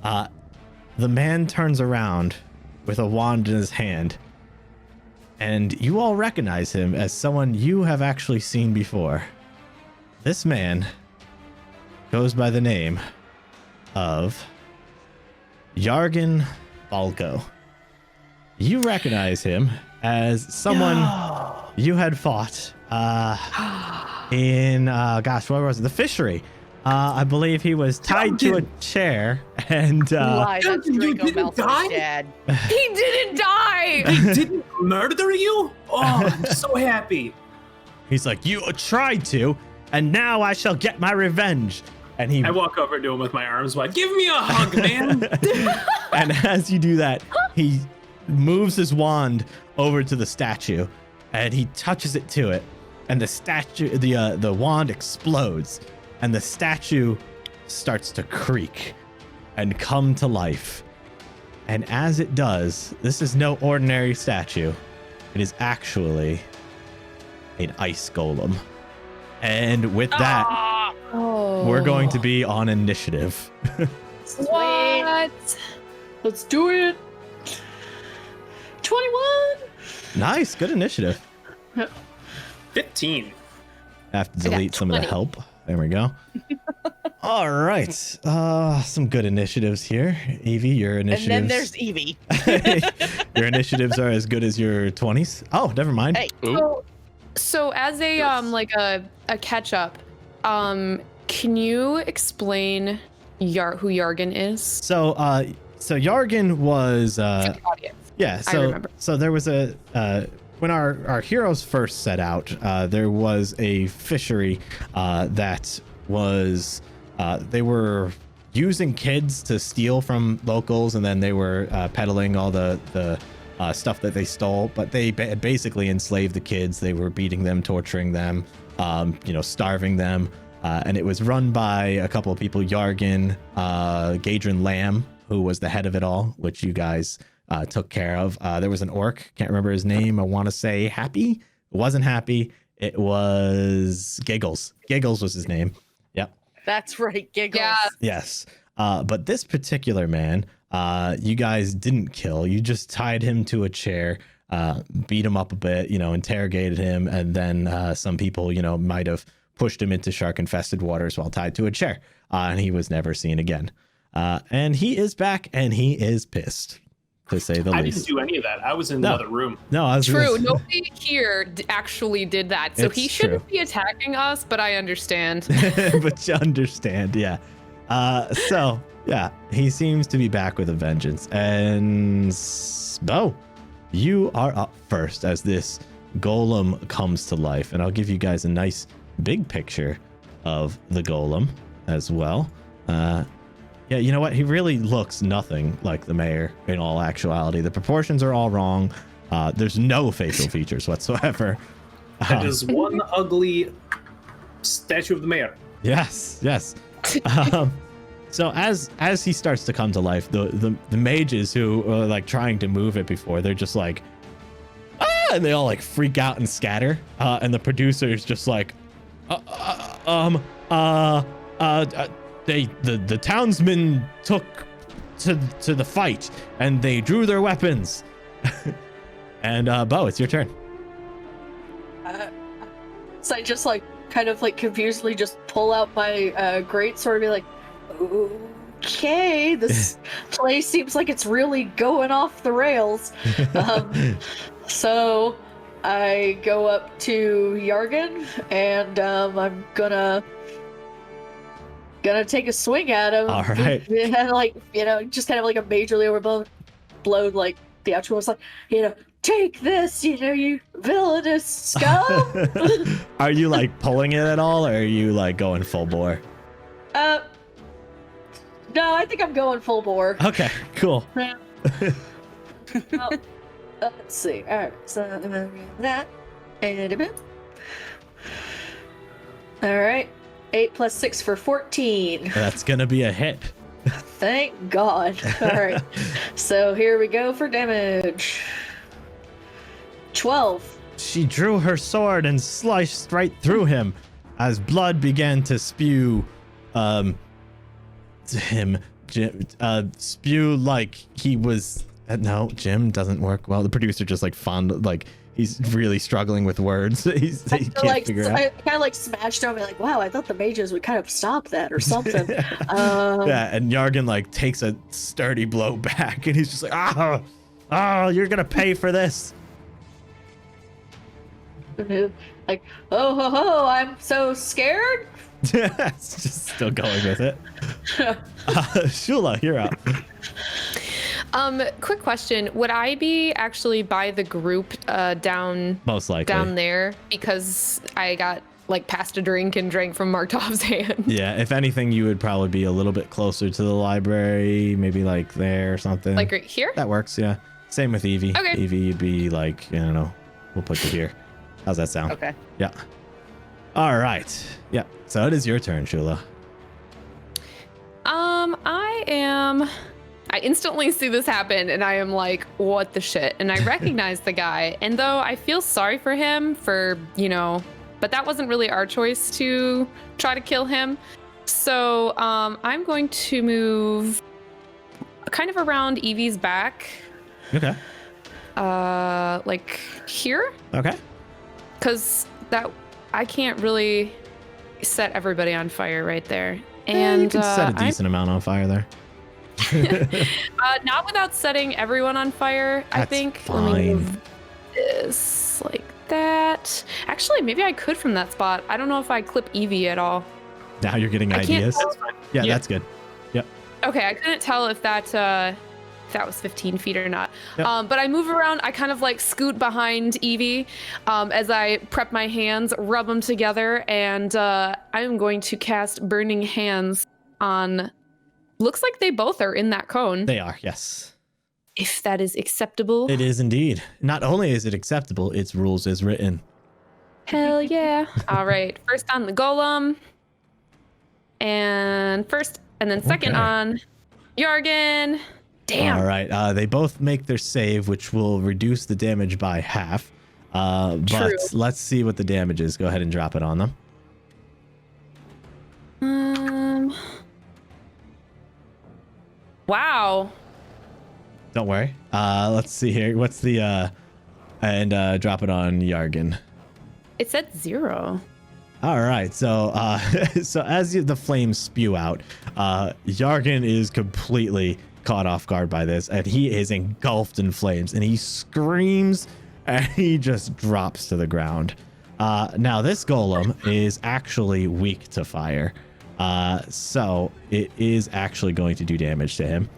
The man turns around with a wand in his hand, and you all recognize him as someone you have actually seen before. This man goes by the name of Yargan Balko. You recognize him as someone you had fought in, where was it? The fishery. I believe he was tied to a chair and... Lie, that's You Draco didn't die? Malfoy's dad. He didn't die. They didn't murder you? Oh, I'm so happy. he's like, you tried to, and now I shall get my revenge. And he... I walk over to him with my arms wide. Give me a hug, man. And as you do that, he moves his wand over to the statue, and he touches it to it, and the statue, the wand explodes, and the statue starts to creak and come to life. And as it does, this is no ordinary statue. It is actually an ice golem. And with that, we're going to be on initiative. What? Let's do it. 21. Nice, good initiative. 15. I have to delete some of the 20. help. There we go. All right. Some good initiatives here. Evie, your initiatives. And then there's Evie. Your initiatives are as good as your 20s. Oh, never mind. Hey. So as a like a catch up, can you explain who Yargan is? So Yargan was To the audience. yeah, I remember. so there was a when our heroes first set out, there was a fishery that was they were using kids to steal from locals, and then they were peddling all the stuff that they stole. But they basically enslaved the kids. They were beating them, torturing them, starving them. And it was run by a couple of people, Yargan, Gadrin Lamb, who was the head of it all, which you guys took care of. There was an orc, can't remember his name. I want to say Happy. It wasn't Happy. It was Giggles. Giggles was his name. Yep. That's right, Giggles. Yeah. Yes. But this particular man, you guys didn't kill. You just tied him to a chair, beat him up a bit, interrogated him, and then some people, might have pushed him into shark-infested waters while tied to a chair, and he was never seen again. And he is back, and he is pissed, to say the I least. didn't do any of that. I was in No. another room. No, I was True. Nobody here actually did that, so It's he shouldn't true. be attacking us. But I understand. but you understand, yeah. So yeah, he seems to be back with a vengeance. And Bo, you are up first as this golem comes to life, and I'll give you guys a nice big picture of the golem as well. Yeah, you know what? He really looks nothing like the mayor in all actuality. The proportions are all wrong. There's no facial features whatsoever. That is one ugly statue of the mayor. Yes. So as he starts to come to life, the mages who are like trying to move it before, they're just like, ah, and they all like freak out and scatter. And the producer is just like, the townsmen took to the fight and they drew their weapons. And Bo, it's your turn. So I just like kind of like confusedly just pull out my greatsword and be like, okay, this place seems like it's really going off the rails. So I go up to Yargan and I'm gonna take a swing at him. All right. And like, just kind of like a majorly overblown like theatrical was like, take this, you villainous scum. Are you like pulling it at all, or are you like going full bore? No, I think I'm going full bore. Okay, cool. Well, let's see. All right, so that and a bit. All right, 8 + 6 for 14. That's gonna be a hit. Thank God. All right, so here we go for damage. 12. She drew her sword and sliced right through him as blood began to spew to him. Spew like he was no, Jim doesn't work well. The producer just like he's really struggling with words. He can't figure it out. I kind of like smashed him and like, wow, I thought the mages would kind of stop that or something. Yeah, and Yargan like takes a sturdy blow back and he's just like, oh, you're gonna pay for this. Like, oh ho ho, I'm so scared. It's just still going with it. Shula, you're up. Quick question. Would I be actually by the group down Most likely. down there because I got like passed a drink and drank from Markt'ov's hand? Yeah, if anything, you would probably be a little bit closer to the library, maybe like there or something. Like right here? That works, yeah. Same with Evie. Okay. Evie, you'd be like, I don't know, we'll put you here. How's that sound? Okay. Yeah. All right. Yeah. So it is your turn, Shula. I instantly see this happen and I am like, what the shit? And I recognize the guy. And though I feel sorry for him for, but that wasn't really our choice to try to kill him. So I'm going to move kind of around Evie's back. Okay. Like here? Okay. Because I can't really set everybody on fire right there. You And can set a decent amount on fire there. not without setting everyone on fire, I That's think. fine. Let me move this like that. Actually, maybe I could from that spot. I don't know if I clip Evie at all. Now you're getting I can't ideas. tell. Yeah, Yeah. that's good. Yep. Okay, I couldn't tell if that was 15 feet or not. Yep. But I move around. I kind of like scoot behind Evie as I prep my hands, rub them together, and I'm going to cast Burning Hands on. Looks like they both are in that cone. They are, yes. If that is acceptable. It is indeed. Not only is it acceptable, its rules is written. Hell yeah. All right. First on the golem. And then second Okay. on Yargan. Damn. All right. They both make their save, which will reduce the damage by half. But True. let's see what the damage is. Go ahead and drop it on them. Wow. Don't worry. Let's see here. What's the and drop it on Yargan. It said 0. All right. So so as the flames spew out, Yargan is completely caught off guard by this, and he is engulfed in flames, and he screams and he just drops to the ground. Now this golem is actually weak to fire. So it is actually going to do damage to him.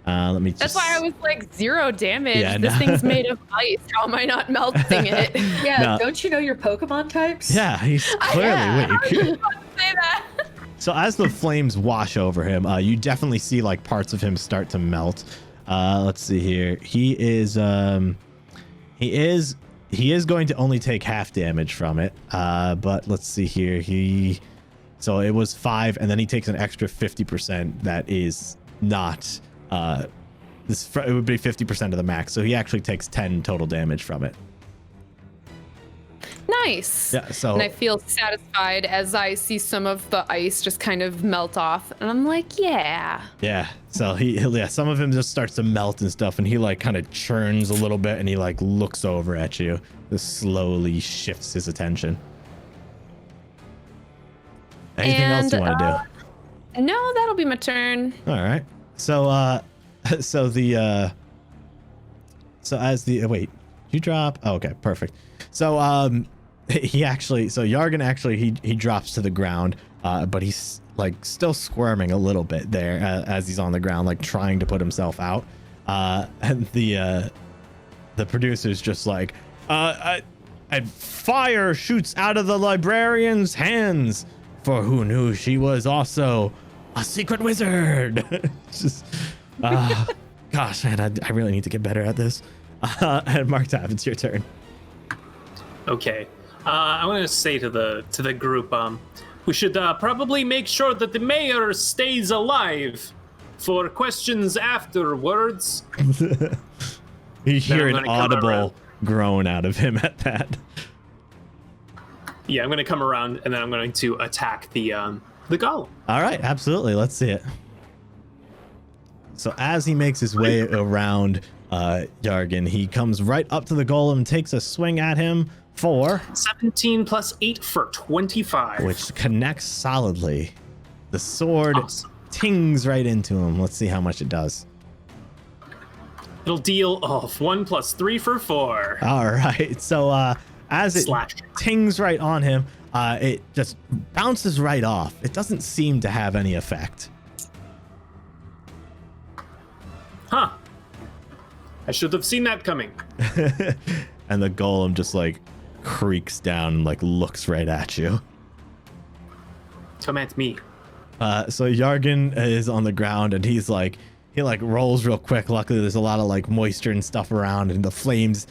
Let me just... That's why I was like 0 damage. Yeah, this no. thing's made of ice. How am I not melting it? Yeah, No. don't you know your Pokemon types? Yeah, he's clearly I was weak. just about to say that. So as the flames wash over him, you definitely see like parts of him start to melt. Let's see here. He is going to only take half damage from it. But let's see here. So it was 5, and then he takes an extra 50%. That is not it would be 50% of the max. So he actually takes 10 total damage from it. Nice. Yeah. So And I feel satisfied as I see some of the ice just kind of melt off, and I'm like, yeah. yeah. So some of him just starts to melt and stuff, and he like kind of churns a little bit, and he like looks over at you. Just slowly shifts his attention. Anything else you want to do? No, that'll be my turn. All right. So so as the wait, you drop. Oh, okay, perfect. So Yargan actually he drops to the ground, but he's like still squirming a little bit there as he's on the ground, like trying to put himself out. And the producer's just like, and fire shoots out of the librarian's hands, for who knew she was also a secret wizard. Just, gosh, man, I really need to get better at this. And Markt'ov, it's your turn. Okay. I want to say to the group, we should probably make sure that the mayor stays alive for questions afterwards. You hear I'm an gonna come audible around. groan out of him at that. Yeah, I'm going to come around and then I'm going to attack the golem. All right, absolutely. Let's see it. So as he makes his way around Yargan, he comes right up to the golem, takes a swing at him for 17 plus 8 for 25. which connects solidly. The sword Awesome. tings right into him. Let's see how much it does. It'll deal 1 plus 3 for 4. All right. So as it Slash. tings right on him, it just bounces right off. It doesn't seem to have any effect. Huh. I should have seen that coming. And the golem just like creaks down and like looks right at you. Come at me. So Yargan is on the ground and he rolls real quick. Luckily there's a lot of like moisture and stuff around, and the flames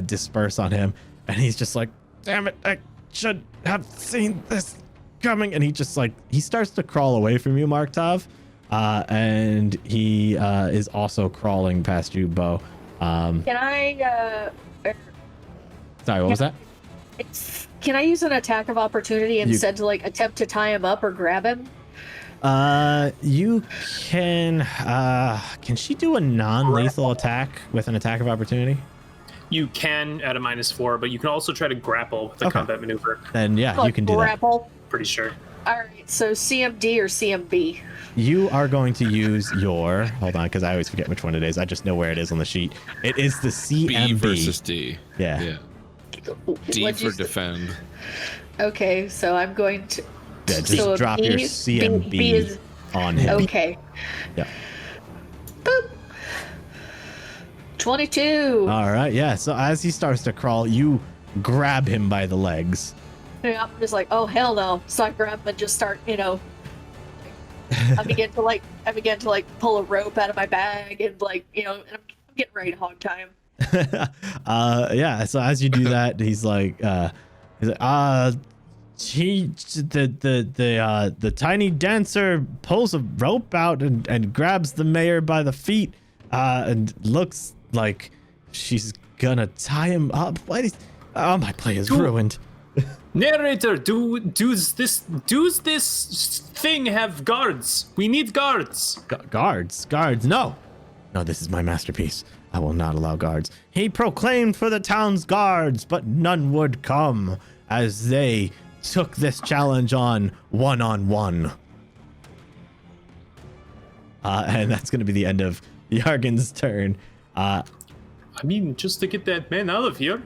disperse on him, and he's just like, damn it, I should have seen this coming. And he just like, he starts to crawl away from you, Markt'ov, and he is also crawling past you, Bo. Can I Sorry, what was that? can I use an attack of opportunity instead to like attempt to tie him up or grab him? You can she do a non-lethal attack with an attack of opportunity? You can at a -4, but you can also try to grapple with a Okay. combat maneuver. Then yeah, you Like can do that. grapple. Pretty sure. All right, so CMD or CMB? You are going to use your, hold on, because I always forget which one it is. I just know where it is on the sheet. It is the CMB. B versus D. Yeah. D What'd you for say? defend. Okay, so I'm going to. Yeah, just so drop B- your B- CMB B is on him. okay. Yeah. Boop. 22. All right, yeah. So as he starts to crawl, you grab him by the legs. Yeah, I'm just like, oh hell no! So I grab him and just start, I begin to like pull a rope out of my bag and and I'm getting ready to hog tie him. Yeah. So as you do that, he's like, the tiny dancer pulls a rope out and grabs the mayor by the feet, and looks like she's gonna tie him up. What is? Oh, my play is ruined. Narrator, does this thing have guards? We need guards. Guards. No, this is my masterpiece. I will not allow guards. He proclaimed for the town's guards, but none would come, as they took this challenge on one-on-one. And that's going to be the end of Yargan's turn. I mean, just to get that man out of here.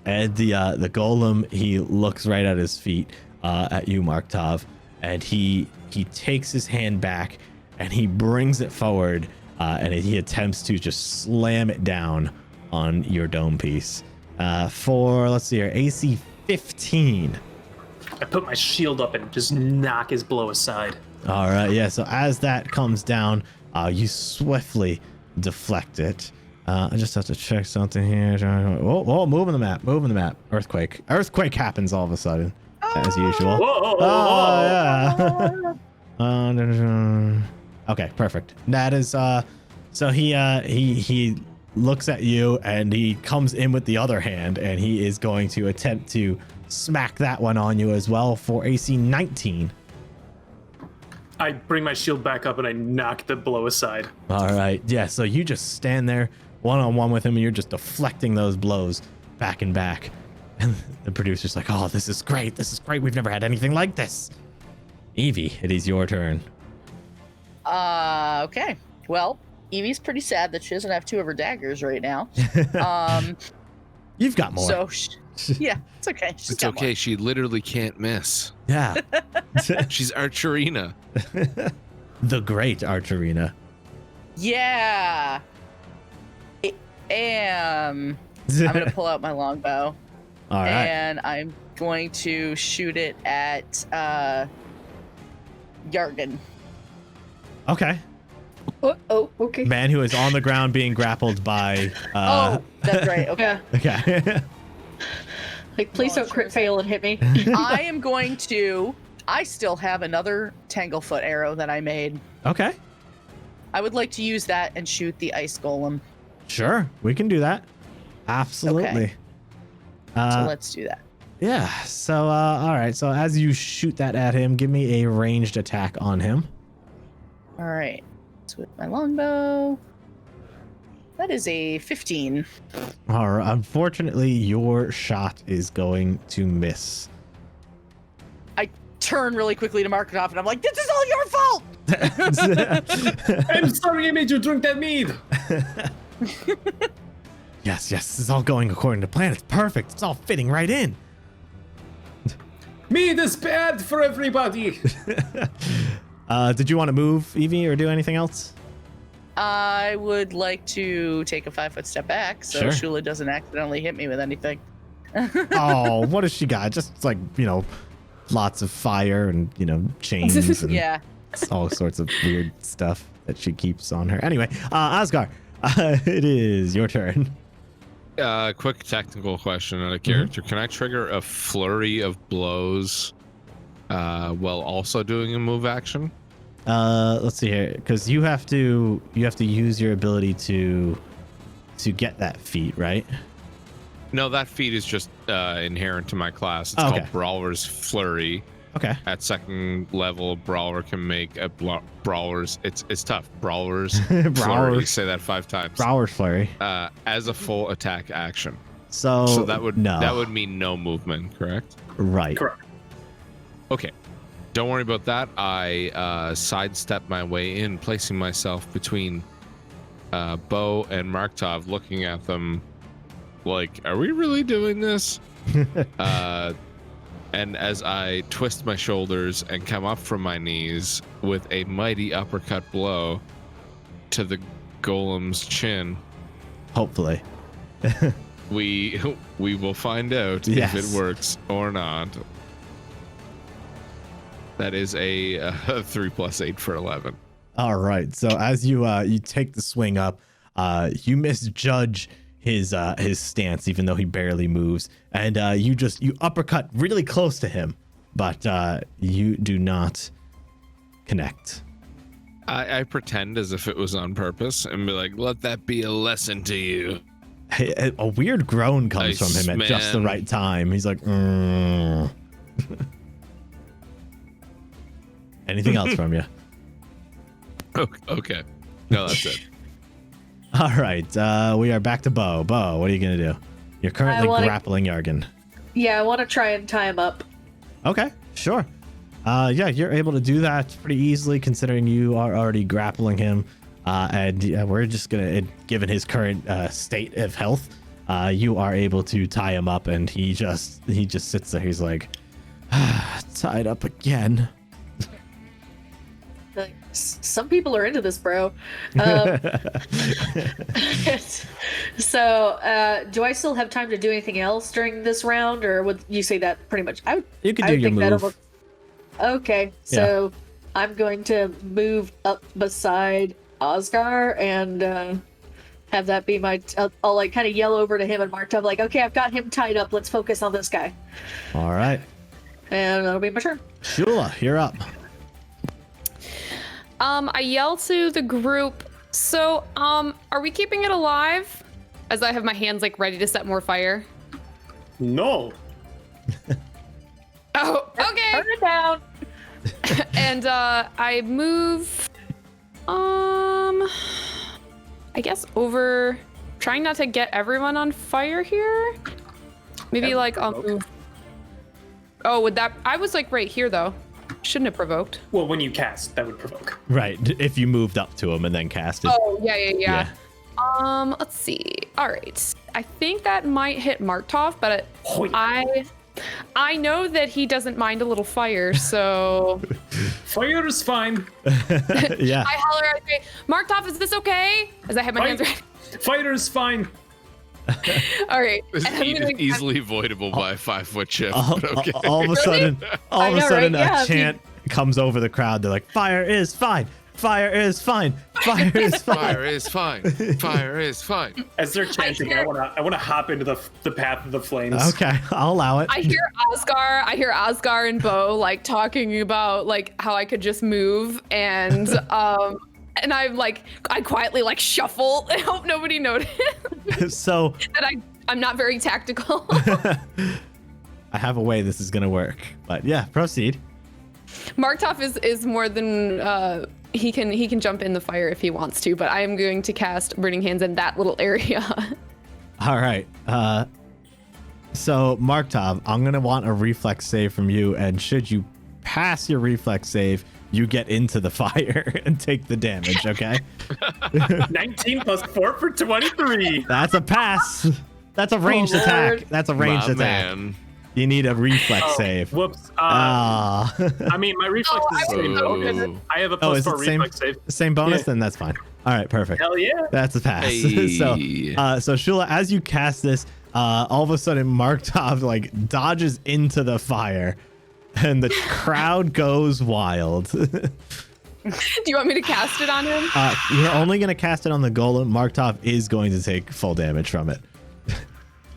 And the golem, he looks right at his feet, at you, Markt'ov, and he takes his hand back and he brings it forward, and he attempts to just slam it down on your dome piece. For, let's see here, AC 15. I put my shield up and just knock his blow aside. All right, yeah. So as that comes down, you swiftly deflect it. I just have to check something here. Oh, moving the map. Earthquake happens all of a sudden. Oh as usual. Whoa! Oh, yeah. Okay, perfect. That is so he looks at you and he comes in with the other hand and he is going to attempt to smack that one on you as well for AC 19. I bring my shield back up and I knock the blow aside. All right. Yeah, so you just stand there one-on-one with him and you're just deflecting those blows back and back. And the producer's like, "Oh, this is great. This is great. We've never had anything like this." Evie, it is your turn. Okay. Well, Evie's pretty sad that she doesn't have 2 of her daggers right now. You've got more. So, yeah, it's okay. It's okay. She literally can't miss. Yeah. She's Archerina. The great Archerina. Yeah. I'm gonna pull out my longbow. All right. And I'm going to shoot it at Yargan. Okay. Oh, okay. Man who is on the ground being grappled by Oh, that's right. Okay. Okay. Like, please don't crit fail and hit me. I am going to. I still have another Tanglefoot arrow that I made. Okay. I would like to use that and shoot the ice golem. Sure. We can do that. Absolutely. Okay. So let's do that. Yeah. So all right. So as you shoot that at him, give me a ranged attack on him. All right. So with my longbow, that is a 15. All right. Unfortunately, your shot is going to miss. I turn really quickly to Markt'ov and I'm like, "This is all your fault." I'm sorry I made you drink that mead. Yes. This is all going according to plan. It's perfect. It's all fitting right in. Mead is bad for everybody. Did you want to move, Evie, or do anything else? I would like to take a 5-foot step back so Sure. Shula doesn't accidentally hit me with anything. Oh, what has she got? Just like, lots of fire and, chains and Yeah. all sorts of weird stuff that she keeps on her. Anyway, Osgar, it is your turn. Quick technical question on a character. Can I trigger a flurry of blows while also doing a move action? Let's see here, because you have to use your ability to get that feat, right? No, that feat is just inherent to my class. It's Okay. called Brawler's Flurry. Okay. At second level, Brawler can make a Brawler's. It's tough. Brawler's Flurry. Brawler's- Say that 5 times. Brawler's Flurry. As a full attack action. So that would mean no movement, correct? Right. Correct. Okay. Don't worry about that. I sidestep my way in, placing myself between Bo and Markt'ov, looking at them like, "Are we really doing this?" And as I twist my shoulders and come up from my knees with a mighty uppercut blow to the golem's chin, Hopefully. we will find out Yes. if it works or not. That is a 3 + 8 for 11. All right. So as you take the swing up, you misjudge his stance, even though he barely moves, and you uppercut really close to him, but you do not connect. I pretend as if it was on purpose and be like, "Let that be a lesson to you." A weird groan comes from him at just the Iceman. right time. He's like, Anything else from you? Okay. No, that's it. All right. We are back to Bo. Bo, what are you going to do? You're currently grappling Yargan. Yeah, I want to try and tie him up. Okay, sure. Yeah, you're able to do that pretty easily considering you are already grappling him. And we're just going to, given his current state of health, you are able to tie him up, and he just sits there. He's like, tied up again. Like, some people are into this, bro. So, do I still have time to do anything else during this round, or would you say that pretty much? You can do your move. Okay, so I'm going to move up beside Osgar and have that be my. I'll like kind of yell over to him and Markt'ov, like, "Okay, I've got him tied up. Let's focus on this guy." All right. And that'll be my turn. Shula, you're up. I yell to the group. So, are we keeping it alive? As I have my hands like ready to set more fire. No. Oh, okay. Turn it down. And I move. I guess over. Trying not to get everyone on fire here. Maybe That like would I'll provoke. move. Oh, would that? I was like right here though. Shouldn't have provoked. Well, when you cast, that would provoke. Right, if you moved up to him and then cast it. Oh, yeah. Let's see. All right. I think that might hit Markt'ov, but Oh, yeah. I know that he doesn't mind a little fire, so Fire is fine. Yeah. I holler, I say, Markt'ov, is this okay? As I have my hands ready. Fire is fine. All right. It's And I'm gonna- easily avoidable by a 5-foot shift. all, but okay. all of a sudden, I know, right? Yeah, a if you- chant comes over the crowd. They're like, "Fire is fine. Fire is fine. Fire is fine." Fire is fine. Fire is fine. As they're chanting, I wanna hop into the path of the flames. Okay, I'll allow it. I hear Osgar and Bo like talking about like how I could just move and I'm like I quietly like shuffle and hope nobody noticed So that I'm not very tactical. I have a way this is gonna work. But yeah, proceed. Markt'ov is more than he can jump in the fire if he wants to, but I am going to cast Burning Hands in that little area. All right. So Markt'ov, I'm gonna want a reflex save from you, and should you pass your reflex save, you get into the fire and take the damage. Okay. 19 plus 4 for 23. That's a pass. That's a ranged Lord. attack. That's a ranged My attack. man. You need a reflex save. Whoops. Ah. I mean, my reflex Oh, is the I same. would've- Okay. I have a Oh, plus is 4 it same, reflex save. same bonus? Yeah. Then that's fine. All right, perfect. Hell yeah. That's a pass. Hey. So Shula, as you cast this, all of a sudden Markt'ov like dodges into the fire, and the crowd goes wild. Do you want me to cast it on him? You're only gonna cast it on the golem. Markt'ov is going to take full damage from it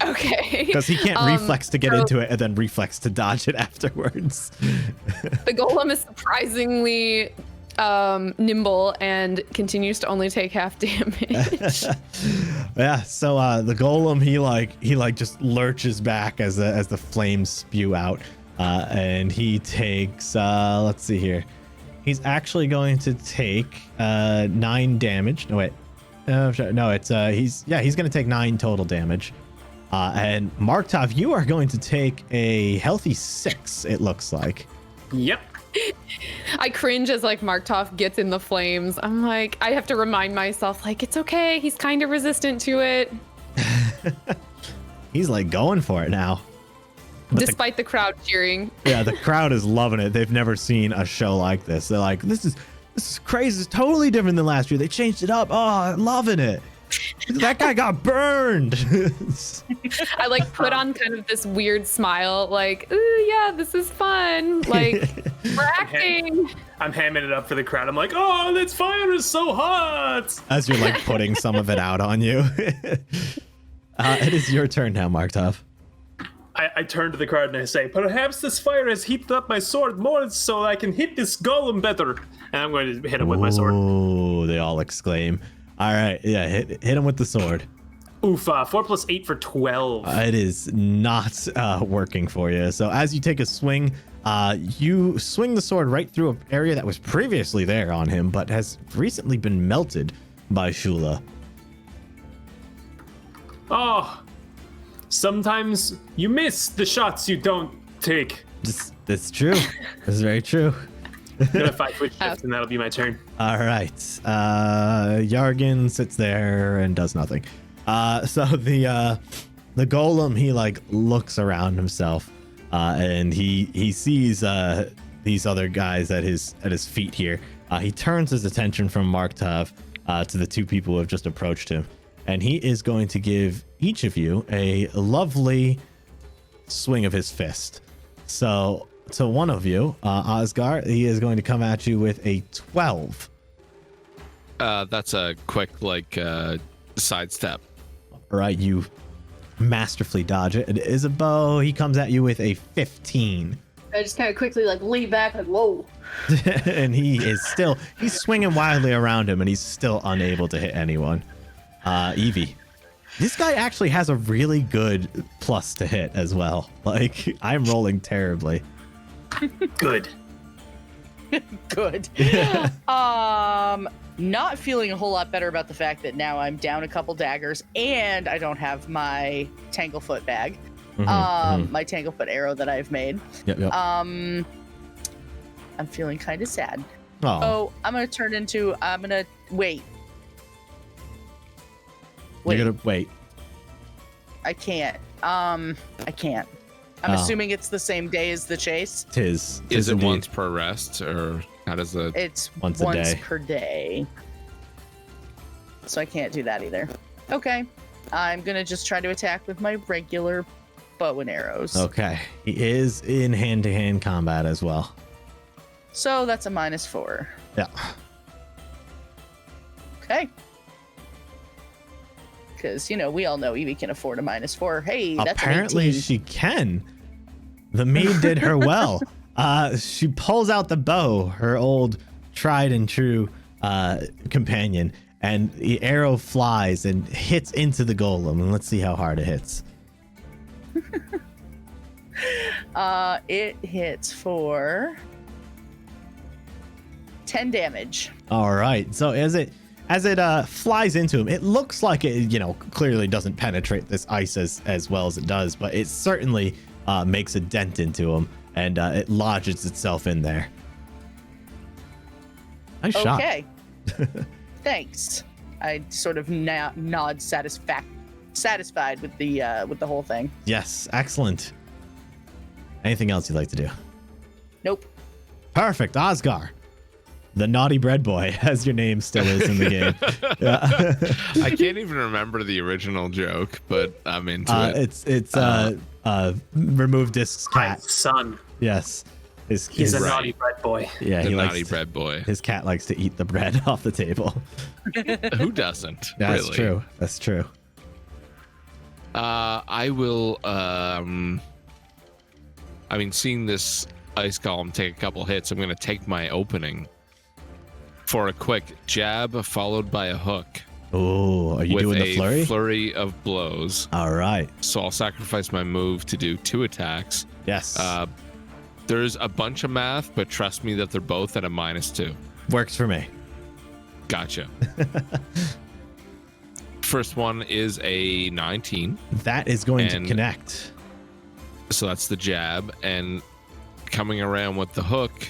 Okay. because he can't reflex to get so- into it and then reflex to dodge it afterwards. The golem is surprisingly nimble and continues to only take half damage. Yeah, so the golem he just lurches back as the flames spew out, and he takes let's see here, he's actually going to take 9 damage. No wait, no, it's he's going to take 9 total damage. And Markt'ov, you are going to take a healthy 6. It looks like. Yep. I cringe as like Markt'ov gets in the flames. I'm like, I have to remind myself, like, it's okay. He's kind of resistant to it, He's like going for it now. But despite the crowd cheering. yeah, the crowd is loving it. They've never seen a show like this. They're like, this is crazy. It's totally different than last year. They changed it up. Oh, I'm loving it. That guy got burned. I like put on kind of this weird smile, like, ooh, yeah, this is fun. Like, we're acting. I'm hamming it up for the crowd. I'm like, oh, this fire is so hot. As you're like putting some of it out on you. It is your turn now, Markt'ov. I turn to the crowd and I say, perhaps this fire has heated up my sword more so I can hit this golem better. And I'm going to hit him with my sword. Oh, they all exclaim. All right, yeah, hit him with the sword. Oof, 4 plus 8 for 12. It is not working for you. So as you take a swing, you swing the sword right through an area that was previously there on him, but has recently been melted by Shula. Oh, sometimes you miss the shots you don't take. That's true. That's very true. I'm gonna 5-foot shift and that'll be my turn. All right. Yargan sits there and does nothing. So the golem, he like looks around himself, and he sees these other guys at his feet here. He turns his attention from Markt'ov to the 2 people who have just approached him, and he is going to give each of you a lovely swing of his fist. So to one of you, Osgar, he is going to come at you with a 12. That's a quick sidestep. All right, you masterfully dodge it. And Isabo, he comes at you with a 15. I just kind of quickly like lean back, like whoa. And he's swinging wildly around him, and he's still unable to hit anyone. Evie, this guy actually has a really good plus to hit as well. Like, I'm rolling terribly. Good. Good. Not feeling a whole lot better about the fact that now I'm down a couple daggers and I don't have my Tanglefoot bag. My Tanglefoot arrow that I've made. Yep. I'm feeling kind of sad. Oh, I'm gonna wait. You're gonna wait. I can't. I'm assuming it's the same day as the chase. Tis Is it indeed. once per rest, or how does it? It's Once once, a day. per day. So I can't do that either. Okay. I'm gonna just try to attack with my regular bow and arrows. Okay, he is in hand-to-hand combat as well. So that's a -4. Yeah. Okay. Because, we all know Evie can afford a -4. Hey, that's Apparently an 18. she can. The maid did her well. She pulls out the bow, her old tried and true companion, and the arrow flies and hits into the golem. And let's see how hard it hits. It hits for 10 damage. All right. So as it flies into him, it looks like it, clearly doesn't penetrate this ice as well as it does, but it certainly makes a dent into him, and it lodges itself in there. Nice shot. Okay. Thanks. I sort of nod satisfied with the whole thing. Yes, excellent. Anything else you'd like to do? Nope. Perfect. Osgar, the naughty bread boy, as your name still is in the game. Yeah. I can't even remember the original joke, but I'm into it. It's RemovedDisc's My cat. son. Yes. He's a naughty bread boy. Yeah, The he naughty likes bread boy. his cat likes to eat the bread off the table. Who doesn't? That's really? true. That's true. I will. Seeing this ice golem take a couple hits, I'm going to take my opening for a quick jab followed by a hook. Oh, are you with doing the flurry? A flurry of blows. All right. So I'll sacrifice my move to do 2 attacks. Yes. There's a bunch of math, but trust me that they're both at a -2. Works for me. Gotcha. First one is a 19. That is going to connect. So that's the jab. And coming around with the hook,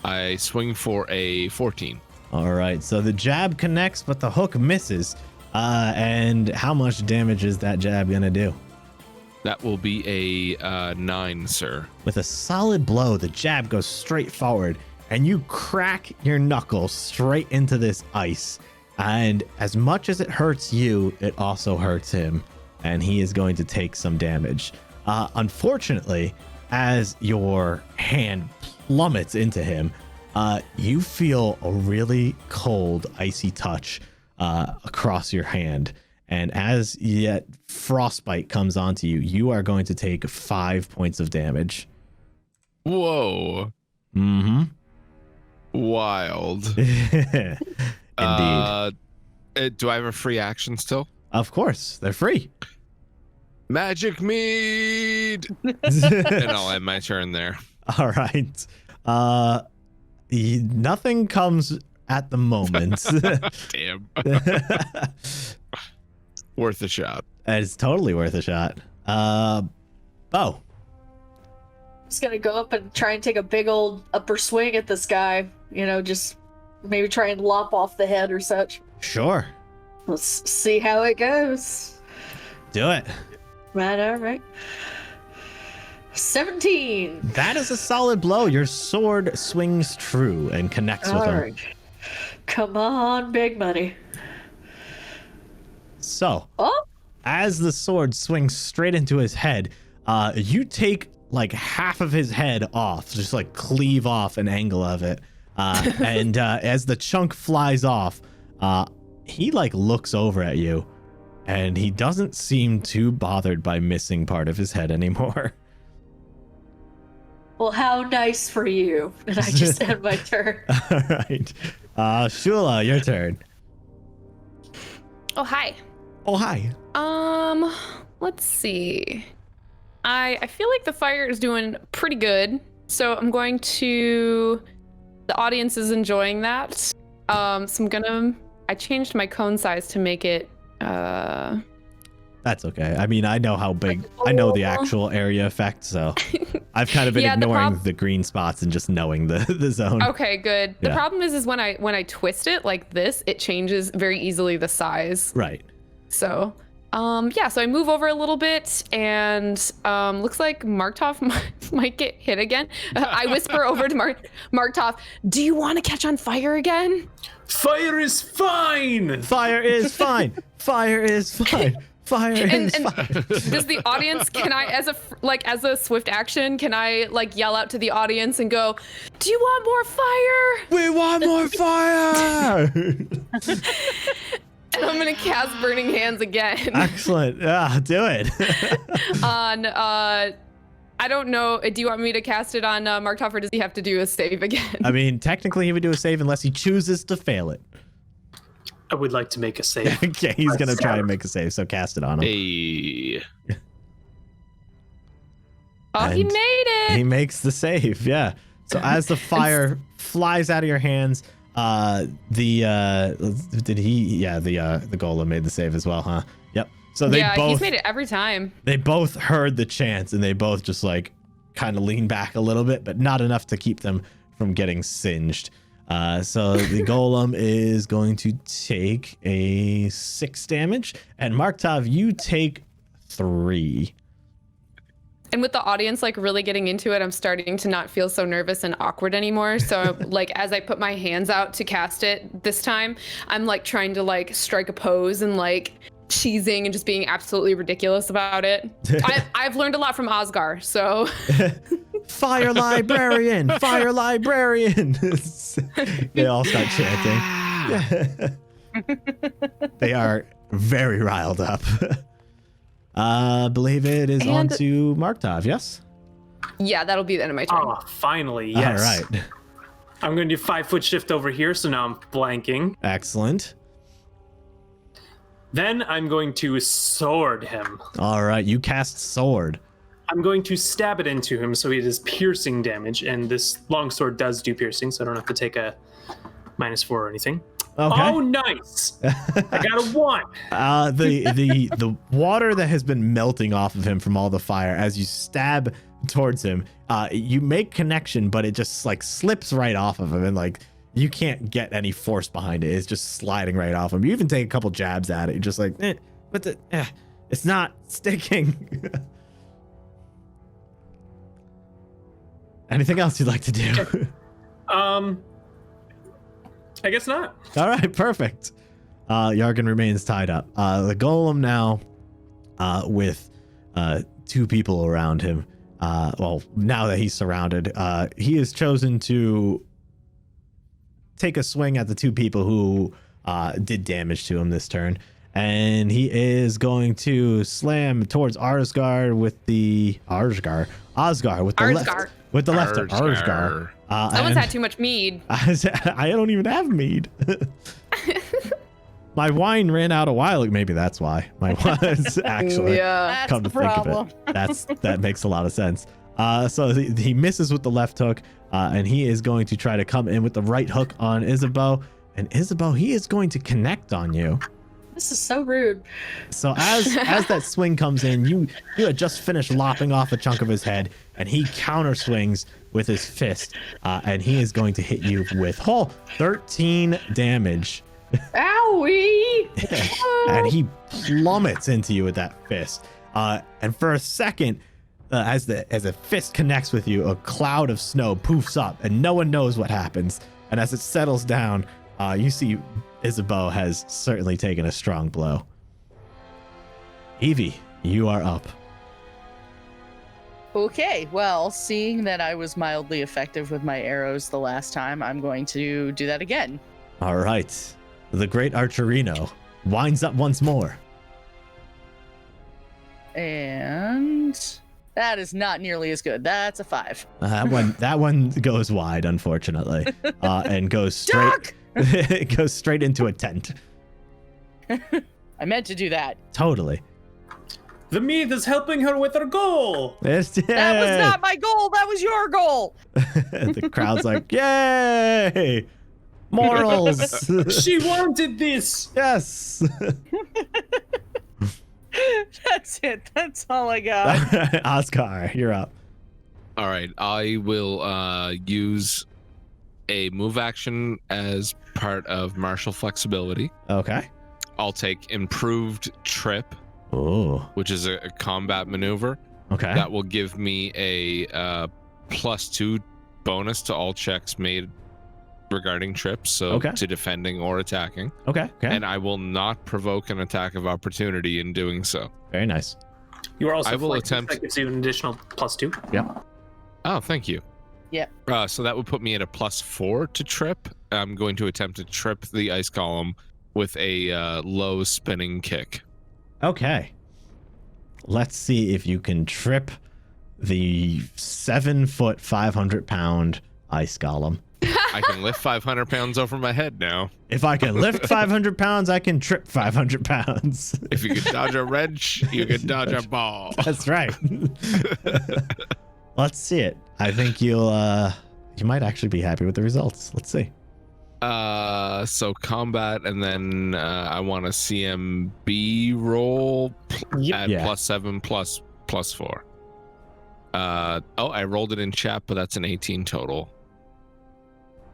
I swing for a 14. All right. So the jab connects, but the hook misses. And how much damage is that jab going to do? That will be a 9, sir. With a solid blow, the jab goes straight forward, and you crack your knuckle straight into this ice. And as much as it hurts you, it also hurts him, and he is going to take some damage. Unfortunately, as your hand plummets into him, you feel a really cold, icy touch across your hand. And as yet frostbite comes onto you, you are going to take 5 points of damage. Whoa. Mm-hmm. Wild. Indeed. Do I have a free action still? Of course, they're free. Magic mead. And I'll end my turn there. All right. Nothing comes at the moment. Damn. Worth a shot. It's totally worth a shot. Bo. Just gonna go up and try and take a big old upper swing at this guy. Just maybe try and lop off the head or such. Sure. Let's see how it goes. Do it. Right, all right. 17. That is a solid blow. Your sword swings true and connects with him. Alright. Come on, big money. So, Oh, as the sword swings straight into his head, you take like half of his head off, just like cleave off an angle of it. And as the chunk flies off, he like looks over at you, and he doesn't seem too bothered by missing part of his head anymore. Well, how nice for you. And I just end my turn. All right. Shula, your turn. Oh, hi. Oh, hi. Let's see. I feel like the fire is doing pretty good, so I'm going to. The audience is enjoying that. So I'm gonna. I changed my cone size to make it. That's okay. I mean, I know how big. I know the actual area effect, so I've kind of been ignoring the green spots and just knowing the zone. Okay, good. The problem is when I twist it like this, it changes very easily the size. Right. So, so I move over a little bit, and looks like Markt'ov might get hit again. I whisper over to Markt'ov, "Do you want to catch on fire again?" Fire is fine. Fire is fine. Fire is fine. Fire is fine. Does the audience? Can I, as a swift action, can I like yell out to the audience and go, "Do you want more fire? We want more fire!" And I'm gonna cast Burning Hands again. Excellent. Yeah, do it. On I don't know. Do you want me to cast it on Markt'ov, or does he have to do a save again? I mean, technically he would do a save unless he chooses to fail it. I would like to make a save. Okay, he's gonna try and make a save, so cast it on him. Hey. Oh, he And made it. He makes the save, yeah. So as the fire flies out of your hands, the golem made the save as well, huh? Yep. So he's made it every time. They both heard the chants and they both just like kind of lean back a little bit, but not enough to keep them from getting singed. So the golem is going to take a 6 damage, and Markt'ov, you take 3. And with the audience like really getting into it, I'm starting to not feel so nervous and awkward anymore. So like as I put my hands out to cast it this time, I'm like trying to like strike a pose and like cheesing and just being absolutely ridiculous about it. I've learned a lot from Osgar, so. Fire librarian, fire librarian. They all start chanting. They are very riled up. Believe it is on to Markt'ov, yes? Yeah, that'll be the end of my turn. Oh, finally, yes. All right. I'm going to do 5-foot shift over here, so now I'm blanking. Excellent. Then I'm going to sword him. All right, you cast sword. I'm going to stab it into him, so it is piercing damage, and this longsword does do piercing, so I don't have to take a -4 or anything. Okay. Oh, nice! I got a 1. The water that has been melting off of him from all the fire, as you stab towards him, you make connection, but it just like slips right off of him, and like you can't get any force behind it. It's just sliding right off him. You even take a couple jabs at it. You're just like, it's not sticking. Anything else you'd like to do? I guess not. All right, perfect. Yargan remains tied up. The golem now, with 2 people around him. Well, now that he's surrounded, he has chosen to take a swing at the 2 people who did damage to him this turn, and he is going to slam towards Osgar with the left. With the left, Osgar. Someone's had too much mead. I don't even have mead. My wine ran out a while ago. Maybe that's why. My wine's actually. Yeah, Come to think of it, that makes a lot of sense. So he misses with the left hook, and he is going to try to come in with the right hook on Isabo. And Isabo, he is going to connect on you. This is so rude. So as that swing comes in, you had just finished lopping off a chunk of his head, and he counter swings with his fist, and he is going to hit you with 13 damage. Owie! And he plummets into you with that fist. And for a second, as a fist connects with you, a cloud of snow poofs up, and no one knows what happens. And as it settles down, you see Isabo has certainly taken a strong blow. Evie, you are up. Okay, well, seeing that I was mildly effective with my arrows the last time, I'm going to do that again. All right. The great Archerino winds up once more. And That is not nearly as good. That's a 5. That one goes wide, unfortunately, and goes straight. It goes straight into a tent. I meant to do that. Totally. The mead is helping her with her goal. That was not my goal. That was your goal. The crowd's like, yay! Morals. She wanted this. Yes. That's it. That's all I got. Oscar, you're up. All right, I will use a move action as part of martial flexibility. Okay. I'll take improved trip, which is a combat maneuver. Okay. That will give me a +2 bonus to all checks made regarding trips, so to defending or attacking. Okay. And I will not provoke an attack of opportunity in doing so. Very nice. You are also I will flanking, attempt. that gives you an additional +2. Yep. Oh, thank you. Yeah. So that would put me at a +4 to trip. I'm going to attempt to trip the ice column with a low spinning kick. Okay. Let's see if you can trip the 7-foot, 500-pound ice golem. I can lift 500 pounds over my head now. If I can lift 500 pounds, I can trip 500 pounds. If you can dodge a wrench, you can dodge a ball. That's right. Let's see it. I think you might actually be happy with the results. Let's see. So combat, and then I want a CMB roll at +7 +4. I rolled it in chat, but that's an 18 total.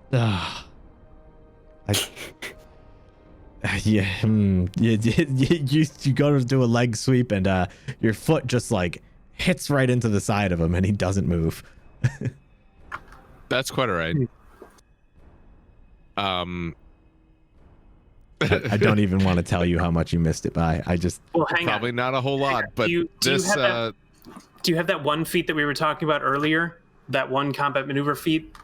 You go to do a leg sweep, and your foot just like hits right into the side of him, and he doesn't move. That's quite all right. I don't even want to tell you how much you missed it by. Probably not a whole lot, but do you have that one feat that we were talking about earlier? That one combat maneuver feat?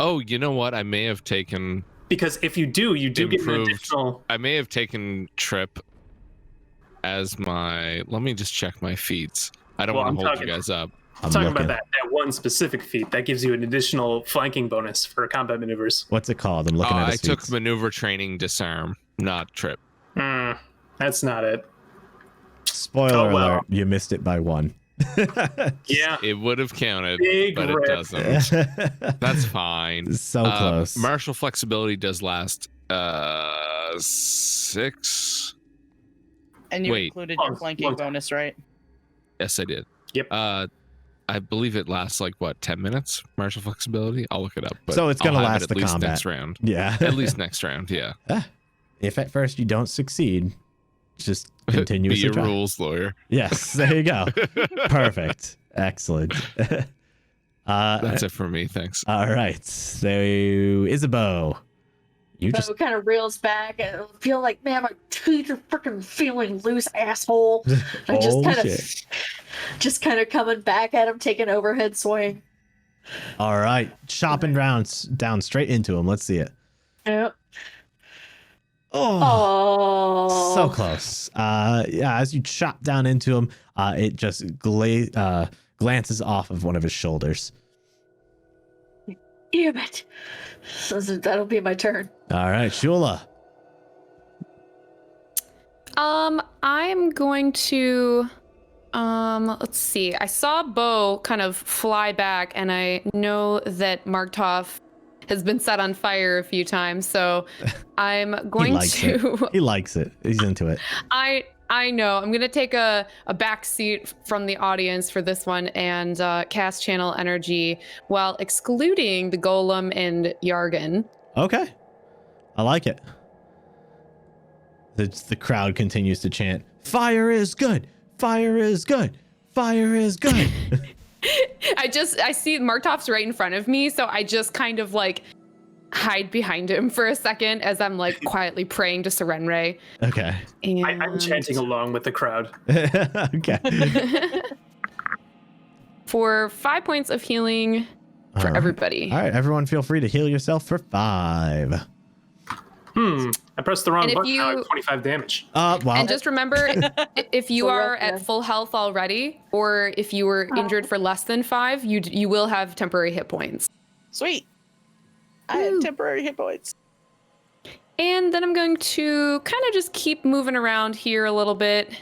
Oh, you know what? I may have taken. Because if you do, get an additional. I may have taken trip as my. Let me just check my feats. I don't want to hold you guys up. I'm talking about that one specific feat that gives you an additional flanking bonus for combat maneuvers. What's it called? I'm looking at it. I took maneuver training disarm, not trip. That's not it. Spoiler alert, you missed it by 1. Yeah. It would have counted, but rip. it doesn't. That's fine. So close. Martial flexibility does last 6. And you included your flanking bonus, right? Yes, I did. Yep. I believe it lasts 10 minutes. Martial flexibility. I'll look it up. But so it's gonna last at least combat next round. Yeah. At least next round. Yeah. If at first you don't succeed, just continue. Be a rules lawyer. Yes. There you go. Perfect. Excellent. That's it for me. Thanks. All right. So Isabo, you just kind of reels back and feel like, man, my teeth are freaking feeling loose, asshole. I just kind of coming back at him, taking overhead swing. All right, chopping down straight into him. Let's see it. Yep. Oh, so close. As you chop down into him, it just glances off of one of his shoulders. Damn it. So that'll be my turn. All right, Shula. I'm going to let's see. I saw Bo kind of fly back, and I know that Markt'ov has been set on fire a few times, so I'm going to. He likes it. He's into it. I know. I'm going to take a back seat from the audience for this one and cast Channel Energy while excluding the Golem and Yargan. Okay. I like it. The crowd continues to chant, "Fire is good! Fire is good! Fire is good!" I see Marktov's right in front of me, so I just kind of hide behind him for a second as I'm quietly praying to Serenray. Okay. And... I'm chanting along with the crowd. Okay. For 5 points of healing for everybody. All right, everyone feel free to heal yourself for 5. I pressed the wrong And if button. Now I you- have 25 damage. Well, And just remember, if you So are rough, at yeah. full health already, or if you were injured for less than 5, you will have temporary hit points. Sweet. I have temporary hit points. And then I'm going to kind of just keep moving around here a little bit,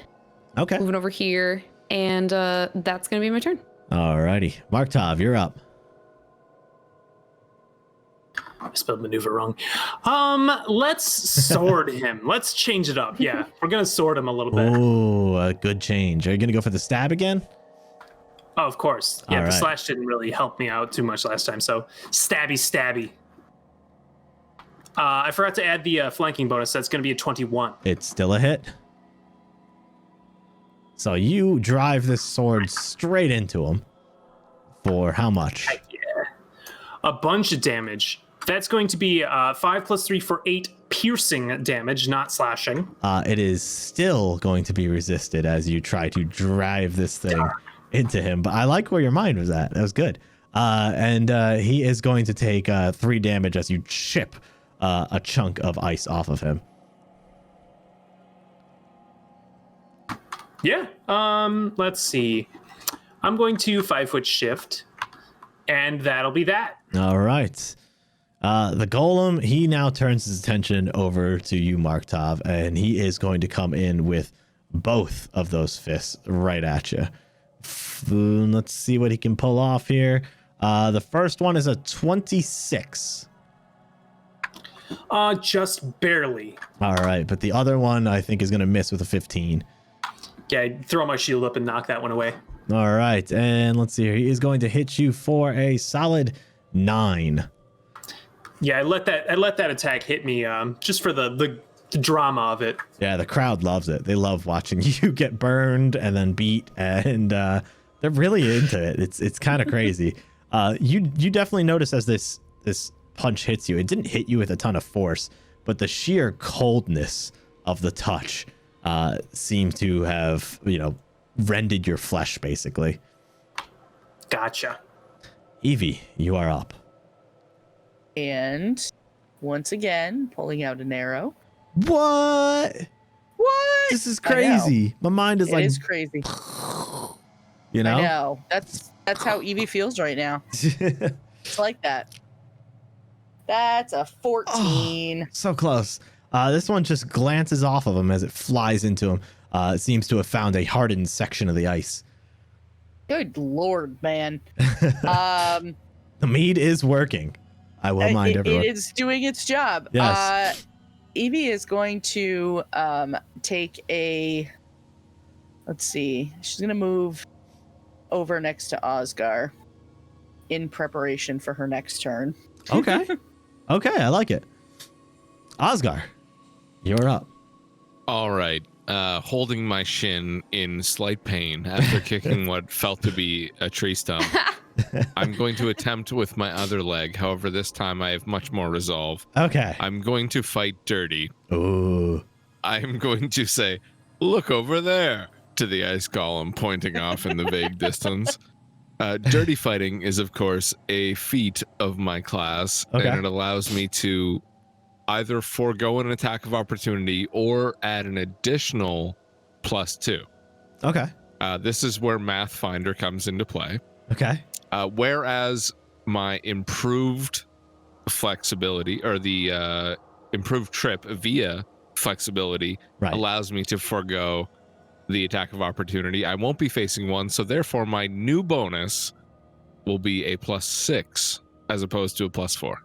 okay. moving over here, and that's going to be my turn. Alrighty. Markt'ov, you're up. I spelled maneuver wrong. Let's sword him. Let's change it up. Yeah, we're gonna sword him a little bit. Oh, a good change. Are you going to go for the stab again? Oh, of course. Yeah, All the right. slash didn't really help me out too much last time, so stabby. I forgot to add the flanking bonus. That's gonna be a 21. It's still a hit. So you drive this sword straight into him. For how much? Heck yeah. A bunch of damage. That's going to be 5 plus 3 for 8 piercing damage, not slashing. It is still going to be resisted as you try to drive this thing into him. But I like where your mind was at. That was good. And he is going to take 3 damage as you chip a chunk of ice off of him. Yeah. Let's see. I'm going to 5-foot shift, and that'll be that. All right. The golem, he now turns his attention over to you, Markt'ov, and he is going to come in with both of those fists right at you. Let's see what he can pull off here. The first one is a 26. Just barely. All right, but the other one I think is going to miss with a 15. Yeah, I throw my shield up and knock that one away. All right, and let's see here. He is going to hit you for a solid 9. Yeah, I let that attack hit me just for the drama of it. Yeah, the crowd loves it. They love watching you get burned and then beat, and they're really into it. It's kind of crazy. You definitely notice as this punch hits you, it didn't hit you with a ton of force, but the sheer coldness of the touch seemed to have, rended your flesh, basically. Gotcha. Evie, you are up. And once again, pulling out an arrow. What? What? This is I know. crazy. My mind is It like, is crazy. you know? I know. That's how Evie feels right now. It's like that. That's a 14. So close. This one just glances off of him as it flies into him. It seems to have found a hardened section of the ice. Good lord, man. The mead is working. I will mind everyone. It is doing its job. Yes. Evie is going to take a. Let's see. She's going to move over next to Osgar in preparation for her next turn. Okay. Okay, I like it. Osgar, you're up. All right. Holding my shin in slight pain after kicking what felt to be a tree stump. I'm going to attempt with my other leg. However, this time I have much more resolve. Okay. I'm going to fight dirty. Ooh. I'm going to say, look over there, to the ice golem pointing off in the vague distance. Dirty fighting is, of course, a feat of my class, Okay. and it allows me to either forego an attack of opportunity or add an additional +2. Okay. This is where Pathfinder comes into play. Okay. Whereas my improved flexibility, or the improved trip via flexibility, Right. allows me to forego the attack of opportunity. I won't be facing one, so therefore my new bonus will be a +6 as opposed to a +4.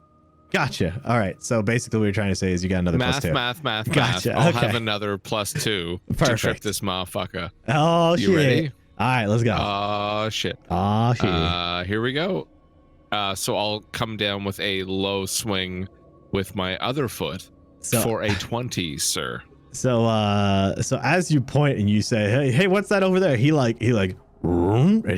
Gotcha. All right. So basically what you're trying to say is you got another +2. Math. Gotcha, I'll okay. have another +2 to Perfect. trip this motherfucker. Oh, You shit. ready? All right, let's go. Oh, shit. Oh, shit. Here we go. So I'll come down with a low swing with my other foot for a 20, sir. So as you point and you say, hey, what's that over there? He and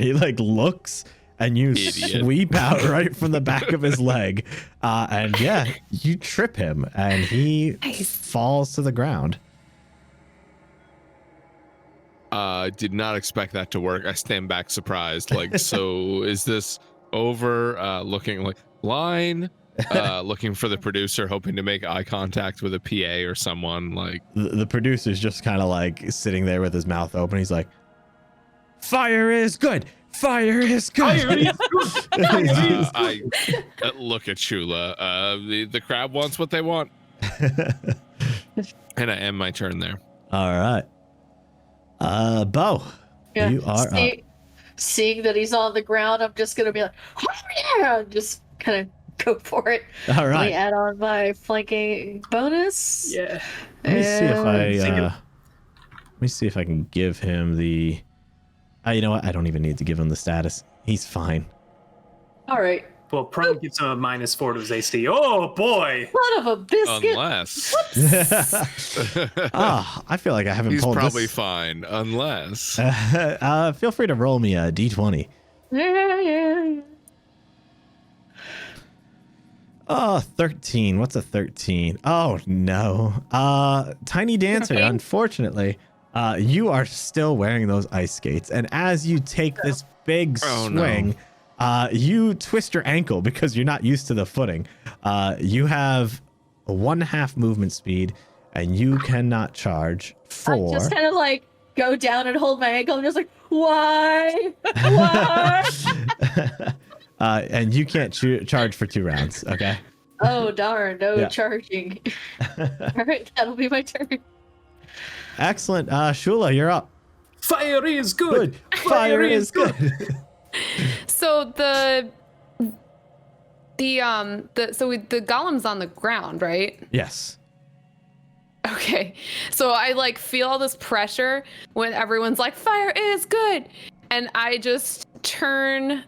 he looks and you Idiot. sweep out right from the back of his leg. And yeah, you trip him and he falls to the ground. Did not expect that to work. I stand back surprised. So is this over? Looking like line looking for the producer, hoping to make eye contact with a PA or someone. Like The producer's just kind of like sitting there with his mouth open. He's like, "Fire is good. Fire is good." Fire is good. Fire is I look at Shula. The crowd wants what they want, and I end my turn there. All right. Bo, Yeah. you are up. Seeing that he's on the ground, I'm just gonna be like, "Oh, yeah!" and just kind of go for it. All Let me right. add on my flanking bonus. Yeah. Let me see if I. Single- Let me see if I can give him the. You know what? I don't even need to give him the status. He's fine. All right. Well, prone gives him a -4 to his AC. Oh boy. Son of a biscuit. Unless I feel like I haven't he's pulled probably this. fine. Unless Feel free to roll me a d20. Yeah. Oh, 13. What's a 13? Oh, no. Tiny Dancer, Okay. unfortunately, you are still wearing those ice skates. And as you take this big Oh, no. swing, you twist your ankle because you're not used to the footing. You have a 1/2 movement speed, and you cannot charge I for... just kind of like go down and hold my ankle. I'm just like, why? Why? And you can't charge for 2 rounds, okay? Oh, darn. No Yeah. charging. All right. That'll be my turn. Excellent. Shula, you're up. Fire is good. Fire is good. So the golem's on the ground, right? Yes. Okay. So I like feel all this pressure when everyone's like, "Fire is good," and I just turn.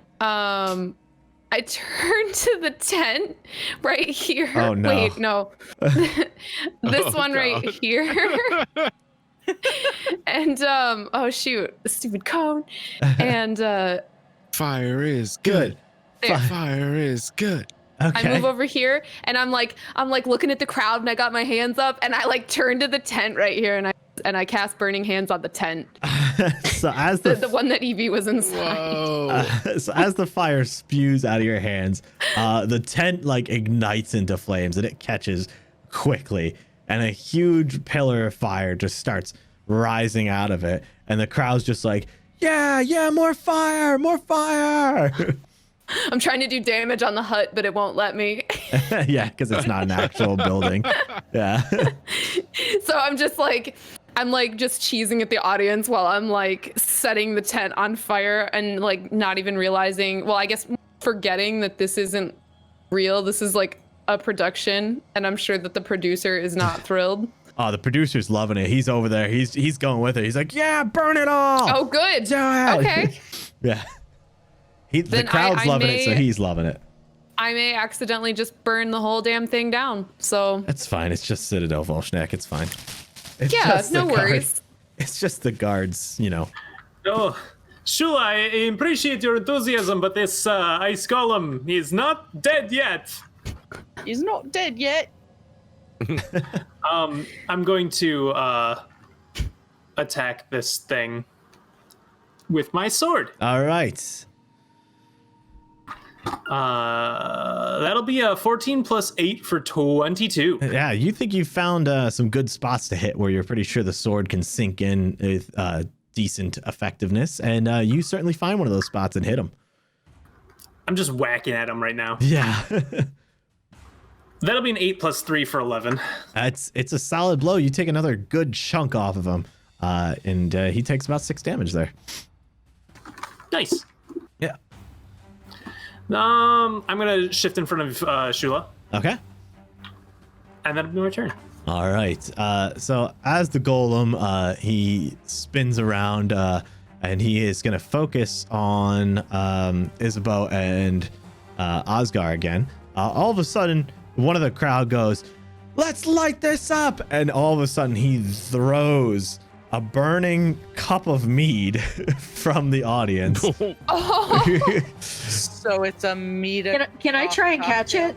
I turn to the tent right here. Oh, no. Wait, no. This Oh, one right God. here. And oh shoot, the stupid cone. And fire is good. there. Fire is good. Okay. I move over here and I'm like looking at the crowd and I got my hands up and I like turn to the tent right here and I cast Burning Hands on the tent. So as The one that Evie was inside. Whoa. So as the fire spews out of your hands, the tent like ignites into flames and it catches quickly, and a huge pillar of fire just starts rising out of it, and the crowd's just like, yeah, more fire. I'm trying to do damage on the hut, but it won't let me. Yeah, because it's not an actual building. Yeah. So I'm just cheesing at the audience while I'm like setting the tent on fire and like not even realizing, well, I guess forgetting that this isn't real. This is like a production, and I'm sure that the producer is not thrilled. Oh, the producer's loving it. He's over there. He's going with it. He's like, yeah, burn it all. Oh, good. Do it. Okay. Yeah. The Then crowd's I loving it, may- so he's loving it. I may accidentally just burn the whole damn thing down. So That's fine. It's just Citadel Volshnek. It's fine. It's yeah, just no the guard- worries. It's just the guards, Oh, Shula, I appreciate your enthusiasm, but this ice golem is not dead yet. He's not dead yet. I'm going to attack this thing with my sword. All right. That'll be a 14 plus 8 for 22. Yeah, you think you found some good spots to hit where you're pretty sure the sword can sink in with decent effectiveness, and you certainly find one of those spots and hit him. I'm just whacking at him right now. Yeah. That'll be an 8 plus 3 for 11. It's a solid blow. You take another good chunk off of him, and he takes about 6 damage there. Nice. Yeah. I'm gonna shift in front of Shula, Okay. and that'll be my turn. All right. So as the golem, he spins around, and he is going to focus on Isabo and Osgar again. All of a sudden, one of the crowd goes, "Let's light this up!" And all of a sudden, he throws a burning cup of mead from the audience. Oh, So it's a meat. Can I try and catch it?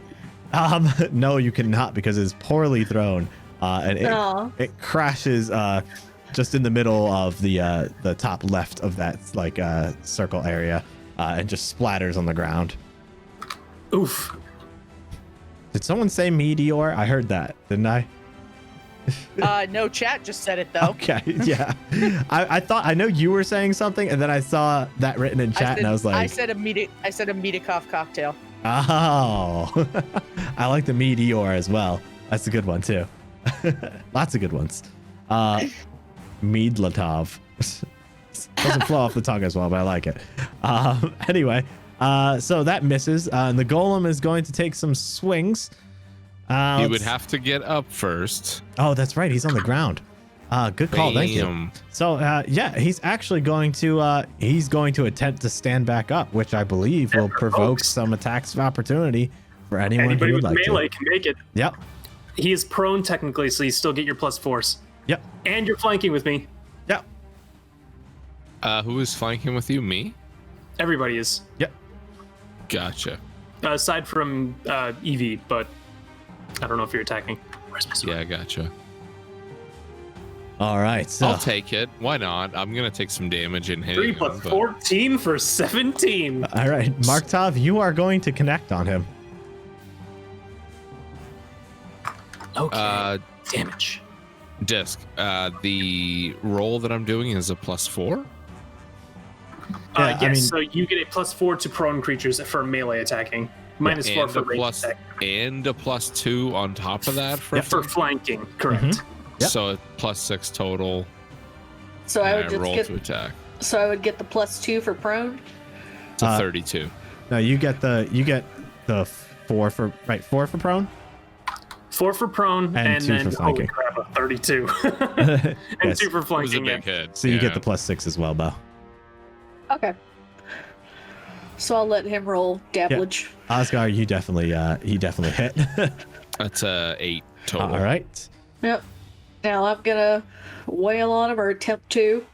No, you cannot, because it's poorly thrown, and Oh. it crashes just in the middle of the top left of that circle area, and just splatters on the ground. Oof. Did someone say meteor? I heard that, didn't I? No, chat just said it though. Okay, yeah. I thought I know you were saying something, and then I saw that written in chat, and I was like, I said a Medikov cocktail. oh, I like the meteor as well. That's a good one too. Lots of good ones. Meadlatov. Doesn't flow off the tongue as well, but I like it. Anyway, so that misses, and the golem is going to take some swings. He would have to get up first. Oh, that's right. He's on the ground. Good call. Thank you. Bam. So, yeah, he's actually going to attempt to stand back up, which I believe will provoke some attacks of opportunity for anyone Anybody who would with like melee to. can make it. Yep. He is prone technically, so you still get your +4s. Yep. And you're flanking with me. Yep. Who is flanking with you? Me? Everybody is. Yep. Gotcha. Aside from Evie, but I don't know if you're attacking. Where's my sword? Yeah, gotcha. All right. So I'll take it. Why not? I'm gonna take some damage in hitting 3 him, plus but- 14 for 17. all right, Markt'ov, you are going to connect on him. Okay. Damage. Disc. The roll that I'm doing is a +4. Yeah, Yes, I mean- so you get a +4 to prone creatures for melee attacking. -4 And for a range plus attack. and a +2 on top of that for, For flanking, correct. Mhm. Yep. so a +6 total. So I and would just roll get. to attack. So I would get the +2 for prone. It's a 32. No, you get the 4 for prone. 4 for prone, And and 2 then for flanking. holy crap, a 32. and Yes. 2 for It was a flanking. big Yeah. hit. So you yeah. get the +6 as well, Bo. Okay. So I'll let him roll dabblage. Osgar, you definitely hit. That's a 8 total. All right. Yep. Now I'm gonna wail on him or attempt to.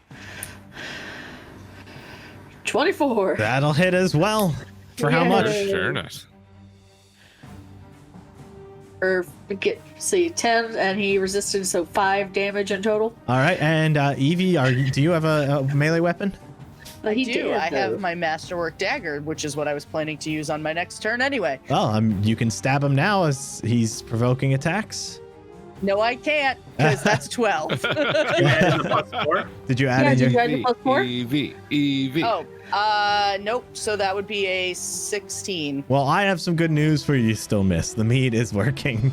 24. That'll hit as well. For how Yeah. much? Sure enough. Or get 10, and he resisted, so 5 damage in total. All right, and Evie, do you have a melee weapon? He do. did, I though. have my masterwork dagger, which is what I was planning to use on my next turn anyway. Well, you can stab him now as he's provoking attacks. No, I can't, because that's 12. You added the +4. Did you add Yeah, in did your? you add the +4? EV. Oh, nope. So that would be a 16. Well, I have some good news for you. Still miss. The mead is working.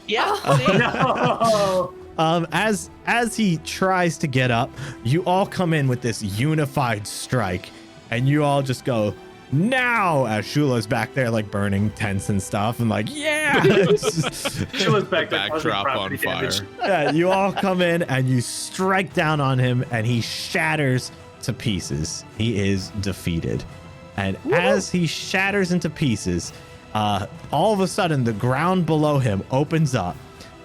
Yeah. see? No. As he tries to get up, you all come in with this unified strike, and you all just go now. As Shula's back there, like burning tents and stuff, and like, yeah. She was back there. Backdrop causing on property fire. damage. Yeah, you all come in and you strike down on him, and he shatters to pieces. He is defeated. And as he shatters into pieces, all of a sudden the ground below him opens up,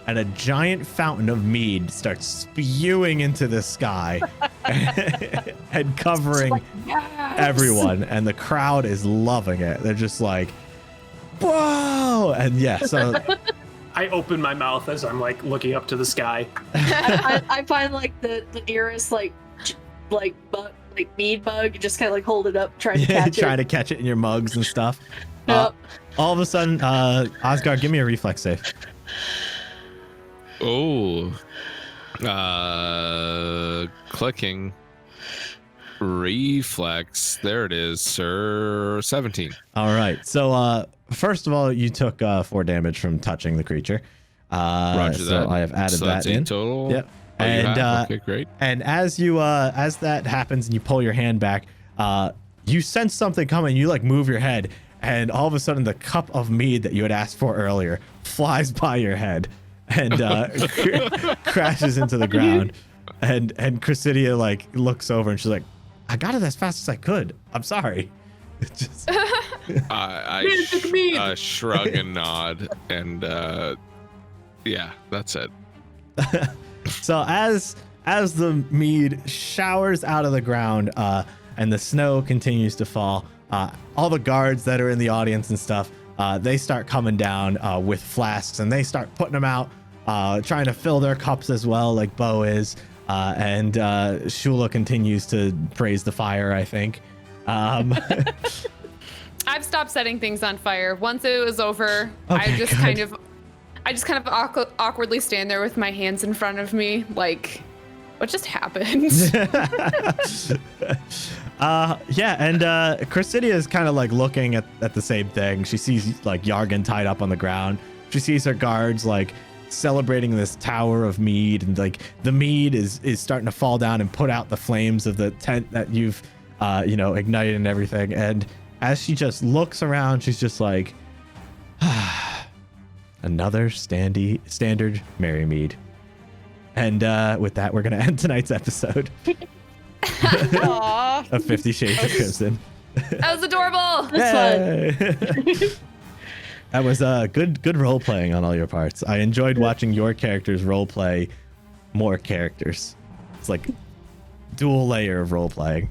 and a giant fountain of mead starts spewing into the sky and covering everyone. And the crowd is loving it. They're just like, whoa! And yeah, so I open my mouth as I'm like looking up to the sky. I find like the nearest like mead bug, and just kind of like hold it up, trying to catch trying it. to catch it in your mugs and stuff. Yep. All of a sudden, Osgar, give me a reflex save. Oh. Clicking. Reflex. There it is, sir. 17. All right. So, first of all, you took 4 damage from touching the creature. Roger so that. I have added So that that's in. 8 total. Yep. Oh, you And have? Okay, great. and as that happens and you pull your hand back, you sense something coming. You like move your head, and all of a sudden the cup of mead that you had asked for earlier flies by your head and crashes into the ground. And Chrysidia like looks over and she's like, "I got it as fast as I could. I'm sorry." It's just I shrug and nod, and yeah, that's it. So as the mead showers out of the ground, and the snow continues to fall, all the guards that are in the audience and stuff, they start coming down with flasks, and they start putting them out, trying to fill their cups as well, like Bo is. And Shula continues to praise the fire, I think. I I've stopped setting things on fire. Once it was over, Okay, I just good. kind of awkwardly stand there with my hands in front of me, like, what just happened? Yeah, and Chrysidia is kind of like looking at the same thing. She sees like Yargan tied up on the ground. She sees her guards like celebrating this tower of mead, and like the mead is starting to fall down and put out the flames of the tent that you've ignited and everything. And as she just looks around, she's just like, another standard Merrymead. And with that, we're gonna end tonight's episode Aw. of 50 Shades of Crimson. That was adorable. That's fun. Yay. That was good role playing on all your parts. I enjoyed watching your characters role play more characters. It's like dual layer of role playing.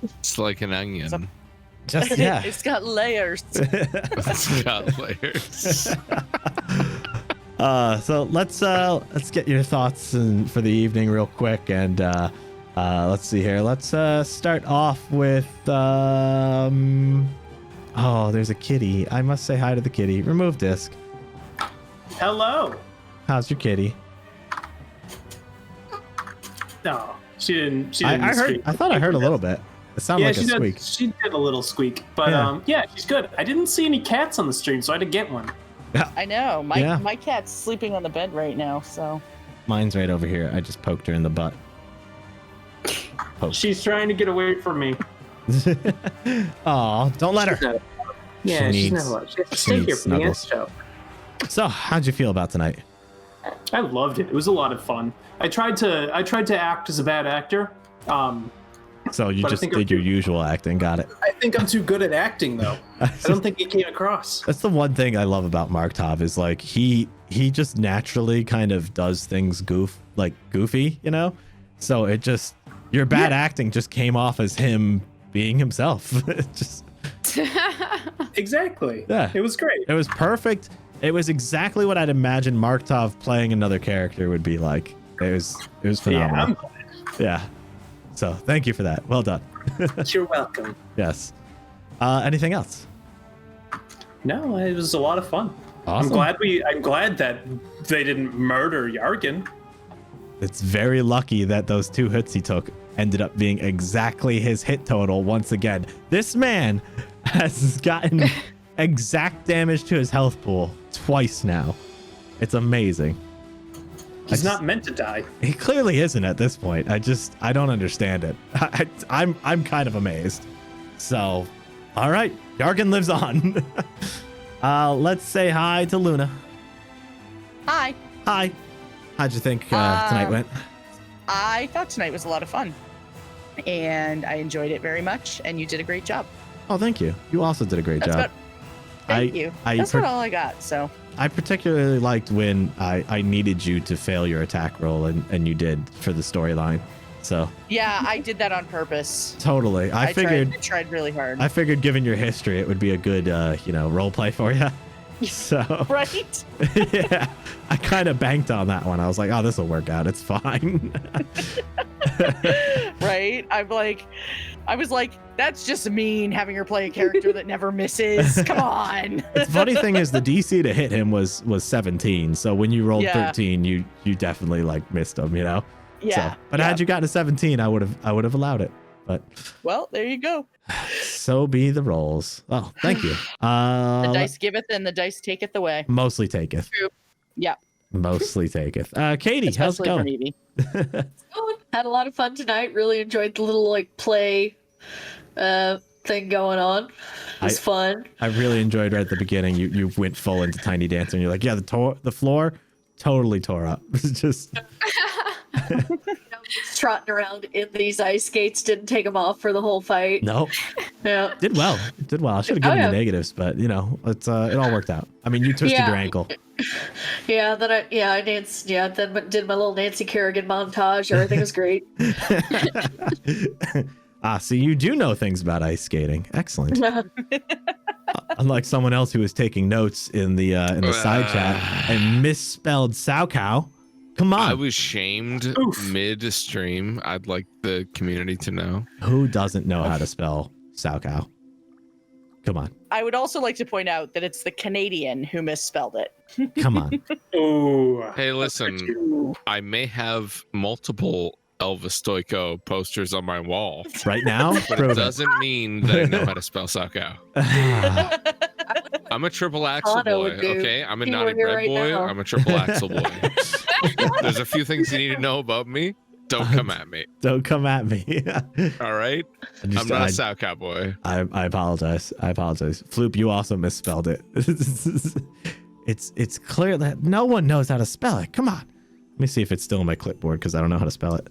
It's like an onion. Just yeah. It's got layers. It's got layers. So let's get your thoughts for the evening real quick, and let's see here. Let's start off with oh, there's a kitty. I must say hi to the kitty. RemovedDisc. Hello. How's your kitty? No, she didn't. I heard. scream. I thought I heard a little bit. It sounded like a she squeak. did. She did a little squeak, but Yeah. yeah, she's good. I didn't see any cats on the stream, so I had to get one. I know. Yeah. My cat's sleeping on the bed right now, so. Mine's right over here. I just poked her in the butt. She's trying to get away from me. Aw, don't let her. Yeah, She she's needs- not allowed. She has to she stay here needs for the end snuggles. show. So, how'd you feel about tonight? I loved it. It was a lot of fun. I tried to act as a bad actor. So you But I just think did I'm your usual acting. Got it. I think I'm too good at acting, though. I don't think it came across. That's the one thing I love about Markt'ov is like he just naturally kind of does things goofy, you know? So it just your bad acting just came off as him being himself. It just Exactly. Yeah. It was great. it was perfect. It was exactly what I'd imagine Markt'ov playing another character would be like. It was Yeah, phenomenal. I'm Yeah. So thank you for that. Well done. glad. You're welcome. Yes. Anything else? No, it was a lot of fun. Awesome. I'm glad that they didn't murder Yargan. It's very lucky that those 2 hits he took ended up being exactly his hit total once again. This man has gotten exact damage to his health pool twice now. It's amazing. He's not meant to die. He clearly isn't at this point. I don't understand it. I'm kind of amazed. So, all right, Yargan lives on. Let's say hi to Luna. Hi. Hi. How'd you think tonight went? I thought tonight was a lot of fun. And I enjoyed it very much, and you did a great job. Oh, thank you. You also did a great That's job. about, thank you. That's about all I got, so. I particularly liked when I needed you to fail your attack roll, and you did for the storyline. So Yeah, I did that on purpose. totally, I tried really hard. I figured, given your history, it would be a good role play for you. So Right? yeah, I kind of banked on that one. I was like, oh, this will work out. It's fine. Right? I was like, that's just mean having her play a character that never misses. Come on. The funny thing is the DC to hit him was 17. So when you rolled Yeah. 13, you definitely like missed him, you know? Yeah. So, but yeah. had you gotten a 17, I would have allowed it. But Well, there you go. so be the rolls. Oh, thank you. The dice giveth and the dice taketh away. Mostly taketh. True. Yeah. Mostly taketh. Katie, how's it Especially for going? Evie. Oh, had a lot of fun tonight. Really enjoyed the little like play thing going on. It was fun. I really enjoyed right at the beginning. You went full into Tiny Dancer, and you're like, yeah, the floor totally tore up. It's just Trotting around in these ice skates, didn't take them off for the whole fight. no. Yeah. Did well. I should have given you negatives, but you know, it all worked out. I mean, you twisted your ankle. Yeah, then then did my little Nancy Kerrigan montage. Everything was great. So you do know things about ice skating. Excellent. Unlike someone else who was taking notes in the side chat and misspelled Saucow. Come on. I was shamed mid-stream. I'd like the community to know. Who doesn't know how to spell Saucow? Come on. I would also like to point out that it's the Canadian who misspelled it. Come on. Oh. Hey, listen, I may have multiple Elvis Stoico posters on my wall, Right now? but Prove it doesn't mean that I know how to spell Salchow. I'm a triple axle Anna boy, would do. okay? I'm a He naughty were here bread right boy. now. I'm a triple axle boy. There's a few things you need to know about me. Don't come at me. Don't come at me. All right? I'm not a Salchow boy. I apologize. Floop, you also misspelled it. It's clear that no one knows how to spell it. Come on. Let me see if it's still on my clipboard because I don't know how to spell it.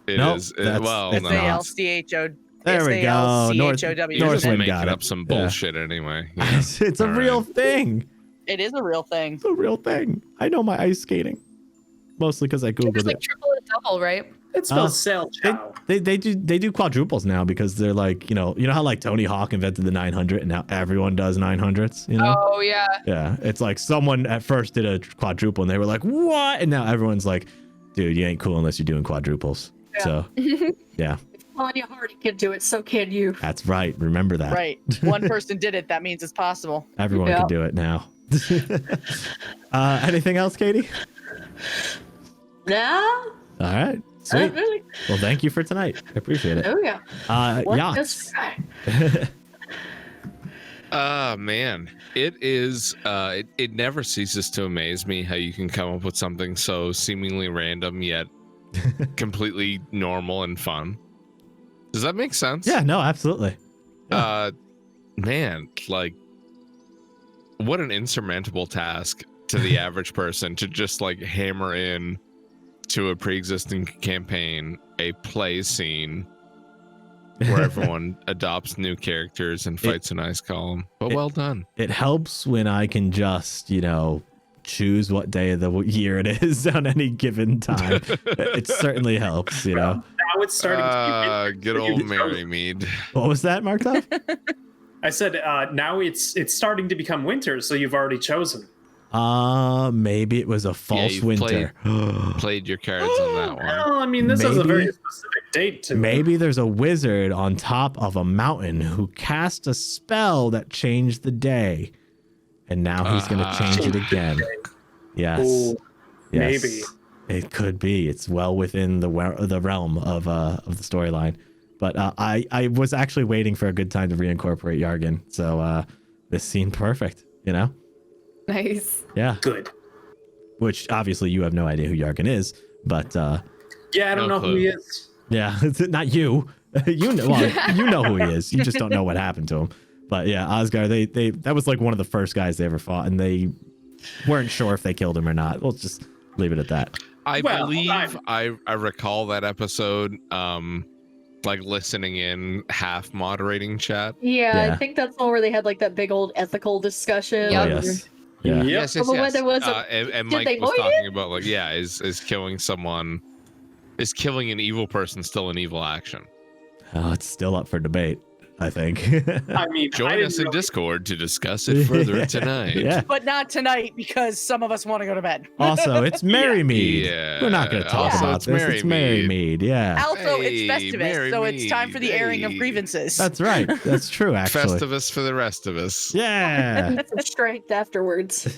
It Nope, is. that's- Well, it's no. not. S-A-L-C-H-O. There we go. S-A-L-C-H-O-W. You're just Northwind making got up it. some Yeah. bullshit anyway. you know? It's a All real right. thing. It is a real thing. It's a real thing. I know my ice skating. Mostly because I It's googled like it. triple and double, right? It spells Sal Chow. They do quadruples now because they're like, you know how like Tony Hawk invented the 900 and now everyone does 900s, you know? Oh yeah. Yeah, it's like someone at first did a quadruple and they were like, what? And now everyone's like, dude, you ain't cool unless you're doing quadruples. Yeah. So, yeah, Tanya Hardy can do it, so can you. that's right. Remember that. Right. One person did it. That means it's possible. Everyone Yeah. can do it now. Anything else, Katie? No, All right. not Sweet. really. Well, thank you for tonight. I appreciate it. Oh yeah. What Yotts. is right? Man, it is. It never ceases to amaze me how you can come up with something so seemingly random yet completely normal and fun. Does that make sense? Yeah, no, absolutely. Man, like, what an insurmountable task to the average person to just like hammer in to a pre-existing campaign a play scene where everyone adopts new characters and fights an ice column. But well done. It helps when I can just, choose what day of the year it is on any given time. It certainly helps, Now it's starting to be Good old Merrymead. What was that, Markt'ov? I said now it's starting to become winter, so you've already chosen. Maybe it was a false you've winter. Played your cards on that one. Well, I mean, this has a very Maybe- specific date to it. Maybe there's a wizard on top of a mountain who cast a spell that changed the day. And now he's going to change it again. Yes. Oh, Yes. maybe. It could be. It's well within the realm of the storyline. But I was actually waiting for a good time to reincorporate Yargan. So this seemed perfect, Nice. Yeah. Good. Which obviously you have no idea who Yargan is. But Yeah, I don't No know who clue. he is. yeah, not you. You know who he is. You just don't know what happened to him. But yeah, Osgar, they that was like one of the first guys they ever fought, and they weren't sure if they killed him or not. We'll just leave it at that. I Well, believe I recall that episode, like listening in, half moderating chat. Yeah, Yeah. I think that's the one where they had like that big old ethical discussion. Yep. Oh, yes. Yeah. Yep. Yes, But when there was and did Mike they was void talking about like, is killing someone, is killing an evil person still an evil action? Oh, it's still up for debate, I think. I mean, I Join didn't us in really- Discord to discuss it further tonight. Yeah. But not tonight because some of us want to go to bed. Also, it's Merrymead. Yeah. We're not going to talk Also, about it's this. It's Merrymead. Merrymead. Yeah. Also, Hey, it's Festivus, so it's time for the airing of Merrymead. grievances. That's right. That's true, actually. Festivus for the rest of us. Yeah. Get some strength afterwards.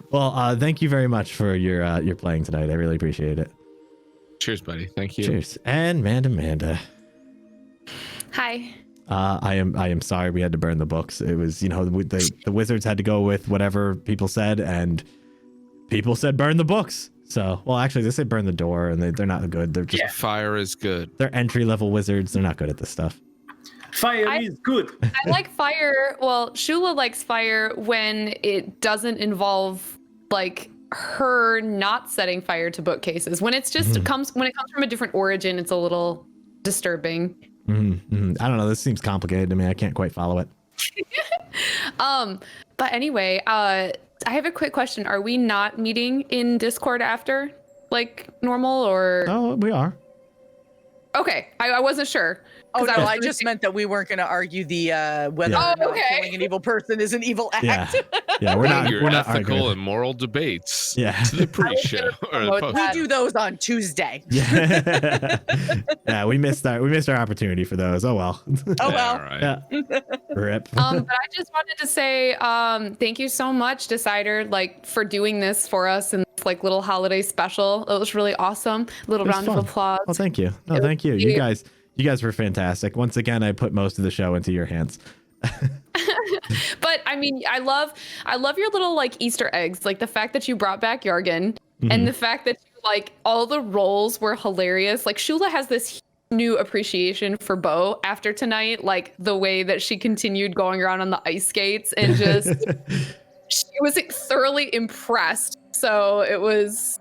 Well, thank you very much for your playing tonight. I really appreciate it. Cheers, buddy. Thank you. Cheers. And MandaManda. Hi. I am sorry we had to burn the books. It was, the wizards had to go with whatever people said, and people said burn the books. So, well, actually, they say burn the door, and they're not good. They're just Fire is good. they're entry level wizards. They're not good at this stuff. Fire I- is good. I like fire. Well, Shula likes fire when it doesn't involve like her not setting fire to bookcases. When it's just when it comes from a different origin, it's a little disturbing. I don't know. This seems complicated to me. I can't quite follow it. But anyway, I have a quick question. Are we not meeting in Discord after, like normal, or? Oh, we are. Okay, I wasn't sure. Oh no, I was just gonna meant that we weren't going to argue the whether Yeah. or not okay. killing an evil person is an evil act. Yeah. Yeah, we're not Your we're not ethical arguing. and moral debates Yeah. to the pre-show or the promote post. We do those on Tuesday. Yeah. Yeah, we missed our opportunity for those. Oh well. Oh Yeah, well. all right. Yeah. Rip. But I just wanted to say thank you so much, Decider, like for doing this for us and this, like little holiday special. It was really awesome. Little It was round fun. of applause. Well, thank you. No, It thank you. was You cute. guys were fantastic. Once again, I put most of the show into your hands. But I mean, I love your little like Easter eggs, like the fact that you brought back Jorgen Mhm. and the fact that like all the roles were hilarious. Like Shula has this new appreciation for Bo after tonight, like the way that she continued going around on the ice skates and just she was thoroughly impressed. So it was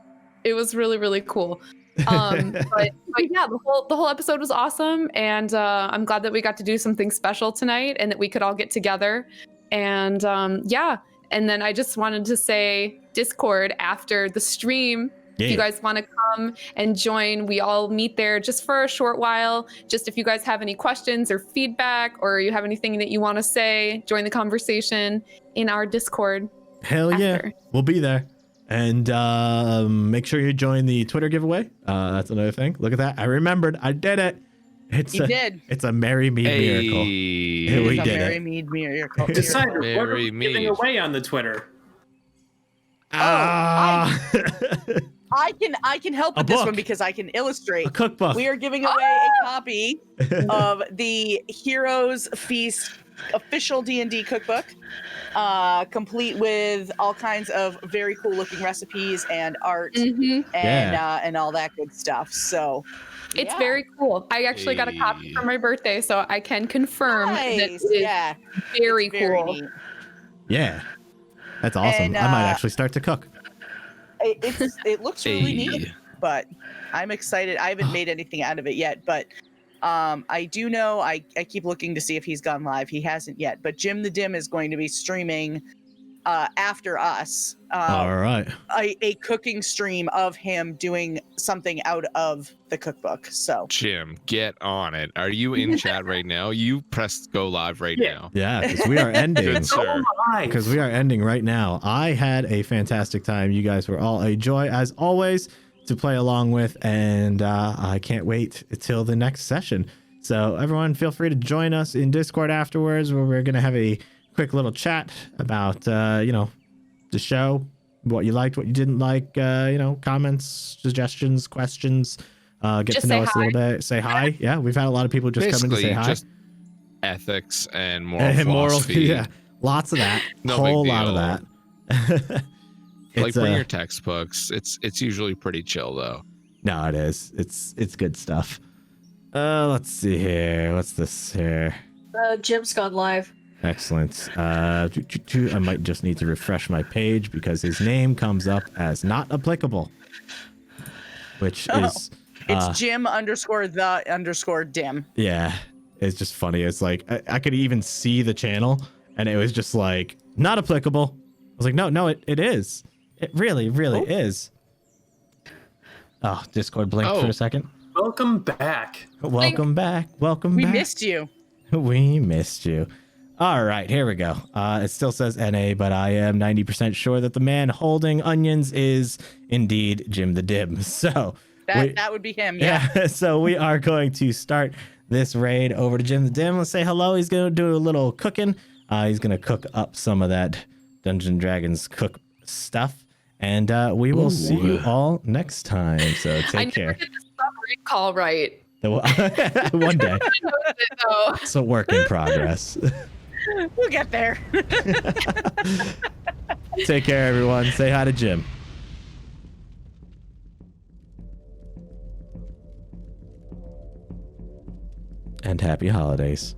really, really cool. But yeah, the whole episode was awesome, and I'm glad that we got to do something special tonight and that we could all get together. And yeah, and then I just wanted to say Discord after the stream. If you guys want to come and join, we all meet there just for a short while. Just if you guys have any questions or feedback, or you have anything that you want to say, join the conversation in our Discord. Hell yeah. After. We'll be there. And make sure you join the Twitter giveaway. That's another thing. Look at that. I remembered. I did it. You did. It's a Merrymead miracle. Hey. Yeah, we It's a did it. Merrymead miracle. Decider, what are we Merrymead. giving away on the Twitter? I can help A with this book. one because I can illustrate. A cookbook. We are giving away a copy of the Heroes Feast official D&D cookbook, complete with all kinds of very cool looking recipes and art and all that good stuff. So It's yeah. very cool. I actually got a copy for my birthday, so I can confirm that it Nice. is Yeah, very it's very cool. neat. Yeah. That's awesome. And, I might actually start to cook. It looks really Hey. neat, but I'm excited. I haven't made anything out of it yet, but I do know I keep looking to see if he's gone live. He hasn't yet, but Jim the Dim is going to be streaming after us All right. a cooking stream of him doing something out of the cookbook. So Jim, get on it. Are you in chat right now? You press go live right Yeah. now. Yeah, because we are ending. Good sir. Because we are ending right now. I had a fantastic time. You guys were all a joy, as always, to play along with, and I can't wait until the next session. So everyone, feel free to join us in Discord afterwards, where we're going to have a quick little chat about, the show, what you liked, what you didn't like, comments, suggestions, questions, get Just to know say us a little bit. Say hi. Yeah, we've had a lot of people just come in to say hi. Just ethics and moral And philosophy. yeah, lots of that. No Whole big lot of that. Like It's, bring your textbooks. It's usually pretty chill though. No, it is. It's good stuff. Let's see here. What's this here? Jim's gone live. Excellent. I might just need to refresh my page because his name comes up as not applicable, which is it's Jim _ Dim. yeah. It's just funny. It's like I could even see the channel, and it was just like not applicable. I was like, no, it is. It really is. Oh, Discord blinked for a second. Welcome back. Welcome back. We missed you. We missed you. All right, here we go. It still says NA, but I am 90% sure that the man holding onions is indeed Jim the Dim. So That would be him. Yeah. So we are going to start this raid over to Jim the Dim. Let's say hello. He's going to do a little cooking. He's going to cook up some of that Dungeons & Dragons cook stuff. And we will see you all next time. So I take care. never get the summary call right. One day. So, It's a work in progress. We'll get there. Take care, everyone. Say hi to Jim. And happy holidays.